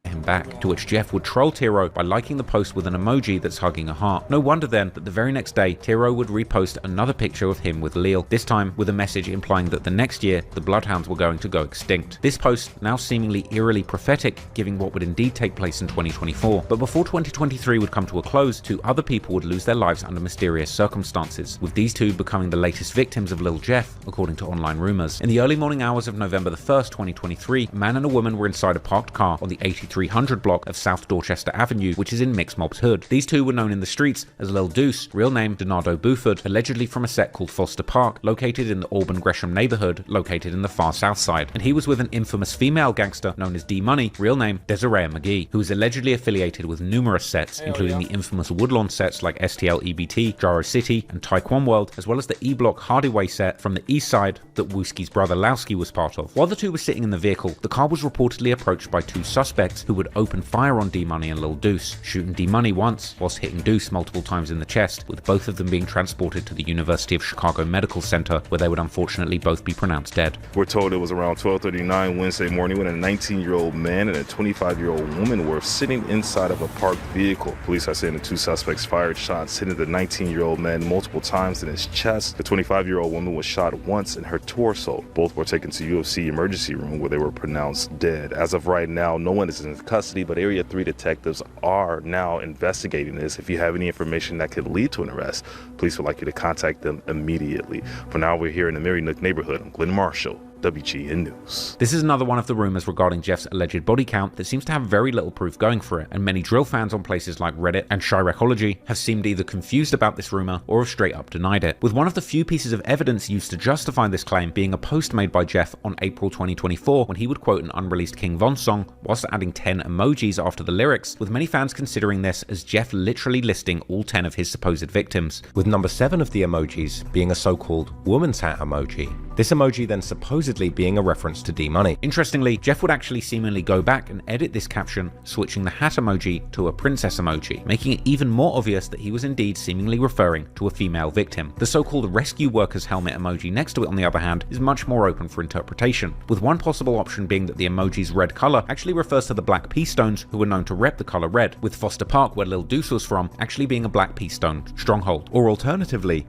Him back, to which Jeff would troll Tero by liking the post with an emoji that's hugging a heart. No wonder then that the very next day, Tero would repost another picture of him with Lil, this time with a message implying that the next year, the Bloodhounds were going to go extinct. This post, now seemingly eerily prophetic, giving what would indeed take place in 2024. But before 2023 would come to a close, two other people would lose their lives under mysterious circumstances, with these two becoming the latest victims of Lil Jeff, according to online rumors. In the early morning hours of November the 1st, 2023, a man and a woman were inside a parked car on the 8300 block of South Dorchester Avenue, which is in Mixed Mob's hood. These two were known in the streets as Lil Deuce, real name Donado Buford, allegedly from a set called Foster Park, located in the Auburn Gresham neighborhood, located in the far south side. And he was with an infamous female gangster known as D-Money, real name Desiree McGee, who was allegedly affiliated with numerous sets, including the infamous Woodlawn sets like STL EBT, Gyro City, and Taekwon World, as well as the E-Block Hardaway set from the east side that Wooski's brother Lowski was part of. While the two were sitting in the vehicle, the car was reportedly approached by two suspects who would open fire on D-Money and Lil Deuce, shooting D-Money once whilst hitting Deuce multiple times in the chest, with both of them being transported to the University of Chicago Medical Center, where they would unfortunately both be pronounced dead. We're told it was around 12:39 Wednesday morning when a 19-year-old man and a 25-year-old woman were sitting inside of a parked vehicle. Police are saying the two suspects fired shots hitting the 19-year-old man multiple times in his chest. The 25-year-old woman was shot once in her torso. Both were taken to UFC emergency room where they were pronounced dead. As of right now, no one is in custody, but Area 3 detectives are now investigating this. If you have any information that could lead to an arrest, police would like you to contact them immediately. For now, we're here in the Mary Nook neighborhood. I'm Glenn Marshall, WGN News. This is another one of the rumors regarding Jeff's alleged body count that seems to have very little proof going for it, and many drill fans on places like Reddit and Chiracology have seemed either confused about this rumor or have straight up denied it, with one of the few pieces of evidence used to justify this claim being a post made by Jeff on April 2024 when he would quote an unreleased King Von song whilst adding 10 emojis after the lyrics, with many fans considering this as Jeff literally listing all 10 of his supposed victims, with number 7 of the emojis being a so-called woman's hat emoji. This emoji then supposedly being a reference to D-Money. Interestingly, Jeff would actually seemingly go back and edit this caption, switching the hat emoji to a princess emoji, making it even more obvious that he was indeed seemingly referring to a female victim. The so-called rescue worker's helmet emoji next to it, on the other hand, is much more open for interpretation, with one possible option being that the emoji's red color actually refers to the Black Pea Stones, who were known to rep the color red, with Foster Park, where Lil Deuce was from, actually being a Black Pea Stone stronghold. Or alternatively,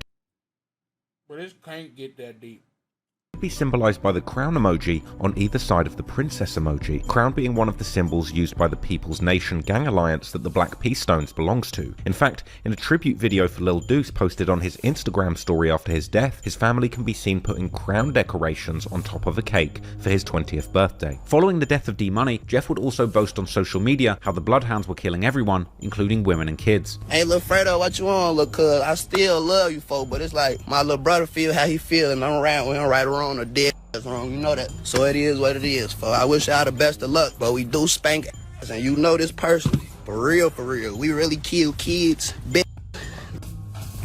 but this can't get that deep. Be symbolized by the crown emoji on either side of the princess emoji, crown being one of the symbols used by the People's Nation gang alliance that the Black Pea Stones belongs to. In fact, in a tribute video for Lil Deuce posted on his Instagram story after his death, his family can be seen putting crown decorations on top of a cake for his 20th birthday. Following the death of D-Money, Jeff would also boast on social media how the Bloodhounds were killing everyone, including women and kids. Hey, Lil Fredo, what you want, Lil Cuz? I still love you, folk, but it's like my little brother feel how he feel, and I'm around, we don't right or wrong or dead wrong, you know that. So it is what it is, folk. I wish y'all the best of luck, but we do spank ass, and you know this personally. For real, we really kill kids, bitch.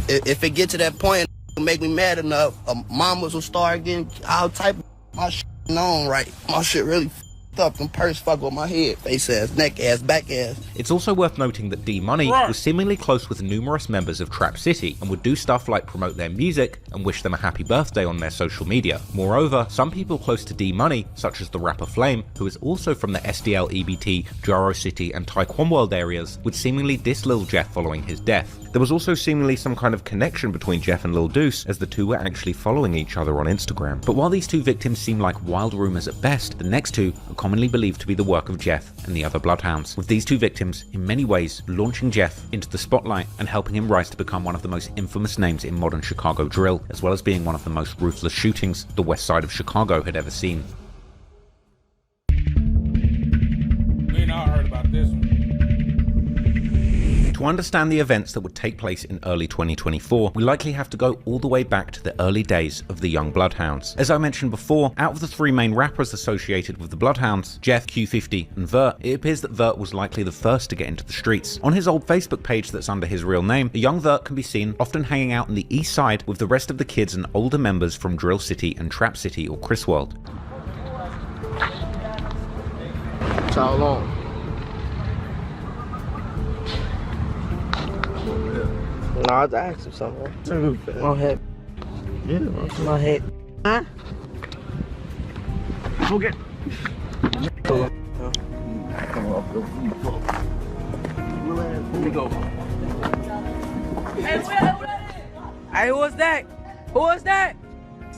If it get to that point, it make me mad enough, mamas will start getting all type of my shit known, right? My shit really up, them purse fuck with my head, face ass, neck ass, back ass. It's also worth noting that D-Money was seemingly close with numerous members of Trap City and would do stuff like promote their music and wish them a happy birthday on their social media. Moreover, some people close to D-Money, such as the rapper Flame, who is also from the SDL, EBT, Jaro City and Taekwon World areas, would seemingly diss Lil Jeff following his death. There was also seemingly some kind of connection between Jeff and Lil Deuce, as the two were actually following each other on Instagram. But while these two victims seem like wild rumors at best, the next two are commonly believed to be the work of Jeff and the other Bloodhounds, with these two victims in many ways launching Jeff into the spotlight and helping him rise to become one of the most infamous names in modern Chicago drill, as well as being one of the most ruthless shootings the west side of Chicago had ever seen. We ain't all heard about this one. To understand the events that would take place in early 2024, we likely have to go all the way back to the early days of the Young Bloodhounds. As I mentioned before, out of the three main rappers associated with the Bloodhounds, Jeff, Q50 and Vert, it appears that Vert was likely the first to get into the streets. On his old Facebook page that's under his real name, the young Vert can be seen often hanging out on the east side with the rest of the kids and older members from Drill City and Trap City or Chris World. How long? No, I asked him something. My head. Yeah, my head. Huh? Go get. Let me go. Hey, who was that? Who was that?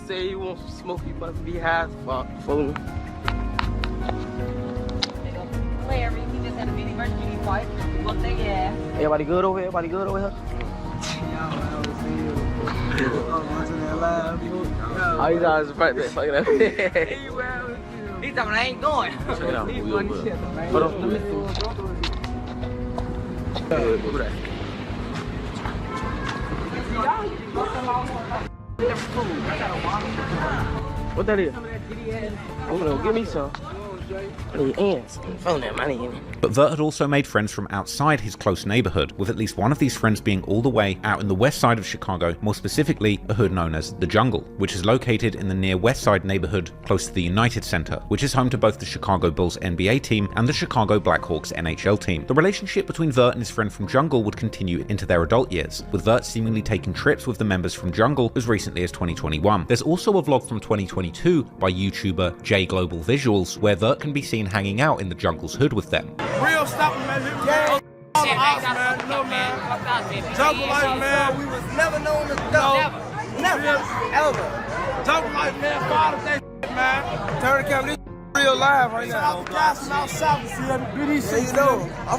Say you want some smoke, you must be high as fuck. Follow me. Larry, we just had a mini version of you fight. Look, yeah. Everybody good over here? Everybody good over here? Oh, he's always right there. Fuck it up. He's talking, I ain't going. Check it out. He's funny shit, man. Hold on. Let me see. What that is? I'm gonna go get me some. I need ants. Phone them, I need. But Vert had also made friends from outside his close neighborhood, with at least one of these friends being all the way out in the west side of Chicago, more specifically a hood known as The Jungle, which is located in the near west side neighborhood close to the United Center, which is home to both the Chicago Bulls NBA team and the Chicago Blackhawks NHL team. The relationship between Vert and his friend from Jungle would continue into their adult years, with Vert seemingly taking trips with the members from Jungle as recently as 2021. There's also a vlog from 2022 by YouTuber J Global Visuals, where Vert can be seen hanging out in the Jungle's hood with them. Real stop, man. Yeah. All the ops, man. You know, man. Jungle life, man. We was never known to go. Never. Ever. Jungle life, man. Father that shit, man. Turn the camera. This real live right now. I'm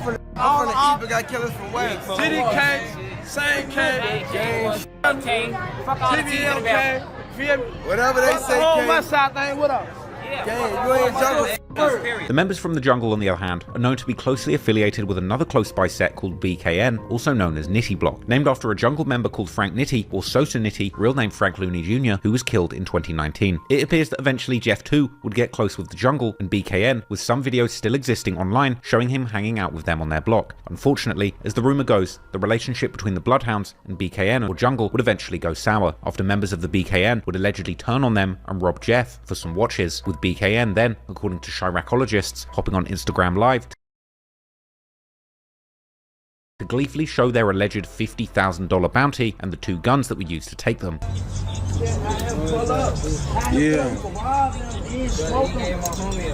finna even got killers from West. GDK, same K, TBLK, whatever they say. whole West Side thing, what up? The members from the Jungle, on the other hand, are known to be closely affiliated with another close by set called BKN, also known as Nitty Block, named after a Jungle member called Frank Nitty, or Sosa Nitty, real name Frank Looney Jr., who was killed in 2019. It appears that eventually Jeff 2 would get close with the Jungle and BKN, with some videos still existing online showing him hanging out with them on their block. Unfortunately, as the rumour goes, the relationship between the Bloodhounds and BKN or Jungle would eventually go sour, after members of the BKN would allegedly turn on them and rob Jeff for some watches, with BKN then, according to Chiracologists, hopping on Instagram Live to gleefully show their alleged $50,000 bounty and the 2 guns that were used to take them. Yeah.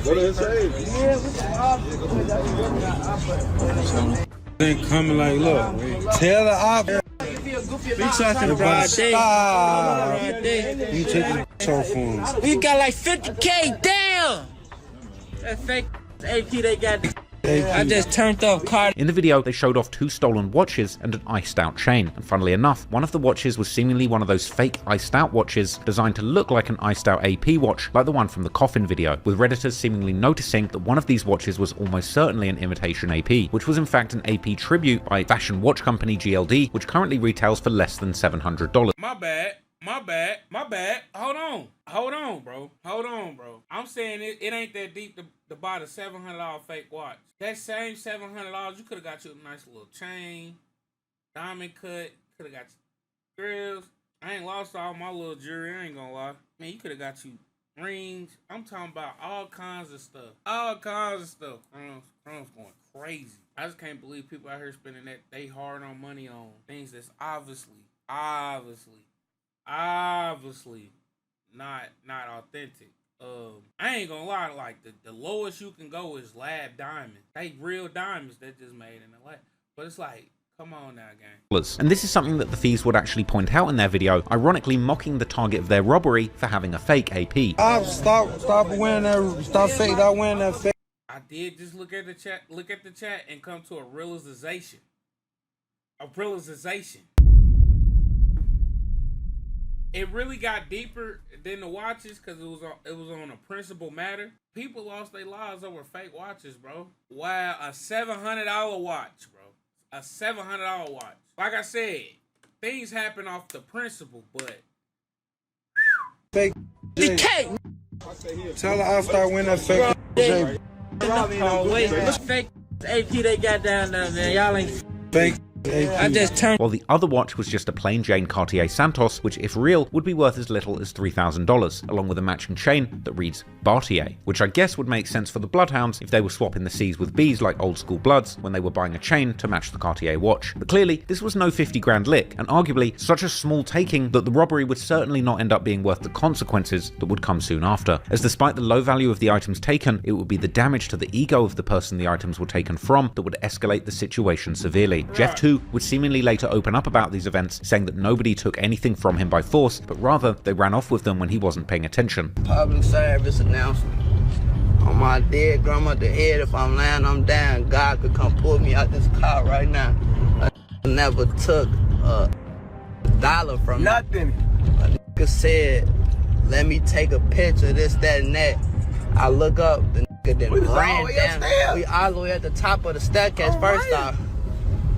What did it say? Then coming like, look, tell the op. We talking broad day. You take the cell phone. We got like 50K down. That fake AP they got. I just turned off card. In the video, they showed off 2 stolen watches and an iced out chain. And funnily enough, one of the watches was seemingly one of those fake iced out watches designed to look like an iced out AP watch, like the one from the coffin video, with Redditors seemingly noticing that one of these watches was almost certainly an imitation AP, which was in fact an AP tribute by fashion watch company GLD, which currently retails for less than $700. My bad. Hold on, bro. I'm saying it ain't that deep to buy the $700 fake watch. That same $700, you could have got you a nice little chain, diamond cut, could have got you grills. I ain't lost all my little jewelry, I ain't gonna lie. Man, you could have got you rings. I'm talking about all kinds of stuff. Crumb's going crazy. I just can't believe people out here spending that they hard-earned money on things that's obviously not authentic. I ain't gonna lie, like the lowest you can go is lab diamonds. They real diamonds that just made in the lab. But it's like, come on now, gang. And this is something that the thieves would actually point out in their video, ironically mocking the target of their robbery for having a fake AP. Stop wearing that. Stop wearing that fake. I did just look at the chat and come to a realization. It really got deeper than the watches because it was on a principal matter. People lost their lives over fake watches, bro. Wow, a $700 watch, bro. A $700 watch. Like I said, things happen off the principle, but fake. Tell her I'll start wearing that fake. Fake AP they got down there, man. Y'all ain't fake. I just turned. While the other watch was just a plain Jane Cartier Santos, which if real would be worth as little as $3,000, along with a matching chain that reads Bartier, which I guess would make sense for the Bloodhounds if they were swapping the C's with B's like old school Bloods when they were buying a chain to match the Cartier watch. But clearly, this was no 50 grand lick, and arguably such a small taking that the robbery would certainly not end up being worth the consequences that would come soon after, as despite the low value of the items taken, it would be the damage to the ego of the person the items were taken from that would escalate the situation severely. Jeff 2 would seemingly later open up about these events, saying that nobody took anything from him by force, but rather they ran off with them when he wasn't paying attention. Public service announcement. On my dead grandmother's head, if I'm lying, I'm down. God could come pull me out this car right now. I never took a dollar from nothing. A nigga said, let me take a picture, this, that, and that. I look up, the nigga then ran down. We all the way at the top of the staircase first off.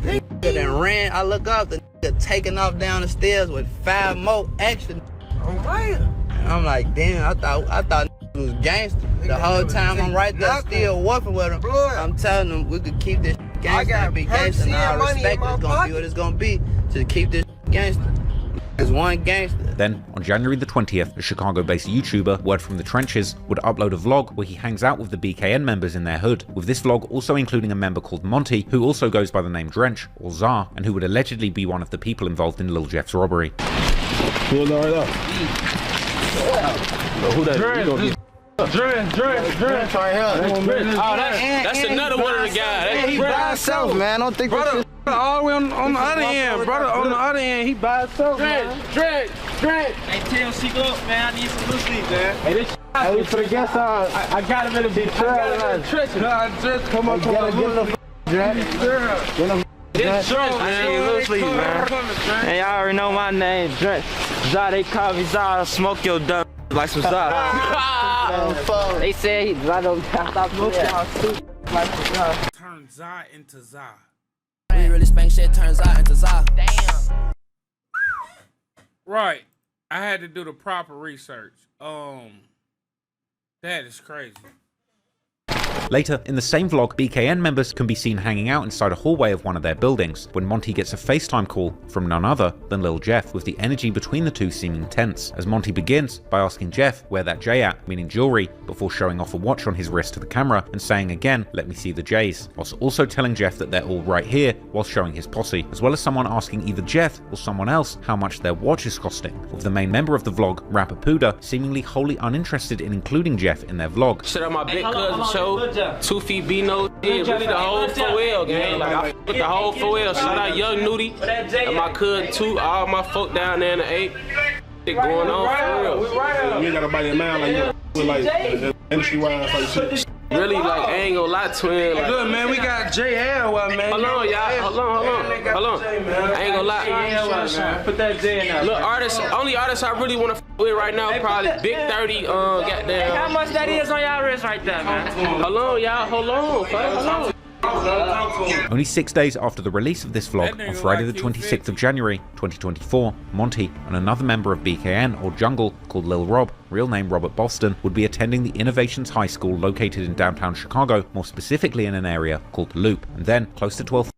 The nigga then ran. I look up, the nigga taking off down the stairs with 5 more extra. I'm like, damn, I thought it was gangster. The whole time I'm right there still working with him. I'm telling them we could keep this gangster and be gangster, and I respect it's gonna be what it's gonna be. Just keep this gangster. There's one gangster. Then, on January the 20th, a Chicago-based YouTuber, Word from the Trenches, would upload a vlog where he hangs out with the BKN members in their hood, with this vlog also including a member called Monty, who also goes by the name Drench, or Czar, and who would allegedly be one of the people involved in Lil Jeff's robbery. Pull right up. Who that is? Drench right here. That's another one of the guys. He by himself, man. I don't think brother, all the way on the other end, brother. On the other end, he by himself. Drench. Hey, tell Seek up, man. I need some loose sleep, man. Hey, this Hey, for the guest on, I got him in the trenches. Nah, just come up to Get him the Get him It's true, I ain't loosely, man. And y'all already know my name, Drent. Zah, they call me Zah. I'll smoke your dumb like some Zah. They say Zah don't stop smoking y'all stupid like some Zah. Turn Zah into Zah. We really spank shit, turns out into Zah. Damn. Right. I had to do the proper research. That is crazy. Later, in the same vlog, BKN members can be seen hanging out inside a hallway of one of their buildings when Monty gets a FaceTime call from none other than Lil Jeff, with the energy between the two seeming tense, as Monty begins by asking Jeff where that J at, meaning jewelry, before showing off a watch on his wrist to the camera and saying again, let me see the J's, whilst also telling Jeff that they're all right here while showing his posse, as well as someone asking either Jeff or someone else how much their watch is costing, with the main member of the vlog, rapper Puda, seemingly wholly uninterested in including Jeff in their vlog. Shit on my big cousin show. 2 feet B no shit, really the whole 4L gang. Like I with the whole 4L. Shout out Young Nudie and my cousin too. All my folk down there in the 8. Shit going on for real. You ain't got nobody in mind like you like industry wise like shit. Really, like, I ain't gonna lie, twin. Like, good, man. We got JL, man. Hold on, y'all. Hold on. I ain't gonna lie. Put that J in there. Look, only artist I really wanna f with right now, probably Big 30. Goddamn. How much that is on y'all wrist right there, man? Hold on, y'all. Hold on. Only 6 days after the release of this vlog, on Friday the 26th of January 2024, Monty and another member of BKN or Jungle called Lil Rob, real name Robert Boston, would be attending the Innovations High School located in downtown Chicago, more specifically in an area called the Loop, and then close to 12.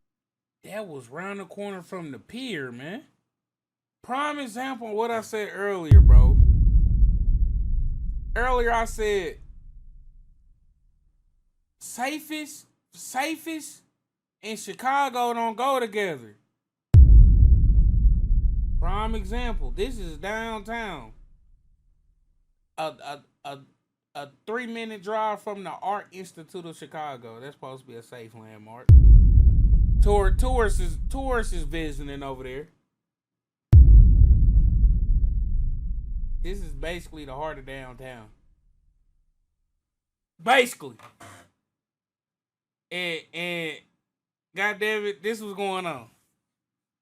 That was round the corner from the pier, man. Prime example of what I said earlier, bro. Earlier I said safest and Chicago don't go together. Prime example. This is downtown. A 3-minute drive from the Art Institute of Chicago. That's supposed to be a safe landmark. Tourists is visiting over there. This is basically the heart of downtown. Basically. And goddamn it, this was going on.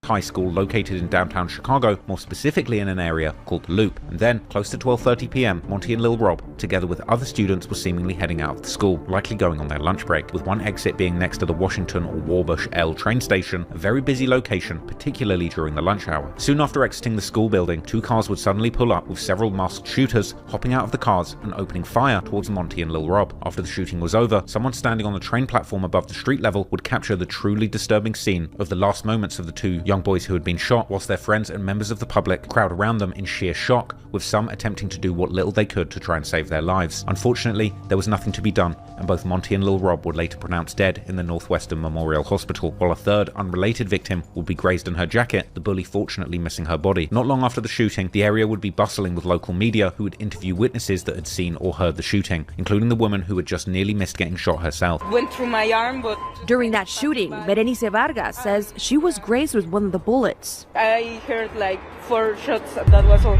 High School located in downtown Chicago, more specifically in an area called the Loop, and then close to 12:30 p.m, Monty and Lil Rob, together with other students, were seemingly heading out of the school, likely going on their lunch break, with one exit being next to the Washington or Warbush L train station, a very busy location, particularly during the lunch hour. Soon after exiting the school building, 2 cars would suddenly pull up with several masked shooters hopping out of the cars and opening fire towards Monty and Lil Rob. After the shooting was over, someone standing on the train platform above the street level would capture the truly disturbing scene of the last moments of the 2 young boys who had been shot, whilst their friends and members of the public crowd around them in sheer shock, with some attempting to do what little they could to try and save their lives. Unfortunately, there was nothing to be done, and both Monty and Lil Rob were later pronounced dead in the Northwestern Memorial Hospital, while a third unrelated victim would be grazed in her jacket, the bully fortunately missing her body. Not long after the shooting, the area would be bustling with local media who would interview witnesses that had seen or heard the shooting, including the woman who had just nearly missed getting shot herself. Went through my arm, but during that shooting, Berenice Vargas says she was grazed with one of the bullets. I heard like 4 shots. That was all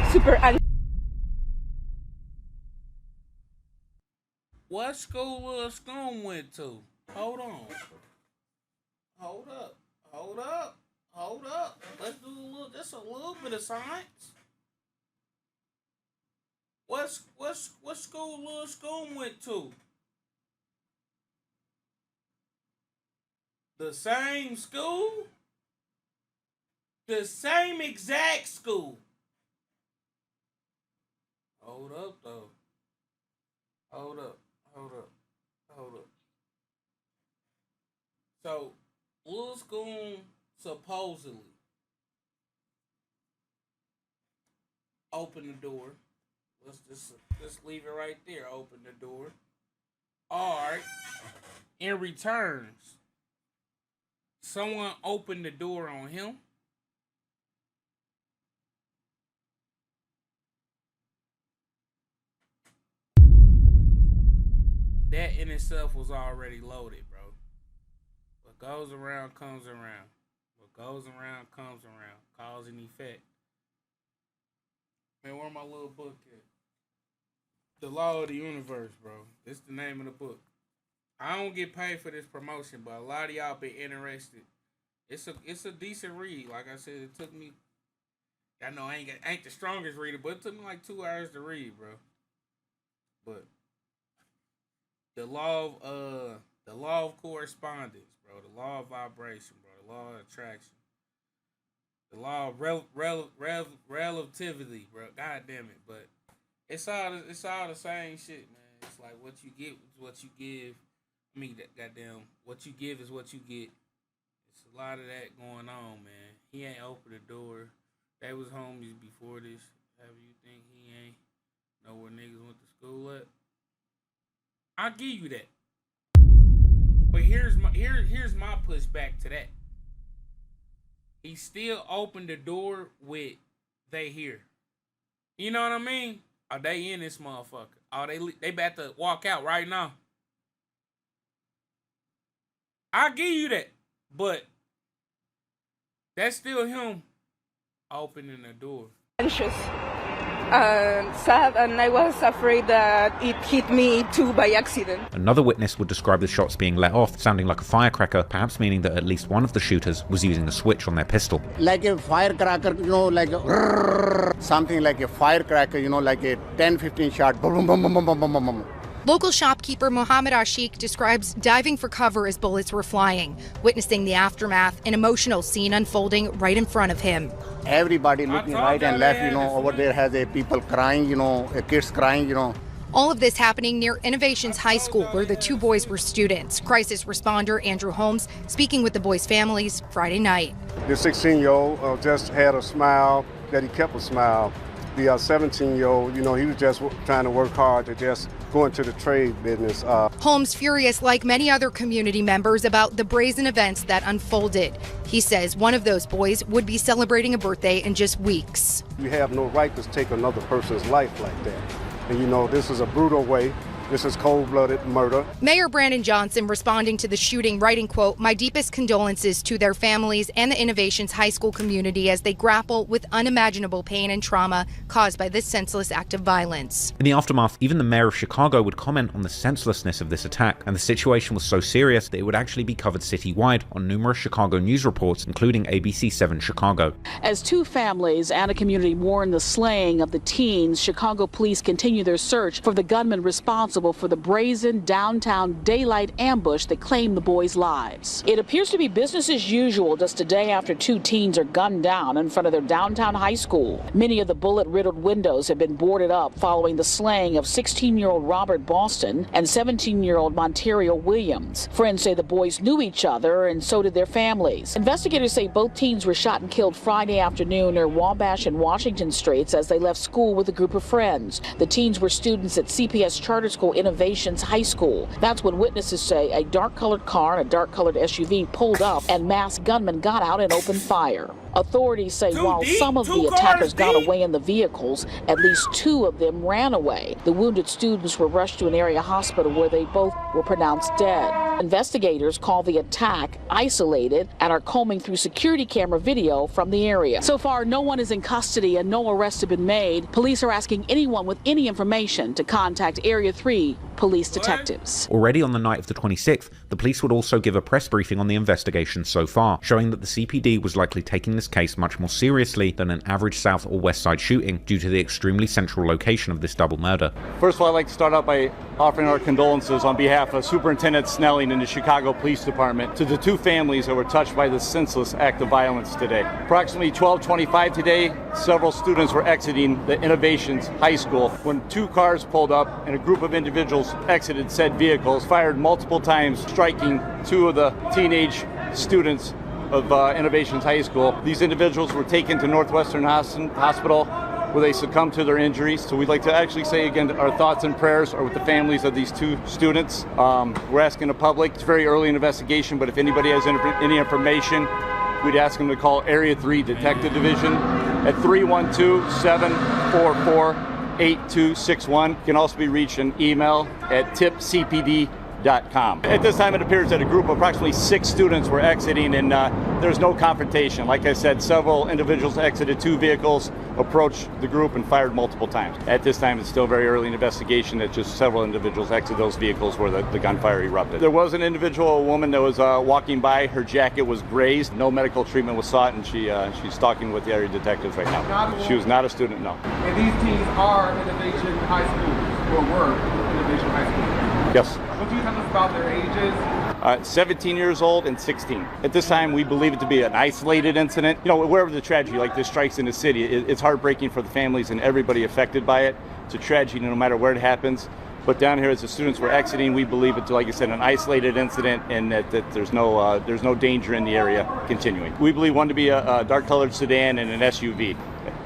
super. What school Lil Scoom went to? Hold on. Hold up. Let's do just a little bit of science. What school Lil Scoom went to? The same school? The same exact school. Hold up, though. Hold up. So, Lil Scoom supposedly opened the door. Let's just leave it right there. Open the door. Or, in returns, someone opened the door on him. That in itself was already loaded, bro. What goes around comes around. What goes around comes around. Cause and effect. Man, where my little book at? The Law of the Universe, bro. It's the name of the book. I don't get paid for this promotion, but a lot of y'all been interested. It's a decent read. Like I said, it took me. I know I ain't the strongest reader, but it took me like 2 hours to read, bro. But the law of correspondence, bro. The law of vibration, bro. The law of attraction. The law of relativity, bro. God damn it, but it's all the same shit, man. It's like what you get is what you give. I mean, goddamn, what you give is what you get. It's a lot of that going on, man. He ain't opened the door. They was homies before this. Have you think he ain't know where niggas went to school at? I'll give you that. But here's my pushback to that. He still opened the door with they here. You know what I mean? Are they in this motherfucker? Are they about to walk out right now? I'll give you that. But that's still him opening the door. Anxious and sad, and I was afraid that it hit me too by accident. Another witness would describe the shots being let off sounding like a firecracker, perhaps meaning that at least one of the shooters was using a switch on their pistol. Like a firecracker, you know, like something like a firecracker, you know, like a 10-15 shot. Boom, boom, boom, boom, boom, boom, boom, boom. Local shopkeeper Mohammed Ashik describes diving for cover as bullets were flying, witnessing the aftermath, an emotional scene unfolding right in front of him. Everybody looking right and left, you know, over there has a people crying, you know, kids crying, you know. All of this happening near Innovations High School, where the two boys were students. Crisis responder Andrew Holmes speaking with the boys' families Friday night. The 16-year-old just had a smile, that he kept a smile. The 17-year-old, you know, he was just trying to work hard to just go into the trade business. Holmes furious, like many other community members, about the brazen events that unfolded. He says one of those boys would be celebrating a birthday in just weeks. You have no right to take another person's life like that. And you know, this is a brutal way. This is cold-blooded murder. Mayor Brandon Johnson responding to the shooting, writing, quote, "My deepest condolences to their families and the Innovations High School community as they grapple with unimaginable pain and trauma caused by this senseless act of violence." In the aftermath, even the mayor of Chicago would comment on the senselessness of this attack, and the situation was so serious that it would actually be covered citywide on numerous Chicago news reports, including ABC7 Chicago. As two families and a community mourn the slaying of the teens, Chicago police continue their search for the gunman responsible for the brazen downtown daylight ambush that claimed the boys' lives. It appears to be business as usual just a day after two teens are gunned down in front of their downtown high school. Many of the bullet-riddled windows have been boarded up following the slaying of 16-year-old Robert Boston and 17-year-old Monterio Williams. Friends say the boys knew each other, and so did their families. Investigators say both teens were shot and killed Friday afternoon near Wabash and Washington Streets as they left school with a group of friends. The teens were students at CPS Charter School Innovations High School. That's when witnesses say a dark-colored car and a dark-colored SUV pulled up and masked gunmen got out and opened fire. Authorities say while some of the attackers got away in the vehicles, at least two of them ran away. The wounded students were rushed to an area hospital where they both were pronounced dead. Investigators call the attack isolated and are combing through security camera video from the area. So far, no one is in custody and no arrests have been made. Police are asking anyone with any information to contact Area 3 police detectives. Already on the night of the 26th, the police would also give a press briefing on the investigation so far, showing that the CPD was likely taking this case much more seriously than an average South or West Side shooting due to the extremely central location of this double murder. First of all, I'd like to start out by offering our condolences on behalf of Superintendent Snelling and the Chicago Police Department to the two families that were touched by this senseless act of violence today. Approximately 12:25 today, several students were exiting the Innovations High School when two cars pulled up and a group of individuals exited said vehicles, fired multiple times, striking two of the teenage students of Innovations High School. These individuals were taken to Northwestern Hospital where they succumbed to their injuries. So we'd like to actually say again, our thoughts and prayers are with the families of these two students. We're asking the public, it's very early in investigation, but if anybody has any information, we'd ask them to call Area 3 Detective Division at 312-744-8261. Can also be reached an email at tipcpd.com. At this time, it appears that a group of approximately 6 students were exiting, and there's no confrontation. Like I said, several individuals exited 2 vehicles, approached the group, and fired multiple times. At this time, it's still very early in the investigation that just several individuals exited those vehicles where the gunfire erupted. There was an individual, a woman that was walking by. Her jacket was grazed. No medical treatment was sought, and she's talking with the area detectives right now. She was not a student, no. And these teens are Innovation High School, or were Innovation High School. Yes. What do you tell us about their ages? 17 years old and 16. At this time, we believe it to be an isolated incident. You know, wherever the tragedy like this strikes in the city, it's heartbreaking for the families and everybody affected by it. It's a tragedy no matter where it happens. But down here, as the students were exiting, we believe it's, like I said, an isolated incident, and that there's no danger in the area continuing. We believe one to be a dark-colored sedan and an SUV.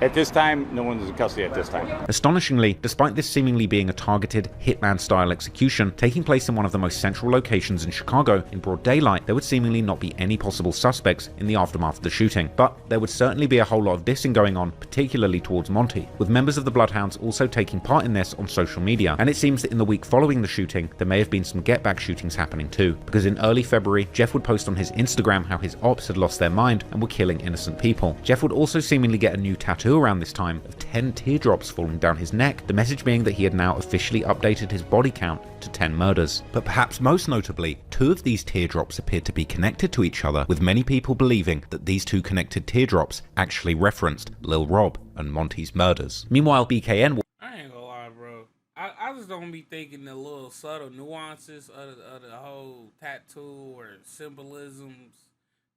At this time, no one's in custody at this time. Astonishingly, despite this seemingly being a targeted Hitman-style execution taking place in one of the most central locations in Chicago in broad daylight, there would seemingly not be any possible suspects in the aftermath of the shooting. But there would certainly be a whole lot of dissing going on, particularly towards Monty, with members of the Bloodhounds also taking part in this on social media. And it seems that in the week following the shooting, there may have been some get-back shootings happening too, because in early February, Jeff would post on his Instagram how his ops had lost their mind and were killing innocent people. Jeff would also seemingly get a new tattoo around this time of 10 teardrops falling down his neck, the message being that he had now officially updated his body count to 10 murders. But perhaps most notably, 2 of these teardrops appeared to be connected to each other, with many people believing that these 2 connected teardrops actually referenced Lil Rob and Monty's murders. Meanwhile, BKN... I ain't gonna lie, bro. I just don't be thinking the little subtle nuances of the whole tattoo or symbolisms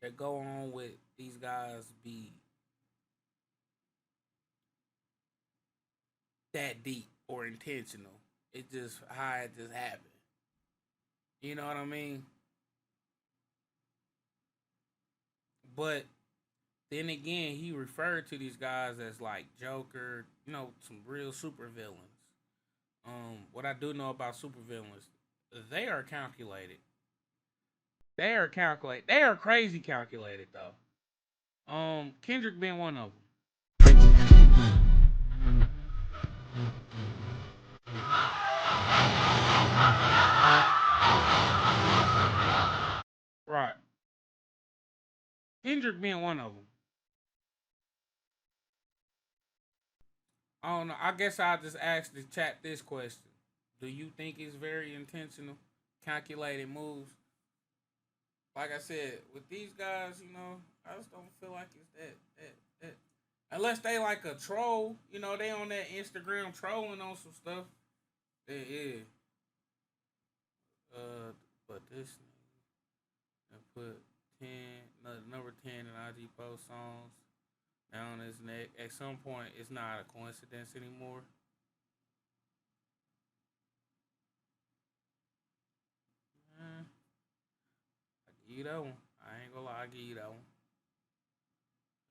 that go on with these guys be that deep or intentional. It just how it just happened. You know what I mean? But then again, he referred to these guys as like Joker, you know, some real supervillains. What I do know about supervillains, they are calculated. They are calculated. They are crazy calculated though. Kendrick being one of them. Right. Kendrick being one of them. I don't know. I guess I'll just ask the chat this question. Do you think it's very intentional, calculated moves? Like I said, with these guys, you know, I just don't feel like it's that. Unless they like a troll, you know, they on that Instagram trolling on some stuff. Yeah. But this and put 10, number 10 in IG post songs down his neck. At some point, it's not a coincidence anymore. I give you that one. I ain't gonna lie, I give you that one.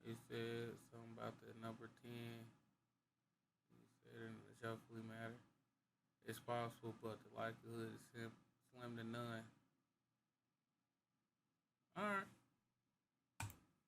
It said something about the number 10. He said it doesn't really matter. It's possible, but the likelihood is slim to none. Alright.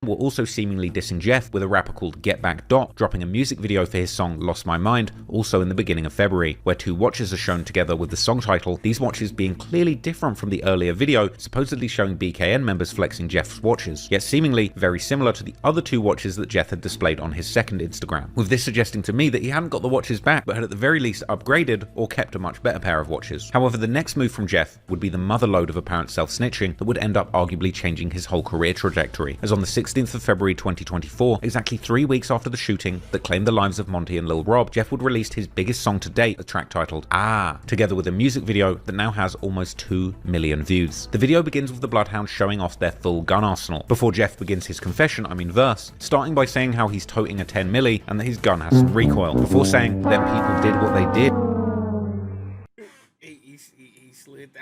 Were also seemingly dissing Jeff with a rapper called Get Back Dot, dropping a music video for his song Lost My Mind, also in the beginning of February, where 2 watches are shown together with the song title, these watches being clearly different from the earlier video, supposedly showing BKN members flexing Jeff's watches, yet seemingly very similar to the other 2 watches that Jeff had displayed on his second Instagram, with this suggesting to me that he hadn't got the watches back, but had at the very least upgraded or kept a much better pair of watches. However, the next move from Jeff would be the motherlode of apparent self-snitching that would end up arguably changing his whole career trajectory, as on the 16th of February 2024, exactly 3 weeks after the shooting that claimed the lives of Monty and Lil Rob, Jeff would release his biggest song to date, a track titled Ah, together with a music video that now has almost 2 million views. The video begins with the Bloodhounds showing off their full gun arsenal, before Jeff begins his verse, starting by saying how he's toting a 10 milli and that his gun has some recoil, before saying them people did what they did.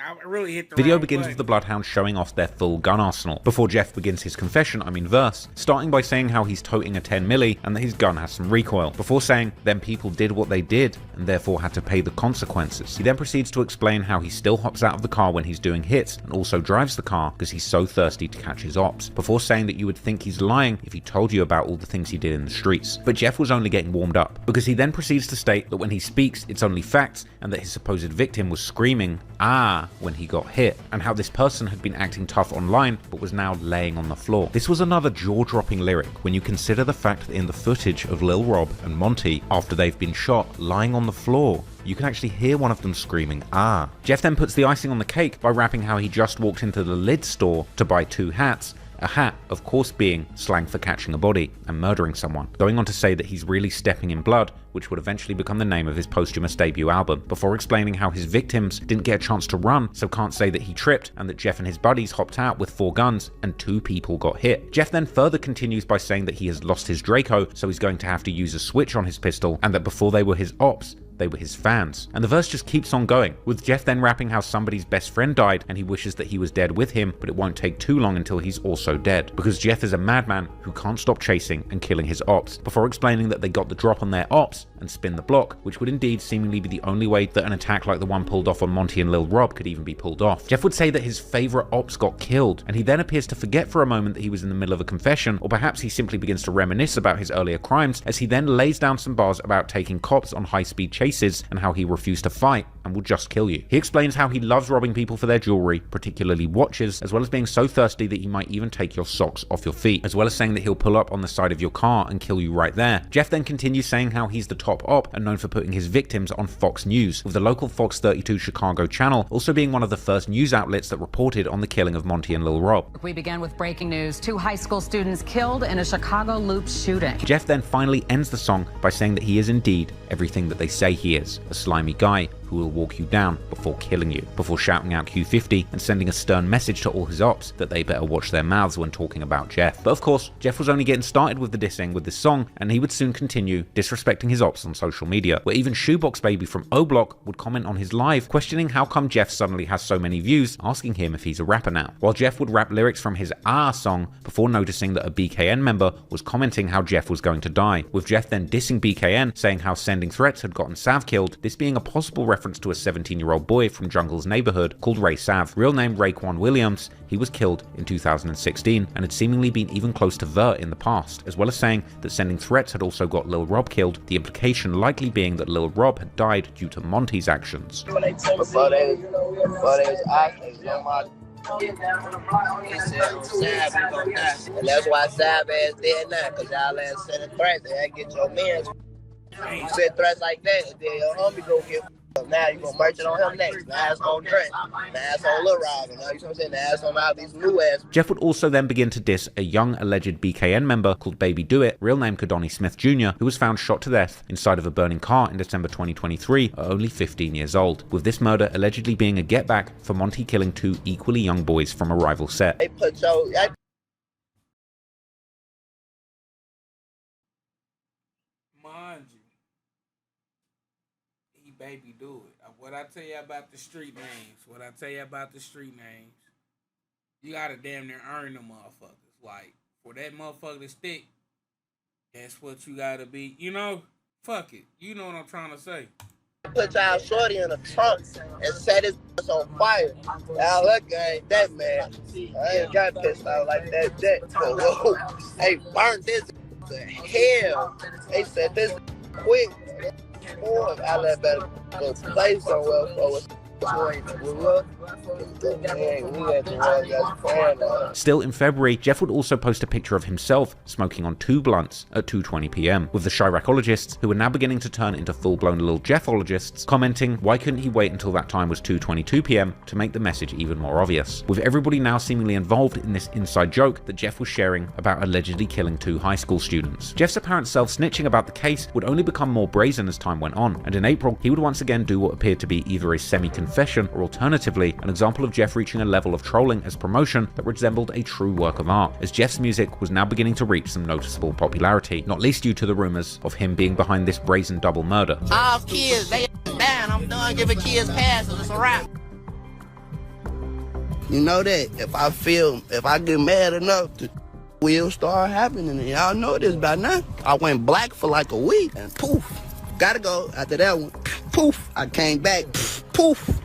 I really hit the Video wrong begins button. with the Bloodhounds showing off their full gun arsenal, before Jeff begins his verse, starting by saying how he's toting a 10 milli and that his gun has some recoil, before saying them people did what they did and therefore had to pay the consequences. He then proceeds to explain how he still hops out of the car when he's doing hits and also drives the car because he's so thirsty to catch his ops, before saying that you would think he's lying if he told you about all the things he did in the streets. But Jeff was only getting warmed up, because he then proceeds to state that when he speaks it's only facts and that his supposed victim was screaming, ah, when he got hit, and how this person had been acting tough online but was now laying on the floor. This was another jaw-dropping lyric when you consider the fact that in the footage of Lil Rob and Monty, after they've been shot, lying on the floor, you can actually hear one of them screaming, "Ah." Jeff then puts the icing on the cake by rapping how he just walked into the Lid store to buy 2 hats, a hat, of course, being slang for catching a body and murdering someone, going on to say that he's really stepping in blood, which would eventually become the name of his posthumous debut album, before explaining how his victims didn't get a chance to run, so can't say that he tripped, and that Jeff and his buddies hopped out with 4 guns and 2 people got hit. Jeff then further continues by saying that he has lost his Draco, so he's going to have to use a switch on his pistol, and that before they were his ops, they were his fans. And the verse just keeps on going, with Jeff then rapping how somebody's best friend died and he wishes that he was dead with him, but it won't take too long until he's also dead, because Jeff is a madman who can't stop chasing and killing his ops, before explaining that they got the drop on their ops and spin the block, which would indeed seemingly be the only way that an attack like the one pulled off on Monty and Lil Rob could even be pulled off. Jeff would say that his favorite ops got killed, and he then appears to forget for a moment that he was in the middle of a confession, or perhaps he simply begins to reminisce about his earlier crimes, as he then lays down some bars about taking cops on high-speed chases and how he refused to fight and will just kill you. He explains how he loves robbing people for their jewelry, particularly watches, as well as being so thirsty that he might even take your socks off your feet, as well as saying that he'll pull up on the side of your car and kill you right there. Jeff then continues saying how he's the top op and known for putting his victims on Fox News, with the local Fox 32 Chicago channel also being one of the first news outlets that reported on the killing of Monty and Lil Rob. We begin with breaking news. 2 high school students killed in a Chicago Loop shooting. Jeff then finally ends the song by saying that he is indeed everything that they say he is, a slimy guy who will walk you down before killing you, before shouting out Q50 and sending a stern message to all his ops that they better watch their mouths when talking about Jeff. But of course, Jeff was only getting started with the dissing with this song, and he would soon continue disrespecting his ops on social media, where even Shoebox Baby from O Block would comment on his live questioning how come Jeff suddenly has so many views, asking him if he's a rapper now, while Jeff would rap lyrics from his Ah song before noticing that a BKN member was commenting how Jeff was going to die, with Jeff then dissing BKN, saying how sending threats had gotten Sav killed, this being a possible reference to a 17-year-old boy from Jungle's neighborhood called Ray Sav, real name Raekwon Williams. He was killed in 2016 and had seemingly been even close to Vert in the past, as well as saying that sending threats had also got Lil Rob killed, the implication likely being that Lil Rob had died due to Monty's actions. Before they was asking, and that's why Sav ass dead now, because y'all ass sending threats and get your men. You said threats like that, and then your homie go get up. Now you gonna merch it on him next. Now it's on Drake. Now it's on Lil Rob. You know what I'm saying? Now it's on all these new ass. Jeff would also then begin to diss a young alleged BKN member called Baby Do It, real name Kadoni Smith Jr., who was found shot to death inside of a burning car in December 2023 at only 15 years old, with this murder allegedly being a get back for Monty killing 2 equally young boys from a rival set. They put your... Baby Do It. What I tell you about the street names, you gotta damn near earn them motherfuckers. Like, for that motherfucker to stick, that's what you gotta be. You know, fuck it. You know what I'm trying to say. Put y'all shorty in the trunk and set his ass on fire. Y'all look, I ain't that man. I ain't got pissed out like that jet. Whoa. They burnt this to hell. They said this quick. Boy, I let better go play somewhere for us. Still in February, Jeff would also post a picture of himself smoking on 2 blunts at 2:20 p.m. with the Chiracologists, who were now beginning to turn into full-blown Lil Jeffologists, commenting why couldn't he wait until that time was 2:22 p.m. to make the message even more obvious, with everybody now seemingly involved in this inside joke that Jeff was sharing about allegedly killing 2 high school students. Jeff's apparent self-snitching about the case would only become more brazen as time went on, and in April, he would once again do what appeared to be either a semi-confession or alternatively an example of Jeff reaching a level of trolling as promotion that resembled a true work of art, as Jeff's music was now beginning to reach some noticeable popularity, not least due to the rumors of him being behind this brazen double murder. All kids, lay down. I'm done giving kids passes. It's a wrap. You know that if I get mad enough, the will start happening. And y'all know this by now. I went black for like a week and poof, gotta go. After that one, poof, I came back, poof.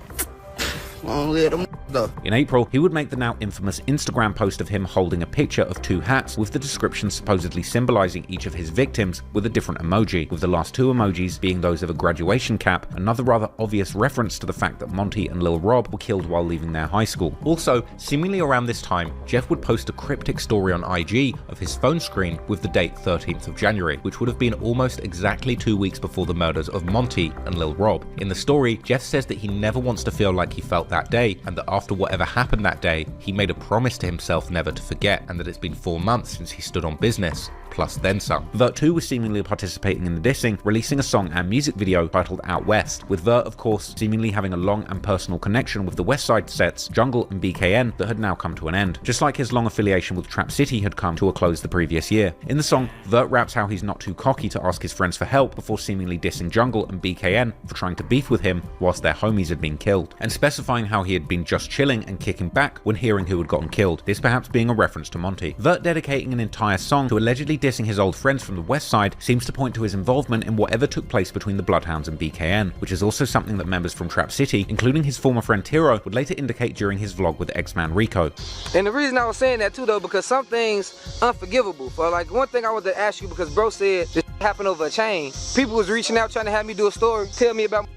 Long live them. though. In April, he would make the now infamous Instagram post of him holding a picture of 2 hats with the description supposedly symbolizing each of his victims with a different emoji, with the last 2 emojis being those of a graduation cap, another rather obvious reference to the fact that Monty and Lil Rob were killed while leaving their high school. Also, seemingly around this time, Jeff would post a cryptic story on IG of his phone screen with the date 13th of January, which would have been almost exactly 2 weeks before the murders of Monty and Lil Rob. In the story, Jeff says that he never wants to feel like he felt that day, and that after whatever happened that day, he made a promise to himself never to forget, and that it's been 4 months since he stood on business, plus then some. Vert 2 was seemingly participating in the dissing, releasing a song and music video titled Out West, with Vert, of course, seemingly having a long and personal connection with the West Side sets, Jungle and BKN, that had now come to an end, just like his long affiliation with Trap City had come to a close the previous year. In the song, Vert raps how he's not too cocky to ask his friends for help before seemingly dissing Jungle and BKN for trying to beef with him whilst their homies had been killed, and specifying how he had been just chilling and kicking back when hearing who had gotten killed, this perhaps being a reference to Monty. Vert dedicating an entire song to allegedly dissing his old friends from the West Side seems to point to his involvement in whatever took place between the Bloodhounds and BKN, which is also something that members from Trap City, including his former friend Tiro, would later indicate during his vlog with X-Man Rico. And the reason I was saying that too though, because some things unforgivable. For like one thing I wanted to ask you, because bro said this happened over a chain. People was reaching out trying to have me do a story, tell me about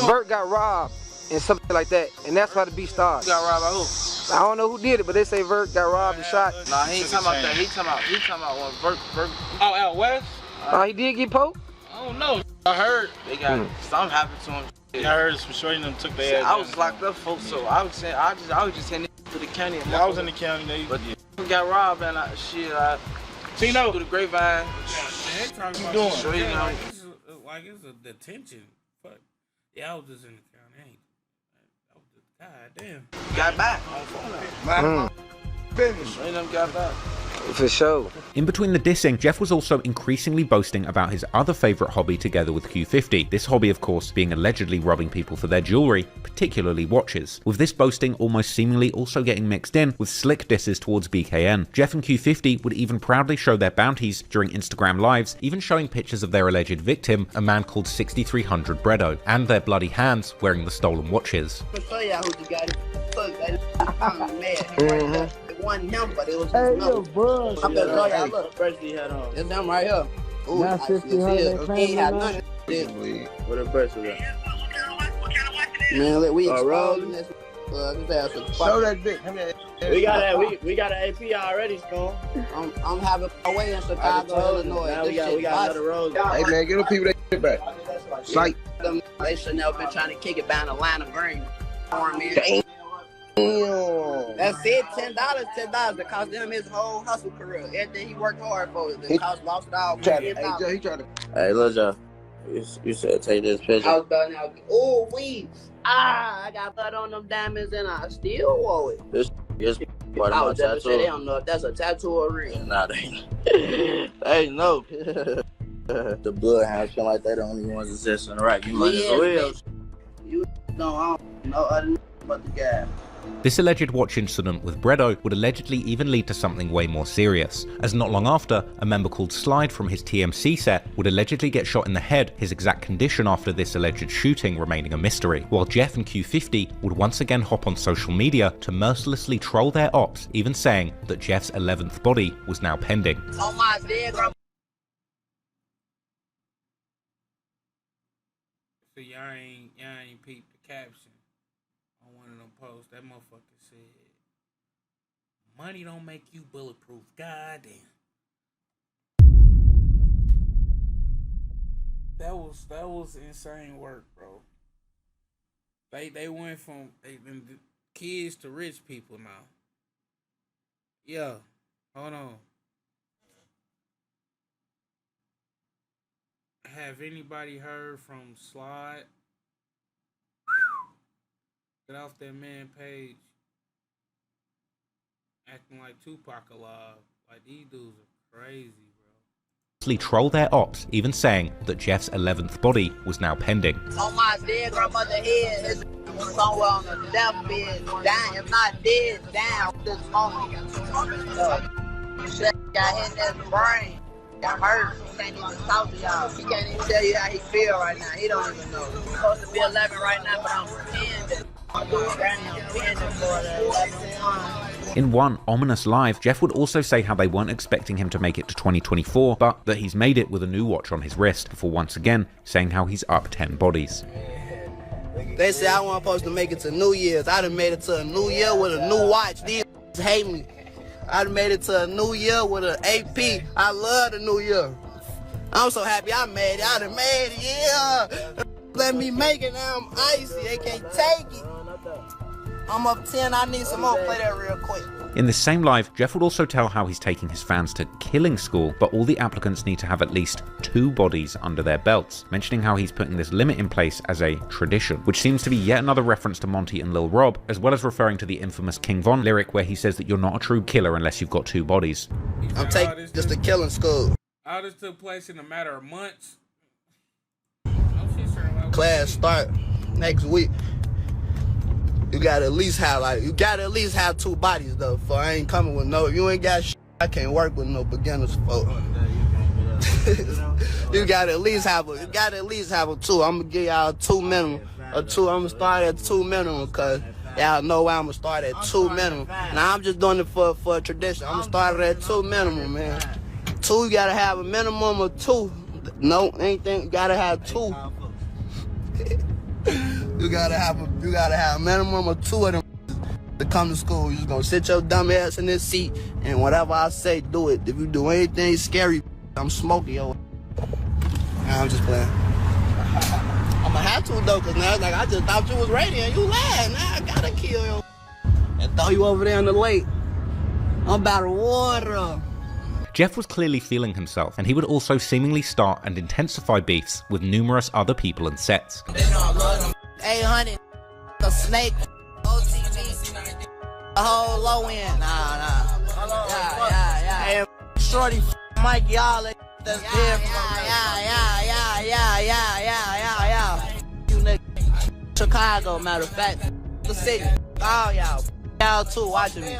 Vert got robbed and something like that, and that's how the beef started. Got robbed by who? I don't know who did it, but they say Vert got robbed and shot. Nah, he ain't talking about that. He talking about when Vert. Oh, out west? He did get poked? I don't know. I heard they got something happened to him. I heard for sure them took their ass. I was locked up, folks. So I was saying, I was just heading to the county. Yeah, I was in the county. But got robbed and I Tino through the grapevine. What you doing? Sure, you know, like it's a detention. But yeah, I was just in the county. God damn. Got back on phone. Business. Ain't them got back. For sure. In between the dissing, Jeff was also increasingly boasting about his other favourite hobby together with Q50. This hobby, of course, being allegedly robbing people for their jewellery, particularly watches. With this boasting almost seemingly also getting mixed in with slick disses towards BKN. Jeff and Q50 would even proudly show their bounties during Instagram lives, even showing pictures of their alleged victim, a man called 6300 Bredo, and their bloody hands wearing the stolen watches. I'll show y'all who got it. One him, but it was his nose. I'm gonna show y'all. Look, first he had on. It's them right here. Ooh, That's 50 he had none of this. What a person is that? Man, look, we rolling this. Show that dick. We got an AP already, Stone. I'm having a way in Chicago, Illinois. Now we got another road. Hey man, get the people that shit back. Sight. They should never been trying to kick it down the line of green. That's it, $10. It cost him his whole hustle career. Everything he worked hard for, it cost lost it all. Hey, Lil Joe, you said take this picture. I was about now. Oh, weeds. I got blood on them diamonds and I still wore it. This part I of was my just tattoo. they don't know if that's a tattoo or real. Nah, they ain't no. The Bloodhounds feel like they the only ones exist in the right. You might as well. You don't know other but the guy. This alleged watch incident with Bredo would allegedly even lead to something way more serious, as not long after, a member called Slide from his TMC set would allegedly get shot in the head, his exact condition after this alleged shooting remaining a mystery, while Jeff and Q50 would once again hop on social media to mercilessly troll their ops, even saying that Jeff's 11th body was now pending. Oh my dear girl. So y'all ain't peeped the caption on one of them posts. That motherfucker said, "Money don't make you bulletproof." Goddamn. That was insane work, bro. They went from kids to rich people now. Yeah, hold on. Have anybody heard from Slide? Get off that man page. Acting like Tupac alive. Like, these dudes are crazy, bro. Troll their ops, even saying that Jeff's 11th body was now pending. On my dead grandmother's head is somewhere on the deathbed, dying, if not dead, down this moment. Shit got hit in his brain. Got hurt. He can't even talk to y'all. He can't even tell you how he feel right now. He don't even know. He's supposed to be 11 right now, but I'm 10. In one ominous live, Jeff would also say how they weren't expecting him to make it to 2024, but that he's made it with a new watch on his wrist, before once again saying how he's up 10 bodies. They say I wasn't supposed to make it to New Year's. I done made it to a new year with a new watch. These hate me. I done made it to a new year with an AP. I love the new year. I'm so happy I made it. I done made it, yeah. Let me make it now. I'm icy. They can't take it. I'm up 10. I need some more. Play that real quick. In this same live, Jeff would also tell how he's taking his fans to killing school, but all the applicants need to have at least 2 bodies under their belts, mentioning how he's putting this limit in place as a tradition, which seems to be yet another reference to Monty and Lil Rob, as well as referring to the infamous King Von lyric where he says that you're not a true killer unless you've got 2 bodies. I'm taking just a killing school. All this took place in a matter of months. Class start next week. You gotta at least have 2 bodies though. For I ain't coming with no. If you ain't got shit, I can't work with no beginners folk. You gotta at least have a 2. I'm gonna give y'all 2 minimum. I'm gonna start at 2 minimum because y'all know why I'm gonna start at 2 minimum. Now I'm just doing it for a tradition. I'm gonna start at 2 minimum, man. 2, you gotta have a minimum of 2. No, anything, you gotta have 2. You gotta have a minimum of 2 of them to come to school. You just gonna sit your dumb ass in this seat and whatever I say, do it. If you do anything scary, I'm smoking yo. Nah, I'm just playing. I'ma have to though, cause now like I just thought you was ready and you lied. Now I gotta kill you and throw you over there in the lake. I'm about to water. Jeff was clearly feeling himself, and he would also seemingly start and intensify beefs with numerous other people and sets. 800, a snake, OTV, a whole low end. Nah. Yeah. Hey, shorty, Mike, y'all, that's different. Yeah. You nigga, Chicago, matter of fact, the city. Oh, y'all too, watching me.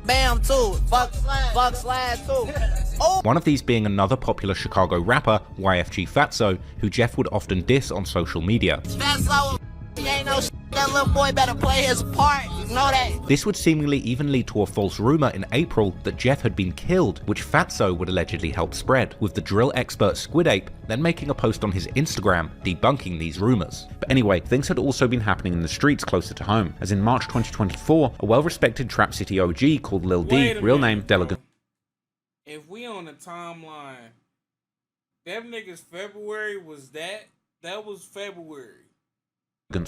Bam too, fuck slide too. Oh. One of these being another popular Chicago rapper, YFG Fatso, who Jeff would often diss on social media. Fatso, he ain't no shit. That little boy better play his part, you know that? This would seemingly even lead to a false rumor in April that Jeff had been killed, which Fatso would allegedly help spread, with the drill expert Squid Ape then making a post on his Instagram debunking these rumors. But anyway, things had also been happening in the streets closer to home, as in March 2024, a well-respected Trap City OG called Lil D, real name Delegan. If we on the timeline, them niggas February was that was February.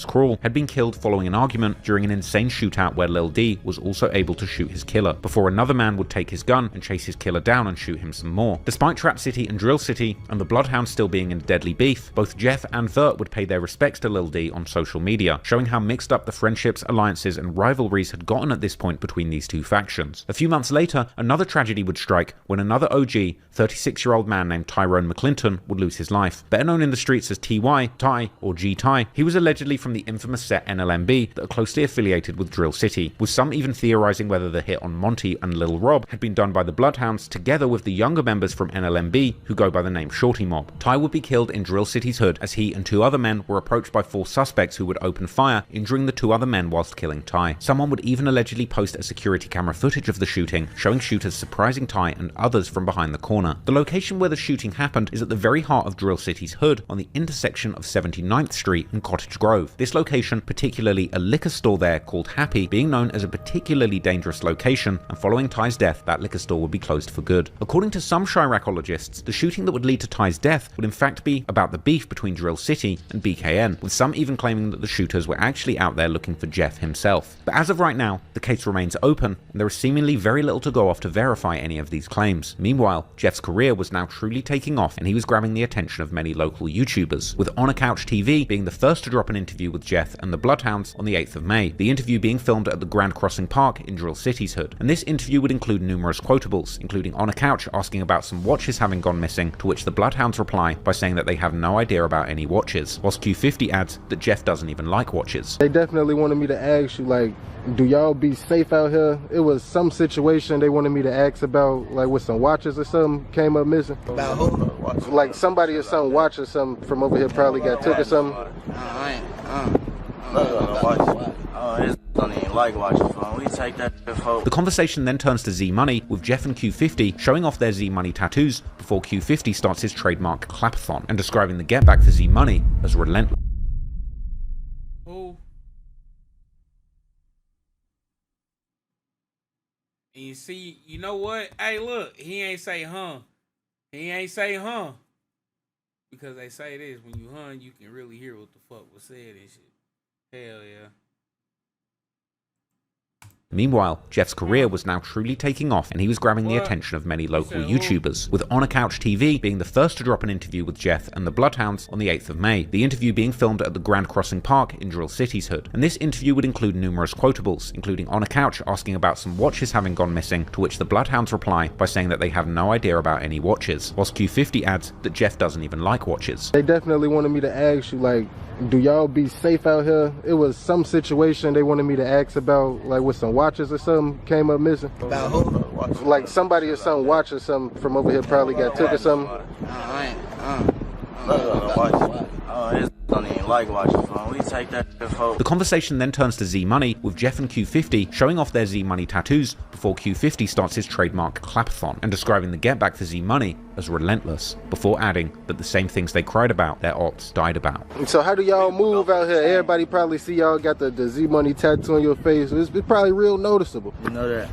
Crawl had been killed following an argument during an insane shootout where Lil D was also able to shoot his killer, before another man would take his gun and chase his killer down and shoot him some more. Despite Trap City and Drill City and the Bloodhound still being in deadly beef, both Jeff and Vert would pay their respects to Lil D on social media, showing how mixed up the friendships, alliances and rivalries had gotten at this point between these two factions. A few months later, another tragedy would strike when another OG, 36-year-old man named Tyrone McClinton would lose his life. Better known in the streets as TY, Ty, or G-Ty, he was allegedly from the infamous set NLMB that are closely affiliated with Drill City, with some even theorizing whether the hit on Monty and Lil Rob had been done by the Bloodhounds together with the younger members from NLMB who go by the name Shorty Mob. Ty would be killed in Drill City's hood as he and 2 other men were approached by 4 suspects who would open fire, injuring the 2 other men whilst killing Ty. Someone would even allegedly post a security camera footage of the shooting, showing shooters surprising Ty and others from behind the corner. The location where the shooting happened is at the very heart of Drill City's hood, on the intersection of 79th Street and Cottage Grove. This location, particularly a liquor store there called Happy, being known as a particularly dangerous location, and following Ty's death, that liquor store would be closed for good. According to some Chiracologists, the shooting that would lead to Ty's death would in fact be about the beef between Drill City and BKN, with some even claiming that the shooters were actually out there looking for Jeff himself. But as of right now, the case remains open, and there is seemingly very little to go off to verify any of these claims. Meanwhile, Jeff's career was now truly taking off, and he was grabbing the attention of many local YouTubers, with On a Couch TV being the first to drop an interview with Jeff and the Bloodhounds on the 8th of May, the interview being filmed at the Grand Crossing Park in Drill City's hood. And this interview would include numerous quotables, including On a Couch asking about some watches having gone missing, to which the Bloodhounds reply by saying that they have no idea about any watches, whilst Q50 adds that Jeff doesn't even like watches. They definitely wanted me to ask you, like, do y'all be safe out here? It was some situation they wanted me to ask about, like with some watches or something came up missing. About who? Like somebody or some watch or something from over here probably got took or something. Oh, his don't even like watching phone. We take that shit, folks. The conversation then turns to Z Money, with Jeff and Q50 showing off their Z Money tattoos before Q50 starts his trademark clapathon and describing the get back for Z Money as relentless. Who? And you see, you know what? Hey, look, he ain't say huh. He ain't say huh. Because they say this, when you hun, you can really hear what the fuck was said and shit. Hell yeah. Meanwhile, Jeff's career was now truly taking off, and he was grabbing the attention of many local YouTubers, with On a Couch TV being the first to drop an interview with Jeff and the Bloodhounds on the 8th of May, the interview being filmed at the Grand Crossing Park in Drill City's hood. And this interview would include numerous quotables, including On a Couch asking about some watches having gone missing, to which the Bloodhounds reply by saying that they have no idea about any watches, whilst Q50 adds that Jeff doesn't even like watches. They definitely wanted me to ask you, like, do y'all be safe out here? It was some situation they wanted me to ask about, like with some watches or something came up missing. About who? Like somebody or some watch or something from over here probably got took or something. Oh, his don't even like watching phone. We take that shit, folks. The conversation then turns to Z Money, with Jeff and Q50 showing off their Z Money tattoos before Q50 starts his trademark clapathon and describing the get back for Z Money as relentless, before adding that the same things they cried about, their ops died about. So how do y'all move out here? Everybody probably see y'all got the Z Money tattoo on your face. It's probably real noticeable. You know that.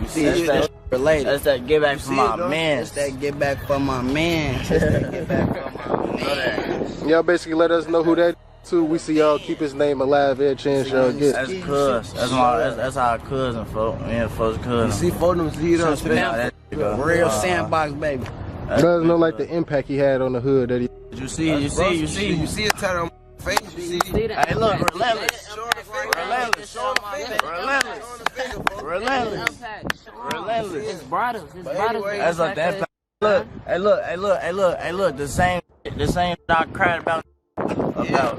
You see, that's that related. That's that get back for my man. That's that get back for my man. That's that get back for my man. Y'all basically let us know who that is too. We see y'all keep his name alive every chance y'all get. That's cuz. That's our cousin, folks. Me and folks cousin. You see photos lead up to real sandbox, baby. Does know like the impact he had on the hood that he. You see a tattoo on my face. You see that? Hey, look, relentless. Relentless. It's brothers. That's like that. Look, hey, look, the same I cried about, you know?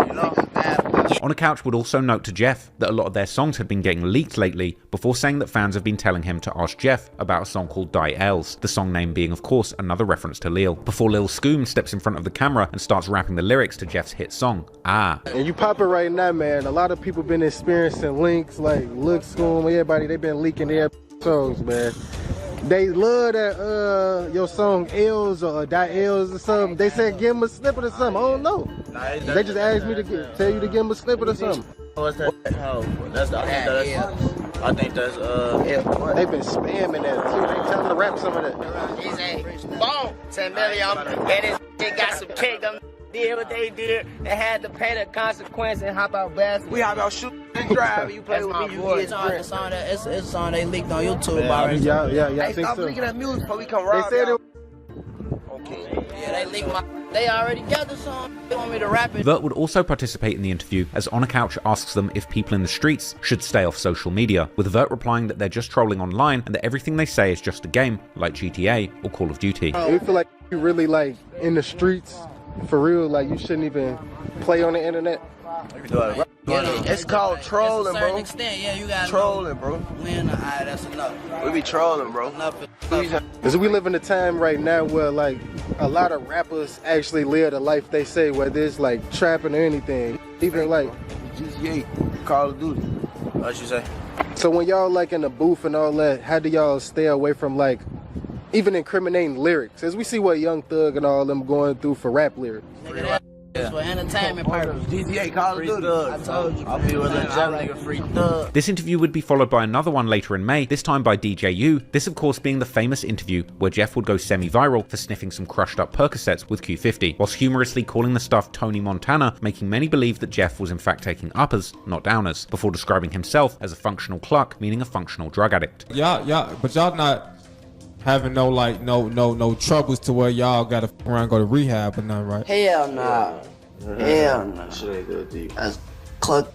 On a Couch would also note to Jeff that a lot of their songs had been getting leaked lately, before saying that fans have been telling him to ask Jeff about a song called Die Els, the song name being of course another reference to Lil, before Lil Scoom steps in front of the camera and starts rapping the lyrics to Jeff's hit song, Ah. And you pop it right now, man. A lot of people been experiencing links like Lil Scoom, everybody, they been leaking their songs, man. They love that your song Els or Die Els or something. They said give them a snippet or something. I don't know. They just asked me to tell you to give them a snippet or something. What's that? Oh, I think that's They've been spamming that too. They tell them to rap some of that. He say, boom, 10 million, and they got some cake. Them did what they did and had to pay the consequence and hop out blasting. We hop out shooting and drive. You play with me, you get it's a song they leaked on YouTube already. Yeah, hey, think stop so. leaking that music before we come rob. They said it. Okay. Yeah, they leaked my. They already got the song. They want me to rap it. Vert would also participate in the interview, as On a Couch asks them if people in the streets should stay off social media, with Vert replying that they're just trolling online and that everything they say is just a game, like GTA or Call of Duty. We feel like you really like in the streets, for real, like you shouldn't even play on the internet. It's called trolling, bro. Extent, yeah, you got trolling, bro. That's enough. We be trolling, bro. Because we live in a time right now where like a lot of rappers actually live the life they say, whether it's like trapping or anything, even like GTA, Call of Duty. What you say? So when y'all like in the booth and all that, how do y'all stay away from like even incriminating lyrics? As we see what Young Thug and all them going through for rap lyrics. For entertainment purposes. GTA, Call of Duty. I told you. I'll be with a jump nigga, free thug. This interview would be followed by another one later in May, this time by DJU, this of course being the famous interview where Jeff would go semi-viral for sniffing some crushed up Percocets with Q50, whilst humorously calling the stuff Tony Montana, making many believe that Jeff was in fact taking uppers, not downers, before describing himself as a functional cluck, meaning a functional drug addict. But y'all not having no troubles to where y'all gotta f around and go to rehab or nothing, right? Hell nah. Hell nah. Shit ain't good to you. That's cluck.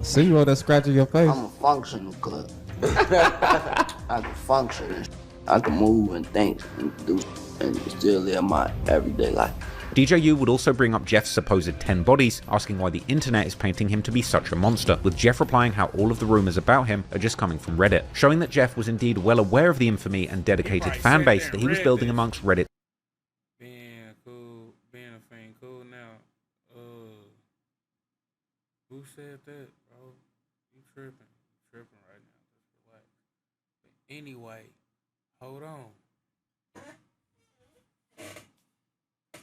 See you that scratching your face. I'm a functional cluck. I can function. I can move and think and do and still live my everyday life. DJU would also bring up Jeff's supposed 10 bodies, asking why the internet is painting him to be such a monster, with Jeff replying how all of the rumors about him are just coming from Reddit, showing that Jeff was indeed well aware of the infamy and dedicated fan base that he was building amongst Reddit. Being a fan cool now. said that, bro. You tripping. You tripping right now. Just relax. But anyway, hold on. I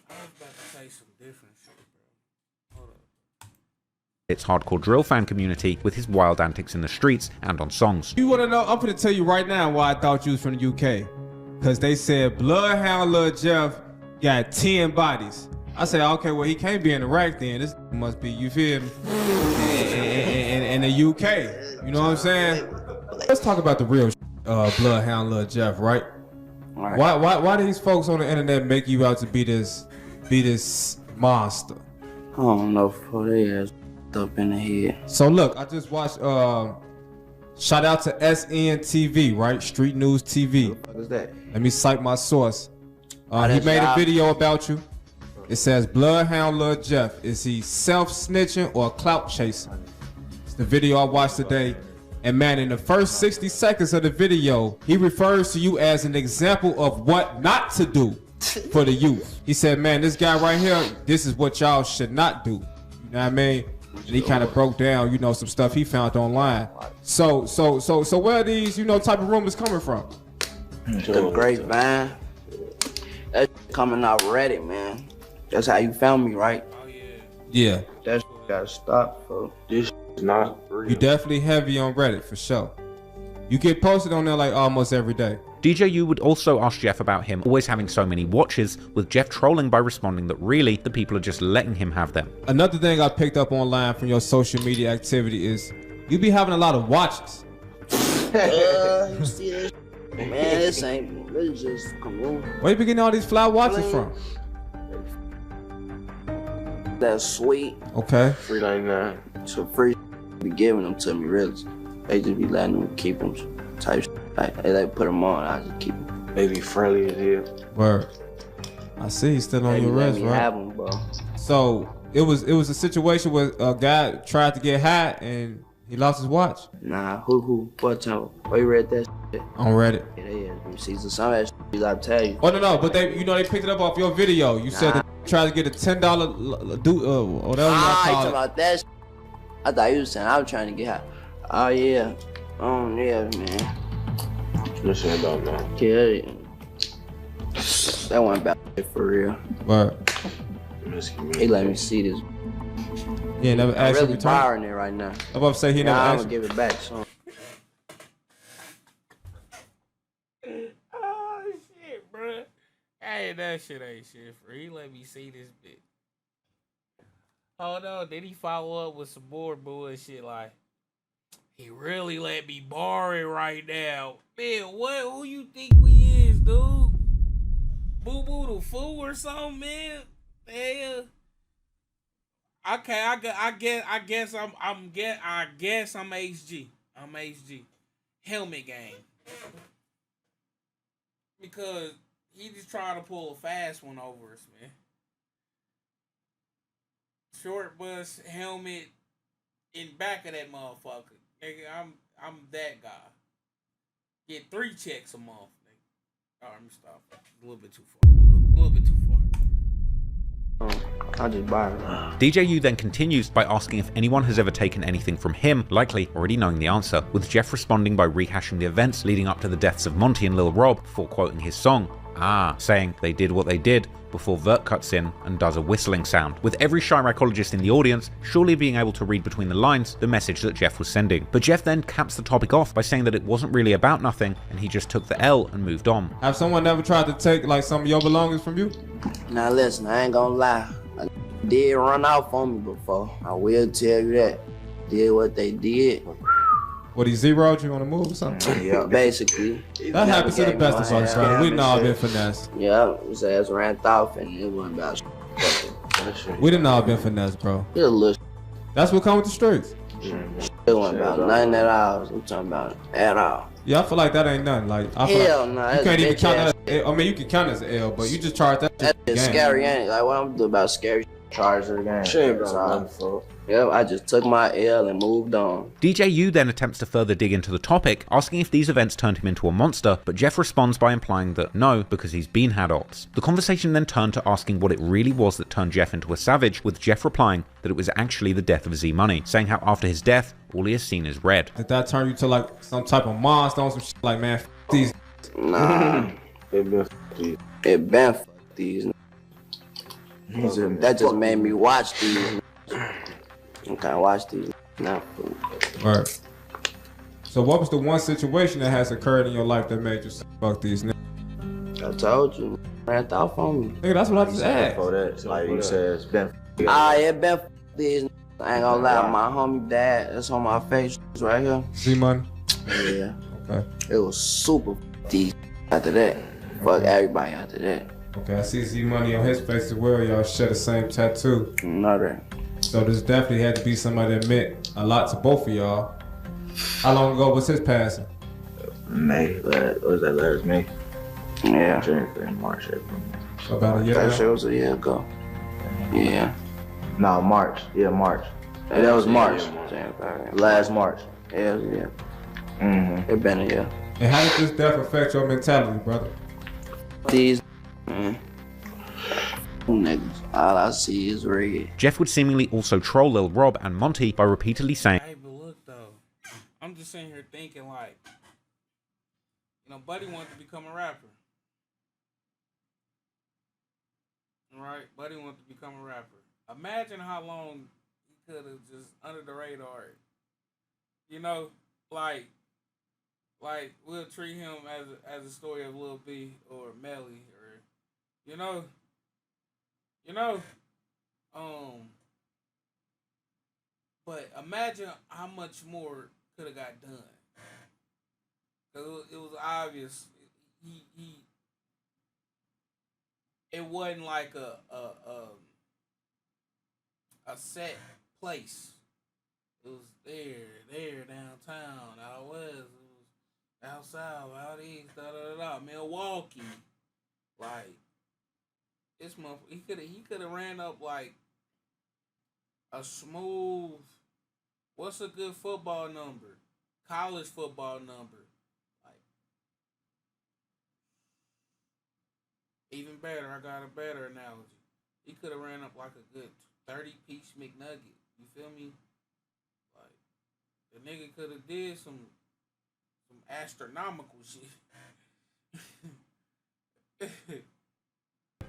was about to say some different shit, bro. Hold up. Its hardcore drill fan community with his wild antics in the streets and on songs. You wanna know? I'm gonna tell you right now why I thought you was from the UK. Cause they said Bloodhound Lil Jeff got 10 bodies. I said, okay, well he can't be in Iraq then. This must be, you feel me? In the UK. You know what I'm saying? Let's talk about the real Bloodhound Lil Jeff, right? Why these folks on the internet make you out to be this monster? I don't know, for they ass up in the head. So look, I just watched shout out to SNTV, right? Street News TV. What is that? Let me cite my source. He made a video about you. It says Bloodhound Lil Jeff. Is he self-snitching or clout chasing? It's the video I watched today. And man, in the first 60 seconds of the video, he refers to you as an example of what not to do for the youth. He said, man, this guy right here, this is what y'all should not do. You know what I mean? And he kind of broke down, you know, some stuff he found online. So where are these, you know, type of rumors coming from? The grapevine. That's coming off Reddit, man. That's how you found me, right? Yeah. That gotta stop, folks. This is not real. You definitely heavy on Reddit, for sure. You get posted on there like almost every day. DJ U would also ask Jeff about him always having so many watches, with Jeff trolling by responding that really the people are just letting him have them. Another thing I picked up online from your social media activity is you be having a lot of watches. You see this? Man, this ain't, this is just cool. Where you be getting all these fly watches from? That's sweet. Okay. $3.99. So free be giving them to me, really. They just be letting them keep them type. Like they put them on, I just keep them. They be friendly as hell. Word. I see he's still on your wrist, right? Have them, bro. So it was a situation where a guy tried to get high and he lost his watch. Nah, what time? Where you read that shit? On Reddit. Yeah, they is. See, some of that shit I tell you. Oh no, but they, you know, they picked it up off your video. You said that they tried to get a $10 whatever you talking about that shit. I thought you was saying I was trying to get high. Oh yeah, man. Listen about that. Yeah, that one about it for real. Right. He let me see this. Yeah, never I'm actually really borrowing it right now. I'm about to say he never I'm actually. gonna give it back soon. Oh shit, bro. Hey, that shit ain't shit for. He let me see this bit. Hold on, then he follow up with some more bullshit like, he really let me borrow it right now. Man, what? Who you think we is, dude? Boo Boo the Fool or something, man? Hell. Okay, I guess I'm HG. I'm HG. Helmet game. Because he just trying to pull a fast one over us, man. Short bus, helmet, in back of that motherfucker. Nigga, I'm that guy. Get 3 checks a month, nigga. Alright, let me stop. A little bit too far. A little bit too far. I just buy it. DJ U then continues by asking if anyone has ever taken anything from him, likely already knowing the answer, with Jeff responding by rehashing the events leading up to the deaths of Monty and Lil Rob before quoting his song. Saying they did what they did, before Vert cuts in and does a whistling sound, with every chirurgicologist in the audience surely being able to read between the lines the message that Jeff was sending. But Jeff then caps the topic off by saying that it wasn't really about nothing and he just took the L and moved on. Have someone ever tried to take like some of your belongings from you? Now listen, I ain't gonna lie. I did run off on me before. I will tell you that. Did what they did. What, he zeroed you on the move or something? Yeah, basically. That happens to the best of us, brother. We know I've been finessed. Yeah, his ass ran off and it wasn't about shit. We didn't know I've been finessed, bro. Just a little. That's what comes with the streets. It wasn't about nothing at all. I'm talking about at all. Yeah, I feel like that ain't nothing. Like, I feel hell like no, you can't even count that as L. I mean, you can count it as an L, but you just charge that shit. That's scary, ain't it? Like, what I'm doing about scary charge of the game. Shit, bro. Yep, I just took my L and moved on. DJ U then attempts to further dig into the topic, asking if these events turned him into a monster, but Jeff responds by implying that no, because he's been had ops. The conversation then turned to asking what it really was that turned Jeff into a savage, with Jeff replying that it was actually the death of Z-Money, saying how after his death, all he has seen is red. Did that turn you to like some type of monster on some shit like, man, f these? Nah, it been f these. That just made me watch these. Okay, watch these now. Right. So what was the one situation that has occurred in your life that made you say, fuck these niggas? I told you, ran off on me. Nigga, that's what I just asked. For that, like you said, it's been. It been f these. I ain't gonna lie, my homie dad, that's on my face right here. Z-Money? Yeah. Okay. It was super f these after that. Fuck everybody after that. Okay, I see Z-Money on his face as well. Y'all share the same tattoo. Another. So this definitely had to be somebody that meant a lot to both of y'all. How long ago was his passing? May. What was that last May? Yeah. January, March, April. So about a year That ago? shit was a year ago. Yeah. No, March. Yeah, March. Yeah, that was March. Last March. Yeah, it been a year. And how did this death affect your mentality, brother? These niggas, all I see is red. Jeff would seemingly also troll Lil Rob and Monty by repeatedly saying, Hey, but look though, I'm just sitting here thinking like, you know, Buddy wanted to become a rapper. Right? Buddy wanted to become a rapper. Imagine how long he could have just under the radar. You know, like we'll treat him as a story of Lil B or Melly or, you know, but imagine how much more could have got done. Cause it was obvious it wasn't like a set place. It was there downtown, out west, it was out south, out east, Milwaukee. Like this motherfucker, he could have ran up like a smooth. What's a good football number? College football number. Like even better, I got a better analogy. He could have ran up like a good 30-piece McNugget. You feel me? Like the nigga could have did some astronomical shit.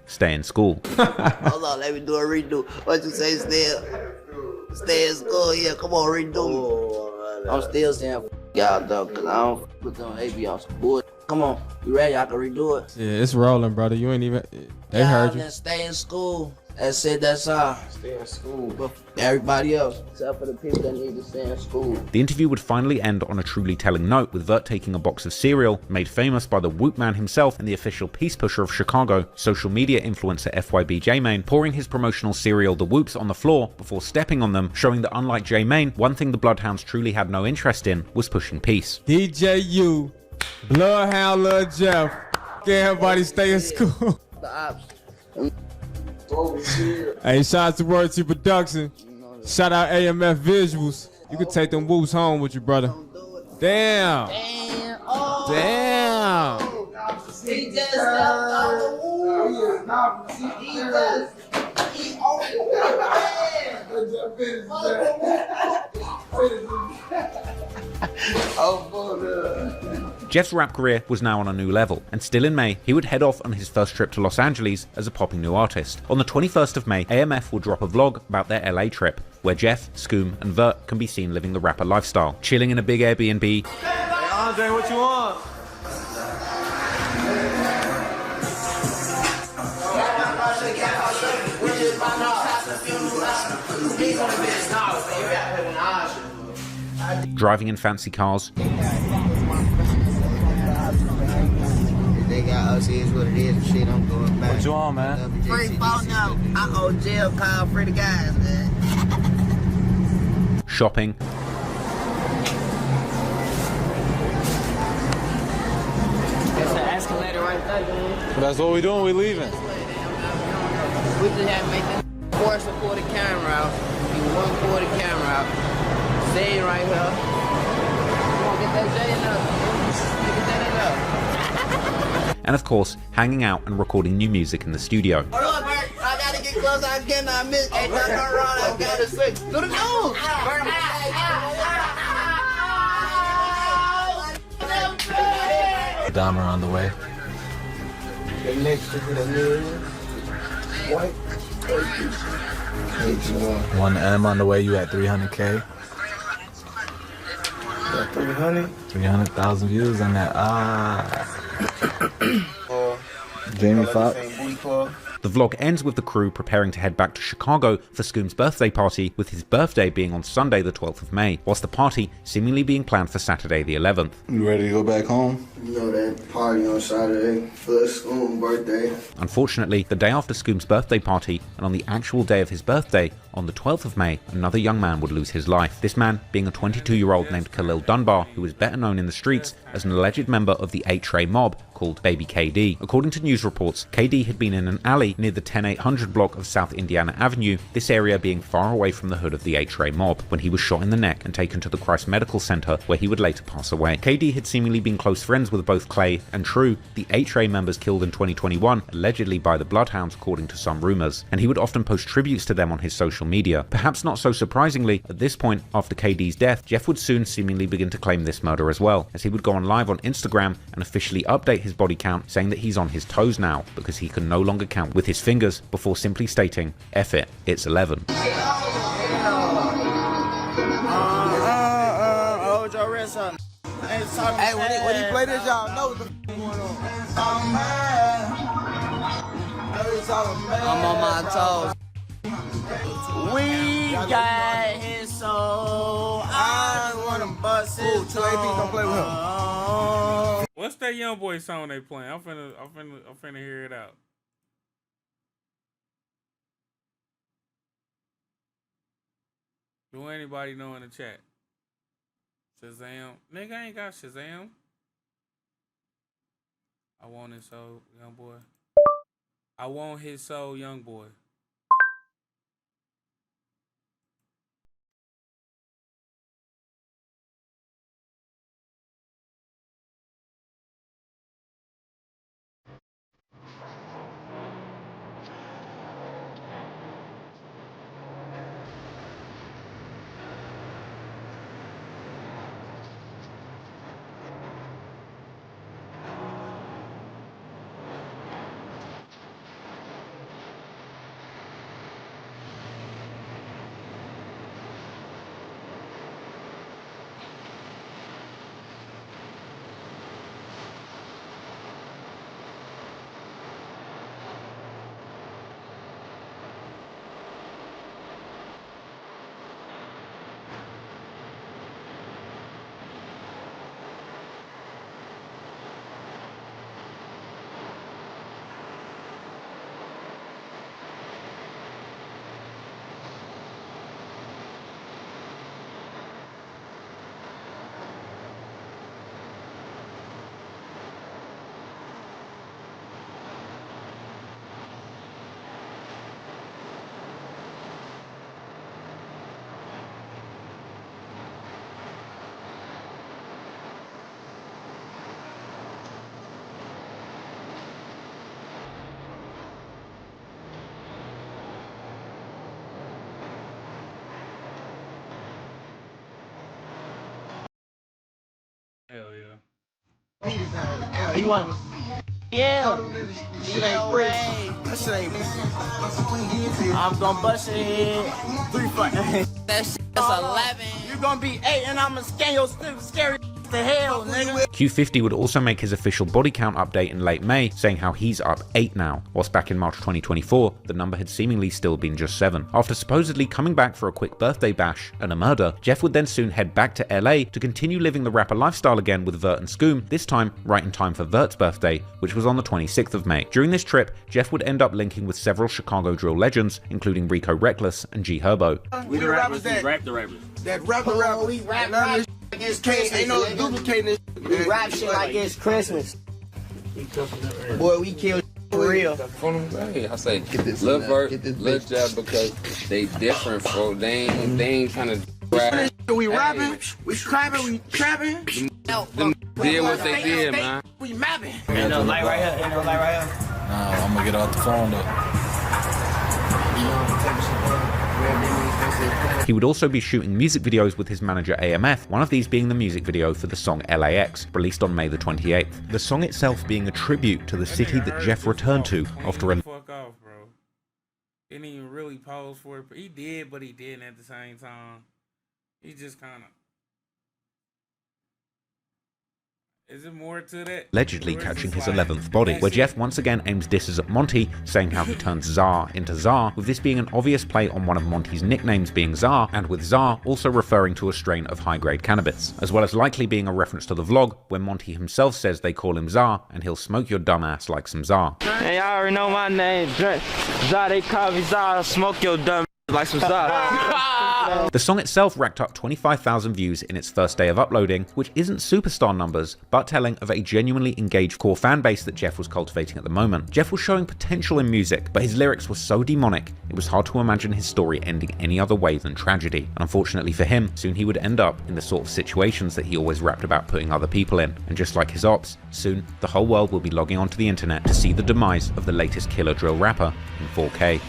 stay in school. Hold on, let me do a redo. What you say, stay in school? Yeah, come on, redo. I'm still saying y'all though, cause I don't put them AB on some bullshit. Come on, you ready? I can redo it. Yeah, it's rolling, brother. You ain't even. They heard you. Then stay in school. That's it. That's all. Stay in school. But everybody else, except for the people that need to stay in school. The interview would finally end on a truly telling note, with Vert taking a box of cereal, made famous by the Whoop Man himself and the official peace pusher of Chicago, social media influencer FYB J-Mane, pouring his promotional cereal The Whoops on the floor before stepping on them, showing that unlike J-Mane, one thing the Bloodhounds truly had no interest in was pushing peace. DJ U, Bloodhound Lil Jeff, get everybody stay in school. The ops. Hey, shout out to Word to Production. Shout out AMF Visuals. You can take them whoops home with you, brother. Damn. Damn. He just left on the woods. He just. He Jeff's rap career was now on a new level, and still in May, he would head off on his first trip to Los Angeles as a popping new artist. On the 21st of May, AMF will drop a vlog about their LA trip, where Jeff, Scoom, and Vert can be seen living the rapper lifestyle, chilling in a big Airbnb. Hey, Andre, what you want? Driving in fancy cars. They got us, here's what it is, shit, I'm going back. What you on, man? Free phone now. I owe jail call for the guys, man. Shopping. That's the escalator right there, man. That's what we doing, we leaving. We just had to make that force to pull the camera out. He won't pull the camera out. Stay right here. Come on, get that J in up. Get that in up. And of course, hanging out and recording new music in the studio. Hold on, Bert. I gotta get close. I cannot miss. Hey, turn around. I gotta switch. Do the news. Dahmer on the way. The next to the news. White. 1M on the way. You at 300K. 300. 300,000 views on that. Jamie Foxx. The vlog ends with the crew preparing to head back to Chicago for Scoom's birthday party, with his birthday being on Sunday the 12th of May, whilst the party seemingly being planned for Saturday the 11th. You ready to go back home? You know that party on Saturday for Scoom's birthday. Unfortunately, the day after Scoom's birthday party, and on the actual day of his birthday, on the 12th of May, another young man would lose his life. This man being a 22-year-old named Khalil Dunbar, who was better known in the streets as an alleged member of the 8-Tray mob called Baby KD. According to news reports, KD had been in an alley near the 10800 block of South Indiana Avenue, this area being far away from the hood of the 8-Tray mob, when he was shot in the neck and taken to the Christ Medical Center, where he would later pass away. KD had seemingly been close friends with both Clay and True, the 8-Tray members killed in 2021, allegedly by the Bloodhounds according to some rumors, and he would often post tributes to them on his social media. Perhaps not so surprisingly, at this point, after KD's death, Jeff would soon seemingly begin to claim this murder as well, as he would go on live on Instagram and officially update his body count, saying that he's on his toes now because he can no longer count with his fingers, before simply stating, F it, it's 11. Hold your wrist up. Hey, when he play this, y'all know what the going on. I'm on my toes. We got his soul. I wanna bust his toe. Don't play with him. What's that young boy song they playing? I'm finna hear it out. Do anybody know in the chat? Shazam. Nigga, I ain't got Shazam. I want his soul, young boy. I want his soul, young boy. Hell yeah. You want? Yeah. Shit ain't free. That shit ain't I'm gonna bust your head. 3 5. That shit is 11. You gonna be 8 and I'ma scan your scary to hell, nigga. Q50 would also make his official body count update in late May, saying how he's up 8 now, whilst back in March 2024, the number had seemingly still been just 7. After supposedly coming back for a quick birthday bash and a murder, Jeff would then soon head back to LA to continue living the rapper lifestyle again with Vert and Scoom, this time right in time for Vert's birthday, which was on the 26th of May. During this trip, Jeff would end up linking with several Chicago drill legends, including Rico Reckless and G Herbo. We the rappers that rap the rappers. That rap the rappers. We rap like it's Christmas. Ain't no duplicating this. We rap shit like it's Christmas. Boy, we kill real. I say Lil Vert, Lil Jeff, because they different, bro. They ain't trying to rap. We rapping, we scrapping, we trapping. Did what they did, man. We mapping. Ain't no light right here. Ain't no light right here. Nah, I'm gonna get off the phone though. He would also be shooting music videos with his manager AMF, one of these being the music video for the song LAX, released on May the 28th. The song itself being a tribute to the city that Jeff returned to after a... Fuck off, bro. Didn't even really pose for it. He did, but he didn't at the same time. He just kind of... Is it more to that? Allegedly catching his 11th body, where Jeff once again aims disses at Monty, saying how he turns Czar into Czar, with this being an obvious play on one of Monty's nicknames being Czar, and with Czar also referring to a strain of high-grade cannabis, as well as likely being a reference to the vlog, where Monty himself says they call him Czar, and he'll smoke your dumb ass like some Czar. Hey, y'all already know my name. Czar, they call me Czar, smoke your dumb like some Czar. The song itself racked up 25,000 views in its first day of uploading, which isn't superstar numbers, but telling of a genuinely engaged core fan base that Jeff was cultivating at the moment. Jeff was showing potential in music, but his lyrics were so demonic, it was hard to imagine his story ending any other way than tragedy. And unfortunately for him, soon he would end up in the sort of situations that he always rapped about putting other people in. And just like his ops, soon the whole world will be logging onto the internet to see the demise of the latest killer drill rapper in 4K.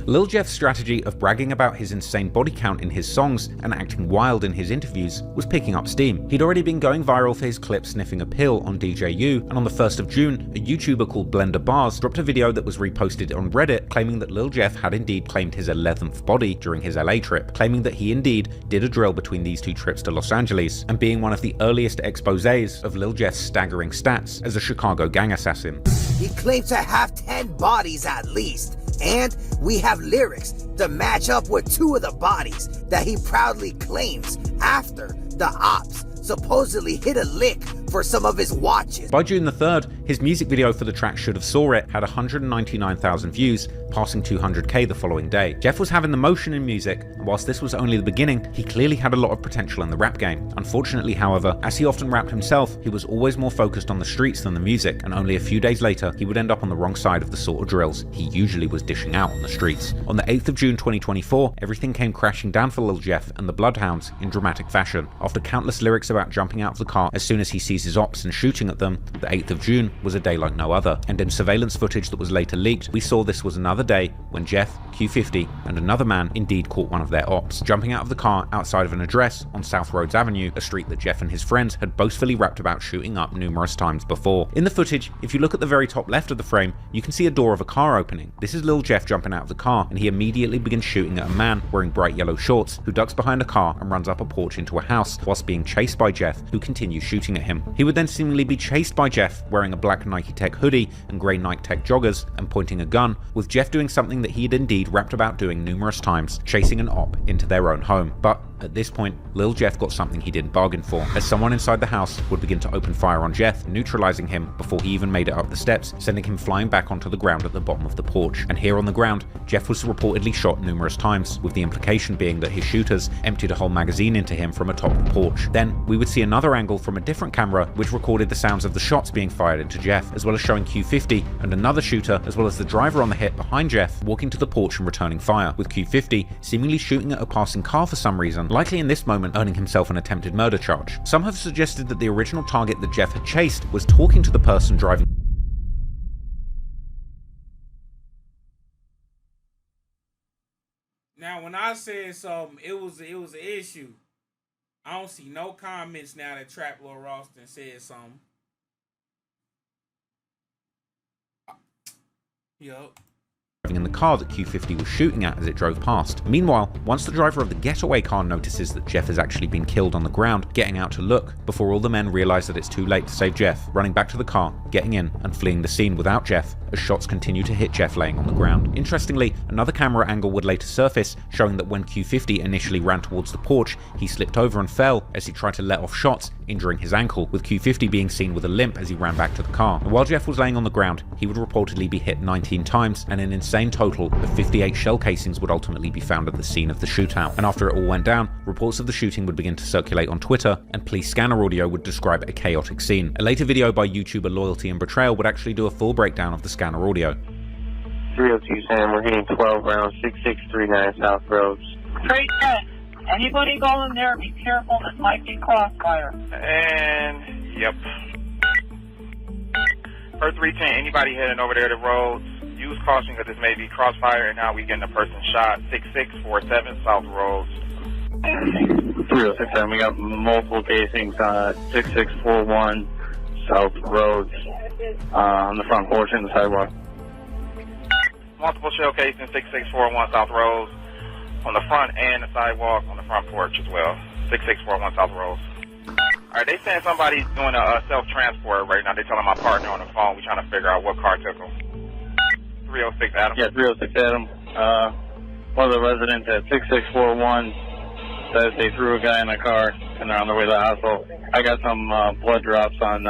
Lil Jeff's strategy of bragging about his insane body count in his songs and acting wild in his interviews was picking up steam. He'd already been going viral for his clip sniffing a pill on DJU, and on the 1st of June, a YouTuber called Blender Bars dropped a video that was reposted on Reddit claiming that Lil Jeff had indeed claimed his 11th body during his LA trip, claiming that he indeed did a drill between these two trips to Los Angeles, and being one of the earliest exposés of Lil Jeff's staggering stats as a Chicago gang assassin. He claimed to have 10 bodies at least. And we have lyrics to match up with 2 of the bodies that he proudly claims after the ops supposedly hit a lick for some of his watches. By June the 3rd, his music video for the track Should Have Saw It had 199,000 views, passing 200k the following day. Jeff was having the motion in music, and whilst this was only the beginning, he clearly had a lot of potential in the rap game. Unfortunately, however, as he often rapped himself, he was always more focused on the streets than the music, and only a few days later, he would end up on the wrong side of the sort of drills he usually was dishing out on the streets. On the 8th of June 2024, everything came crashing down for Lil Jeff and the Bloodhounds in dramatic fashion. After countless lyrics about jumping out of the car as soon as he sees his ops and shooting at them, the 8th of June was a day like no other, and in surveillance footage that was later leaked, we saw this was another day when Jeff, Q50, and another man indeed caught one of their ops, jumping out of the car outside of an address on South Rhodes Avenue, a street that Jeff and his friends had boastfully rapped about shooting up numerous times before. In the footage, if you look at the very top left of the frame, you can see a door of a car opening. This is Lil Jeff jumping out of the car, and he immediately begins shooting at a man wearing bright yellow shorts who ducks behind a car and runs up a porch into a house, whilst being chased by Jeff, who continues shooting at him. He would then seemingly be chased by Jeff wearing a black Nike Tech hoodie and grey Nike Tech joggers and pointing a gun, with Jeff doing something that he had indeed rapped about doing numerous times, chasing an op into their own home. But at this point, Lil Jeff got something he didn't bargain for, as someone inside the house would begin to open fire on Jeff, neutralizing him before he even made it up the steps, sending him flying back onto the ground at the bottom of the porch. And here on the ground, Jeff was reportedly shot numerous times, with the implication being that his shooters emptied a whole magazine into him from atop the porch. Then we would see another angle from a different camera which recorded the sounds of the shots being fired into Jeff, as well as showing Q50 and another shooter, as well as the driver on the hit behind Jeff, walking to the porch and returning fire, with Q50 seemingly shooting at a passing car for some reason, likely in this moment earning himself an attempted murder charge. Some have suggested that the original target that Jeff had chased was talking to the person driving. Now, when I said something, it was an issue. I don't see no comments now that Trap Lil Ralston said something. Yup. In the car that Q50 was shooting at as it drove past. Meanwhile, once the driver of the getaway car notices that Jeff has actually been killed on the ground, getting out to look, before all the men realize that it's too late to save Jeff, running back to the car, getting in, and fleeing the scene without Jeff, as shots continue to hit Jeff laying on the ground. Interestingly, Another camera angle would later surface, showing that when Q50 initially ran towards the porch, he slipped over and fell as he tried to let off shots, injuring his ankle, with Q50 being seen with a limp as he ran back to the car. And while Jeff was laying on the ground, he would reportedly be hit 19 times, and an insane total of 58 shell casings would ultimately be found at the scene of the shootout. And after it all went down, reports of the shooting would begin to circulate on Twitter, and police scanner audio would describe a chaotic scene. A later video by YouTuber Loyalty and Betrayal would actually do a full breakdown of the scanner audio. 302 Sam, we're hitting 12 rounds, 6639 South Roads. Straight 10. Anybody going there, be careful, this might be crossfire. And, yep. Per 310, anybody heading over there to roads, use caution because this may be crossfire, and now we getting a person shot. 6647 South Roads. 306 Sam, we got multiple casings, 6641 South Roads, on the front porch and the sidewalk. Multiple shell casings, 6641 South Roads, on the front and the sidewalk, on the front porch as well. 6641 South Roads. Alright, they saying somebody's doing a self-transport right now. They're telling my partner on the phone. We're trying to figure out what car took them. 306 Adam. Yeah, 306 Adam. One of the residents at 6641 says they threw a guy in a car and they're on their way to the hospital. I got some blood drops on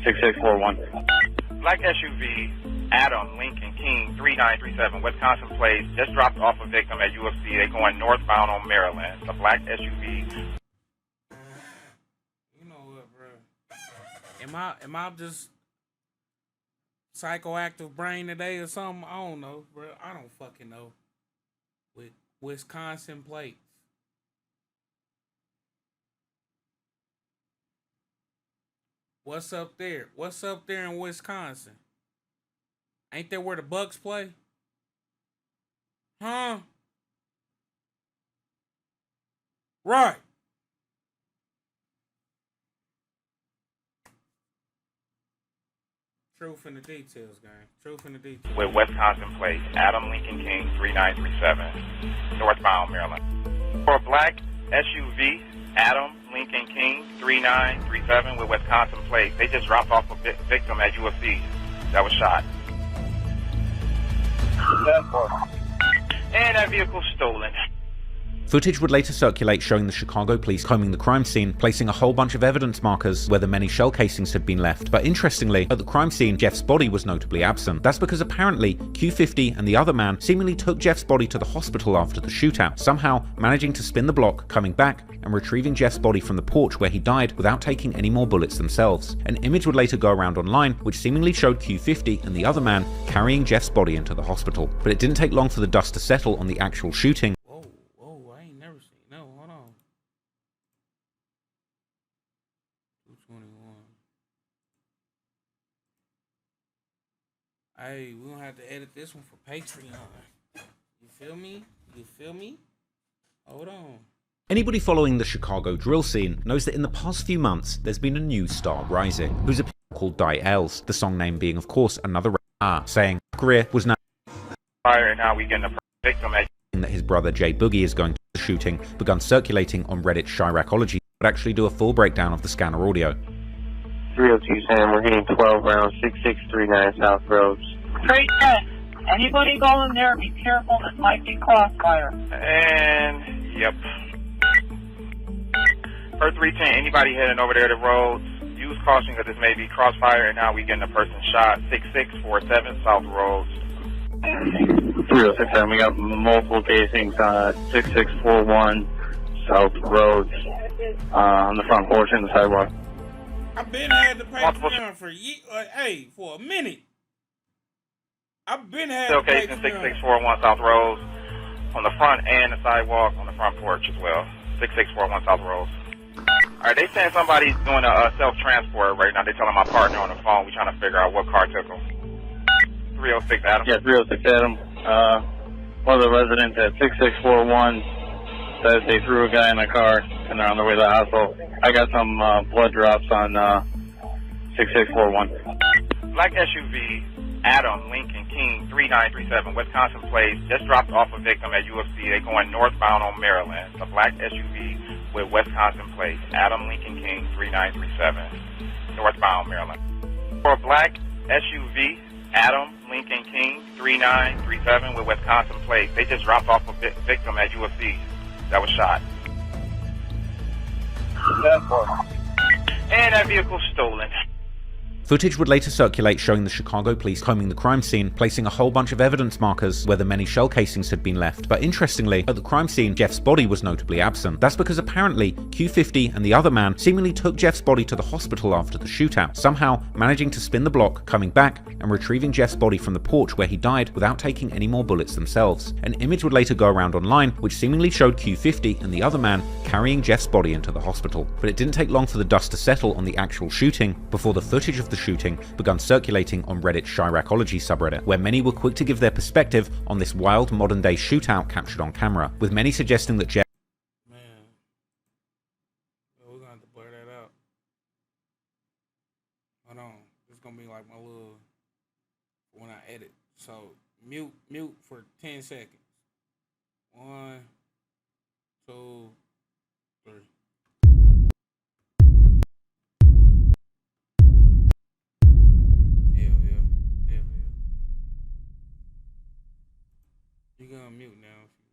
6641. Black SUV, Adam Lincoln King 3937 Wisconsin place, just dropped off a victim at UFC. They're going northbound on Maryland. The black SUV. You know what, bro? Am I just psychoactive brain today or something? I don't know, bro. I don't fucking know. With Wisconsin plates. What's up there? What's up there in Wisconsin? Ain't that where the Bucks play? Huh? Right. Truth in the details, gang. Truth in the details. With Wisconsin place, Adam Lincoln King 3937 northbound Maryland. For a black SUV, Adam Lincoln King 3937 with Wisconsin place. They just dropped off a victim at UFC that was shot. And that vehicle stolen. Footage would later circulate showing the Chicago police combing the crime scene, placing a whole bunch of evidence markers where the many shell casings had been left. But interestingly, at the crime scene, Jeff's body was notably absent. That's because apparently Q50 and the other man seemingly took Jeff's body to the hospital after the shootout, somehow managing to spin the block, coming back, and retrieving Jeff's body from the porch where he died without taking any more bullets themselves. An image would later go around online which seemingly showed Q50 and the other man carrying Jeff's body into the hospital. But it didn't take long for the dust to settle on the actual shooting. Hey, we gonna have to edit this one for Patreon. You feel me? You feel me? Hold on. Anybody following the Chicago drill scene knows that in the past few months, there's been a new star rising, who's a called Die Els, the song name being, of course, another saying career was now Fire, and now we getting a victim at that his brother Jay Boogie is going to the shooting begun circulating on Reddit's Chiracology, but actually do a full breakdown of the scanner audio. 302 Sam, we're hitting 12 rounds, 6639 South Roads. Straight 10. Anybody going there, be careful, this might be crossfire. And, yep. Per 310, anybody heading over there to roads, use caution because this may be crossfire, and now we getting a person shot. 6647 South Roads. 306 Sam, we got multiple casings, 6641 South Roads, on the front porch and the sidewalk. I've been had the Patreon for for a minute. I've been had the Patreon. 6641 South Roads, on the front and the sidewalk, on the front porch as well. 6641 South Roads. Alright, they saying somebody's doing a self-transport right now. They're telling my partner on the phone. We're trying to figure out what car took them. 306 Adam. Yeah, 306 Adam. One of the residents at 6641 says they threw a guy in a car and they're on their way to the hospital. I got some blood drops on 6641. Black SUV, Adam Lincoln King 3937 Wisconsin place, just dropped off a victim at UFC. They're going northbound on Maryland. The black SUV with Wisconsin place, Adam Lincoln King 3937 northbound Maryland. For a black SUV, Adam Lincoln King, 3937 with Wisconsin plates. They just dropped off a victim at UFC that was shot. And that vehicle's stolen. Footage would later circulate showing the Chicago police combing the crime scene, placing a whole bunch of evidence markers where the many shell casings had been left. But interestingly, at the crime scene, Jeff's body was notably absent. That's because apparently Q50 and the other man seemingly took Jeff's body to the hospital after the shootout, somehow managing to spin the block, coming back and retrieving Jeff's body from the porch where he died without taking any more bullets themselves. An image would later go around online which seemingly showed Q50 and the other man carrying Jeff's body into the hospital. But it didn't take long for the dust to settle on the actual shooting before the footage of the shooting begun circulating on Reddit's Chiracology subreddit, where many were quick to give their perspective on this wild modern-day shootout captured on camera, with many suggesting that Jeff... Man, we're gonna have to blur that out. Hold on, it's gonna be like my little when I edit. So mute for 10 seconds. 1, 2, 3. You gonna mute now,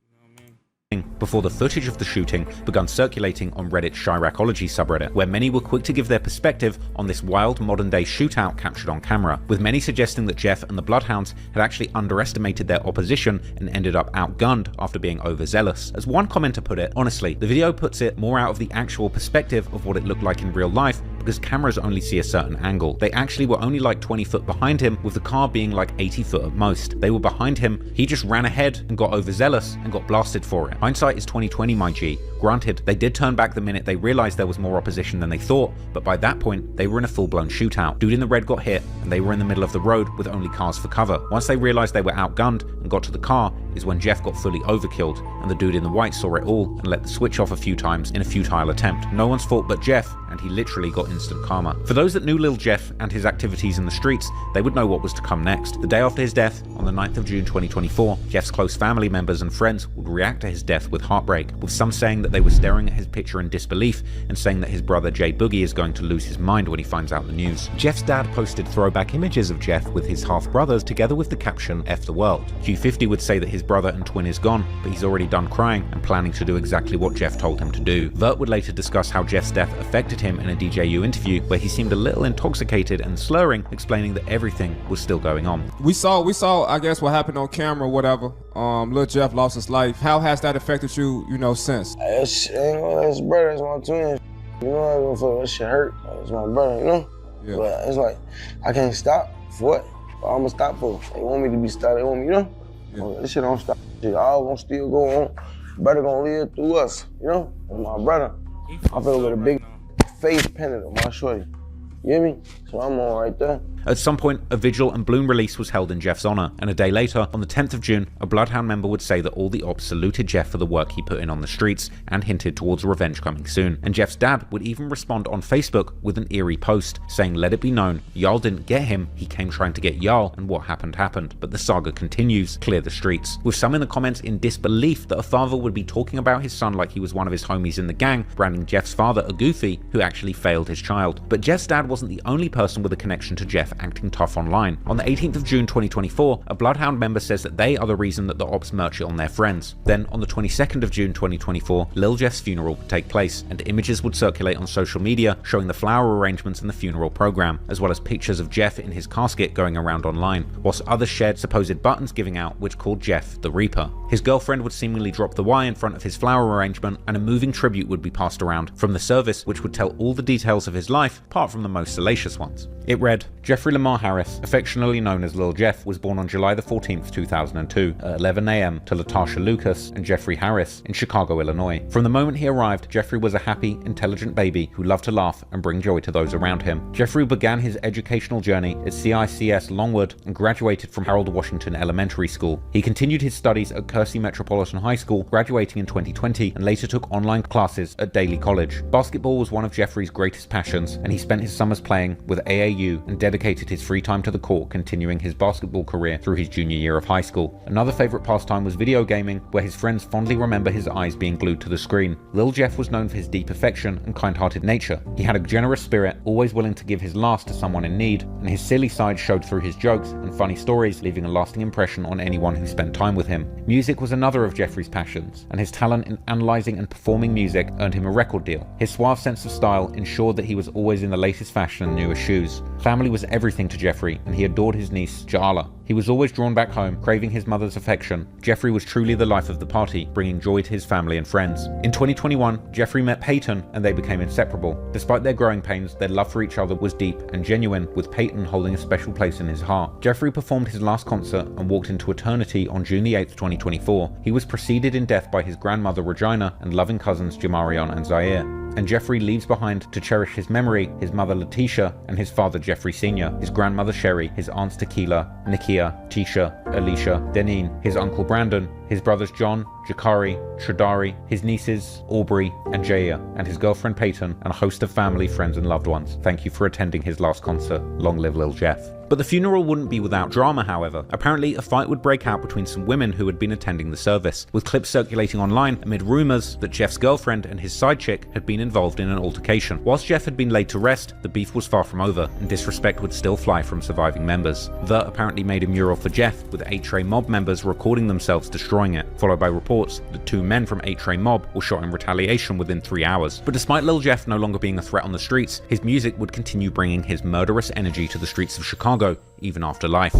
you know what I mean? Before the footage of the shooting begun circulating on Reddit's Chiracology subreddit, where many were quick to give their perspective on this wild modern-day shootout captured on camera, with many suggesting that Jeff and the Bloodhounds had actually underestimated their opposition and ended up outgunned after being overzealous. As one commenter put it, honestly, the video puts it more out of the actual perspective of what it looked like in real life, because cameras only see a certain angle. They actually were only like 20 foot behind him, with the car being like 80 foot at most. They were behind him, he just ran ahead and got overzealous and got blasted for it. Hindsight is 20/20, my G. Granted, they did turn back the minute they realized there was more opposition than they thought, but by that point, they were in a full-blown shootout. Dude in the red got hit, and they were in the middle of the road with only cars for cover. Once they realized they were outgunned and got to the car, is when Jeff got fully overkilled, and the dude in the white saw it all and let the switch off a few times in a futile attempt. No one's fault but Jeff, and he literally got instant karma. For those that knew Lil Jeff and his activities in the streets, they would know what was to come next. The day after his death, on the 9th of June 2024, Jeff's close family members and friends would react to his death with heartbreak, with some saying that they were staring at his picture in disbelief and saying that his brother Jay Boogie is going to lose his mind when he finds out the news. Jeff's dad posted throwback images of Jeff with his half-brothers together with the caption, "F the world." Q50 would say that his brother and twin is gone, but he's already done crying and planning to do exactly what Jeff told him to do. Vert would later discuss how Jeff's death affected him in a DJU interview where he seemed a little intoxicated and slurring, explaining that everything was still going on. We saw, I guess, what happened on camera or whatever. Lil Jeff lost his life. How has that affected you, since? It's brother, it's my twin. You know, I don't feel that shit hurt. It's my brother, you know? Yeah. But it's like, I can't stop. For what? I'm gonna stop for. They want me to be stopped. They want me, Yeah. This shit don't stop. Shit all gonna still go on. Brother gonna live through us, And my brother, I feel with a big face pendant on my shorty. You hear me? So I'm on right there. At some point, a vigil and balloon release was held in Jeff's honor, and a day later, on the 10th of June, a Bloodhound member would say that all the ops saluted Jeff for the work he put in on the streets and hinted towards revenge coming soon. And Jeff's dad would even respond on Facebook with an eerie post saying, "Let it be known, y'all didn't get him, he came trying to get y'all, and what happened happened. But the saga continues, clear the streets." With some in the comments in disbelief that a father would be talking about his son like he was one of his homies in the gang, branding Jeff's father a goofy who actually failed his child. But Jeff's dad wasn't the only person with a connection to Jeff acting tough online. On the 18th of June 2024, a Bloodhound member says that they are the reason that the ops merch it on their friends. Then, on the 22nd of June 2024, Lil Jeff's funeral would take place, and images would circulate on social media showing the flower arrangements in the funeral program, as well as pictures of Jeff in his casket going around online, whilst others shared supposed buttons giving out which called Jeff the Reaper. His girlfriend would seemingly drop the Y in front of his flower arrangement, and a moving tribute would be passed around from the service which would tell all the details of his life, apart from the most salacious ones. It read, "Jeffrey Lamar Harris, affectionately known as Lil Jeff, was born on July the 14th, 2002, at 11 a.m. to Latasha Lucas and Jeffrey Harris in Chicago, Illinois. From the moment he arrived, Jeffrey was a happy, intelligent baby who loved to laugh and bring joy to those around him. Jeffrey began his educational journey at CICS Longwood and graduated from Harold Washington Elementary School. He continued his studies at University Metropolitan High School, graduating in 2020, and later took online classes at Daly College. Basketball was one of Jeffrey's greatest passions, and he spent his summers playing with AAU and dedicated his free time to the court, continuing his basketball career through his junior year of high school. Another favorite pastime was video gaming, where his friends fondly remember his eyes being glued to the screen. Lil Jeff was known for his deep affection and kind-hearted nature. He had a generous spirit, always willing to give his last to someone in need, and his silly side showed through his jokes and funny stories, leaving a lasting impression on anyone who spent time with him. Music was another of Jeffrey's passions, and his talent in analyzing and performing music earned him a record deal. His suave sense of style ensured that he was always in the latest fashion and newest shoes. Family was everything to Jeffrey, and he adored his niece, Ja'ala. He was always drawn back home, craving his mother's affection. Jeffrey was truly the life of the party, bringing joy to his family and friends. In 2021, Jeffrey met Peyton, and they became inseparable. Despite their growing pains, their love for each other was deep and genuine, with Peyton holding a special place in his heart. Jeffrey performed his last concert and walked into eternity on June 8, 2024. He was preceded in death by his grandmother Regina and loving cousins Jamarion and Zaire. And Jeffrey leaves behind to cherish his memory, his mother Letitia, and his father Jeffrey Sr., his grandmother Sherry, his aunts Tequila, Nikia, Tisha, Alicia, Deneen, his uncle Brandon, his brothers John, Jakari, Tradari, his nieces Aubrey and Jaya, and his girlfriend Peyton, and a host of family, friends and loved ones. Thank you for attending his last concert. Long live Lil Jeff. But the funeral wouldn't be without drama, however. Apparently, a fight would break out between some women who had been attending the service, with clips circulating online amid rumors that Jeff's girlfriend and his side chick had been involved in an altercation. Whilst Jeff had been laid to rest, the beef was far from over, and disrespect would still fly from surviving members. The apparently made a mural for Jeff, with 8-Tray Mob members recording themselves destroying it, followed by reports that 2 men from 8-Tray Mob were shot in retaliation within 3 hours. But despite Lil Jeff no longer being a threat on the streets, his music would continue bringing his murderous energy to the streets of Chicago, even after life.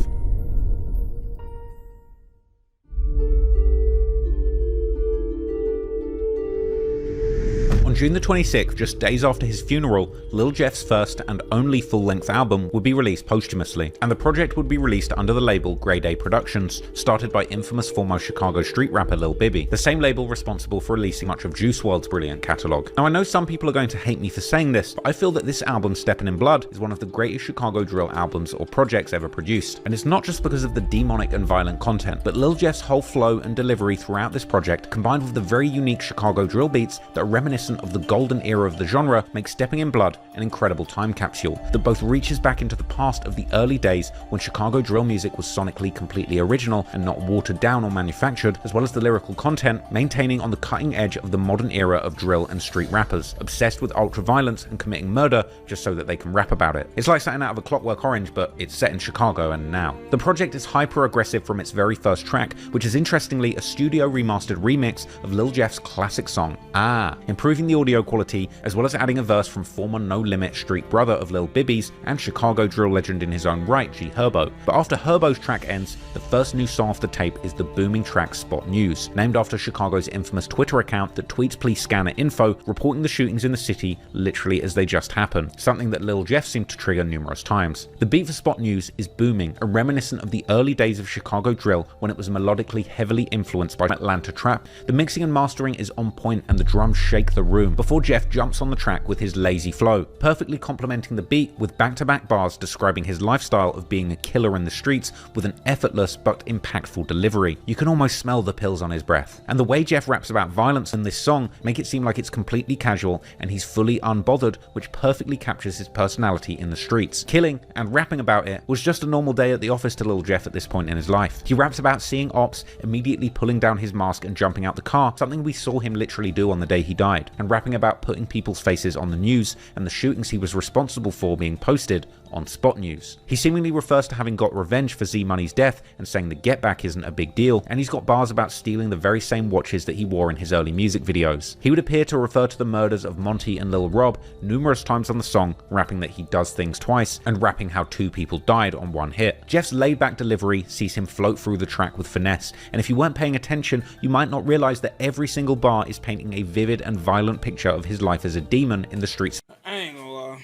On June the 26th, just days after his funeral, Lil Jeff's first and only full-length album would be released posthumously, and the project would be released under the label Grade A Productions, started by infamous former Chicago street rapper Lil Bibby, the same label responsible for releasing much of Juice WRLD's brilliant catalogue. Now I know some people are going to hate me for saying this, but I feel that this album, Steppin' in Blood, is one of the greatest Chicago drill albums or projects ever produced, and it's not just because of the demonic and violent content, but Lil Jeff's whole flow and delivery throughout this project, combined with the very unique Chicago drill beats that are reminiscent of the golden era of the genre, makes Steppin' in Blood an incredible time capsule that both reaches back into the past of the early days when Chicago drill music was sonically completely original and not watered down or manufactured, as well as the lyrical content maintaining on the cutting edge of the modern era of drill and street rappers, obsessed with ultra violence and committing murder just so that they can rap about it. It's like something out of A Clockwork Orange, but it's set in Chicago and now. The project is hyper aggressive from its very first track, which is interestingly a studio remastered remix of Lil Jeff's classic song, Ah, improving the audio quality, as well as adding a verse from former No Limit street brother of Lil Bibby's and Chicago drill legend in his own right, G Herbo. But after Herbo's track ends, the first new song off the tape is the booming track Spot News, named after Chicago's infamous Twitter account that tweets police scanner info, reporting the shootings in the city literally as they just happened, something that Lil Jeff seemed to trigger numerous times. The beat for Spot News is booming and reminiscent of the early days of Chicago drill when it was melodically heavily influenced by Atlanta trap. The mixing and mastering is on point and the drums shake the room, before Jeff jumps on the track with his lazy flow, perfectly complementing the beat with back-to-back bars describing his lifestyle of being a killer in the streets with an effortless but impactful delivery. You can almost smell the pills on his breath. And the way Jeff raps about violence in this song make it seem like it's completely casual and he's fully unbothered, which perfectly captures his personality in the streets. Killing and rapping about it was just a normal day at the office to Lil Jeff at this point in his life. He raps about seeing ops, immediately pulling down his mask and jumping out the car, something we saw him literally do on the day he died, and rapping about putting people's faces on the news and the shootings he was responsible for being posted on Spot News. He seemingly refers to having got revenge for Z-Money's death and saying the get back isn't a big deal, and he's got bars about stealing the very same watches that he wore in his early music videos. He would appear to refer to the murders of Monty and Lil Rob numerous times on the song, rapping that he does things twice and rapping how 2 people died on 1 hit. Jeff's laid-back delivery sees him float through the track with finesse, and if you weren't paying attention, you might not realize that every single bar is painting a vivid and violent picture of his life as a demon in the streets. I ain't gonna lie.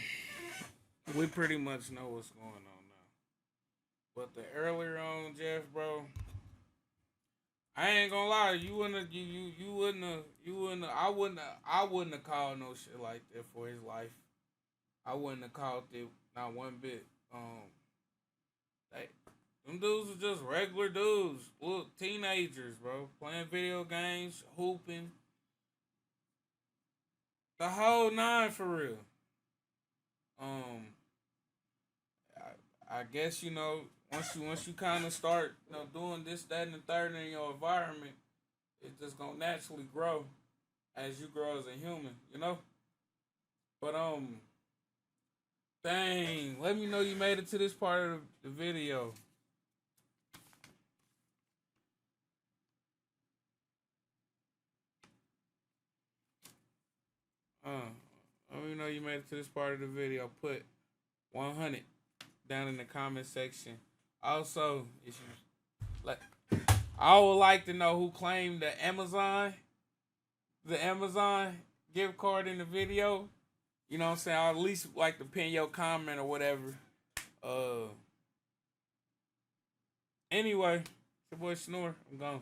We pretty much know what's going on now. But the earlier on, Jeff, bro, I ain't gonna lie, I wouldn't have called no shit like that for his life. I wouldn't have called it not one bit. Them dudes are just regular dudes. Look, teenagers, bro. Playing video games, hooping. The whole nine for real. I guess, you know, once you kind of start, you know, doing this, that, and the third in your environment, it's just gonna naturally grow as you grow as a human, you know? But dang, let me know you made it to this part of the video. Let me know you made it to this part of the video. Put 100 down in the comment section. Also, if you like, I would like to know who claimed the Amazon gift card in the video. You know what I'm saying? I'd at least like to pin your comment or whatever. Anyway, it's your boy Snore. I'm gone.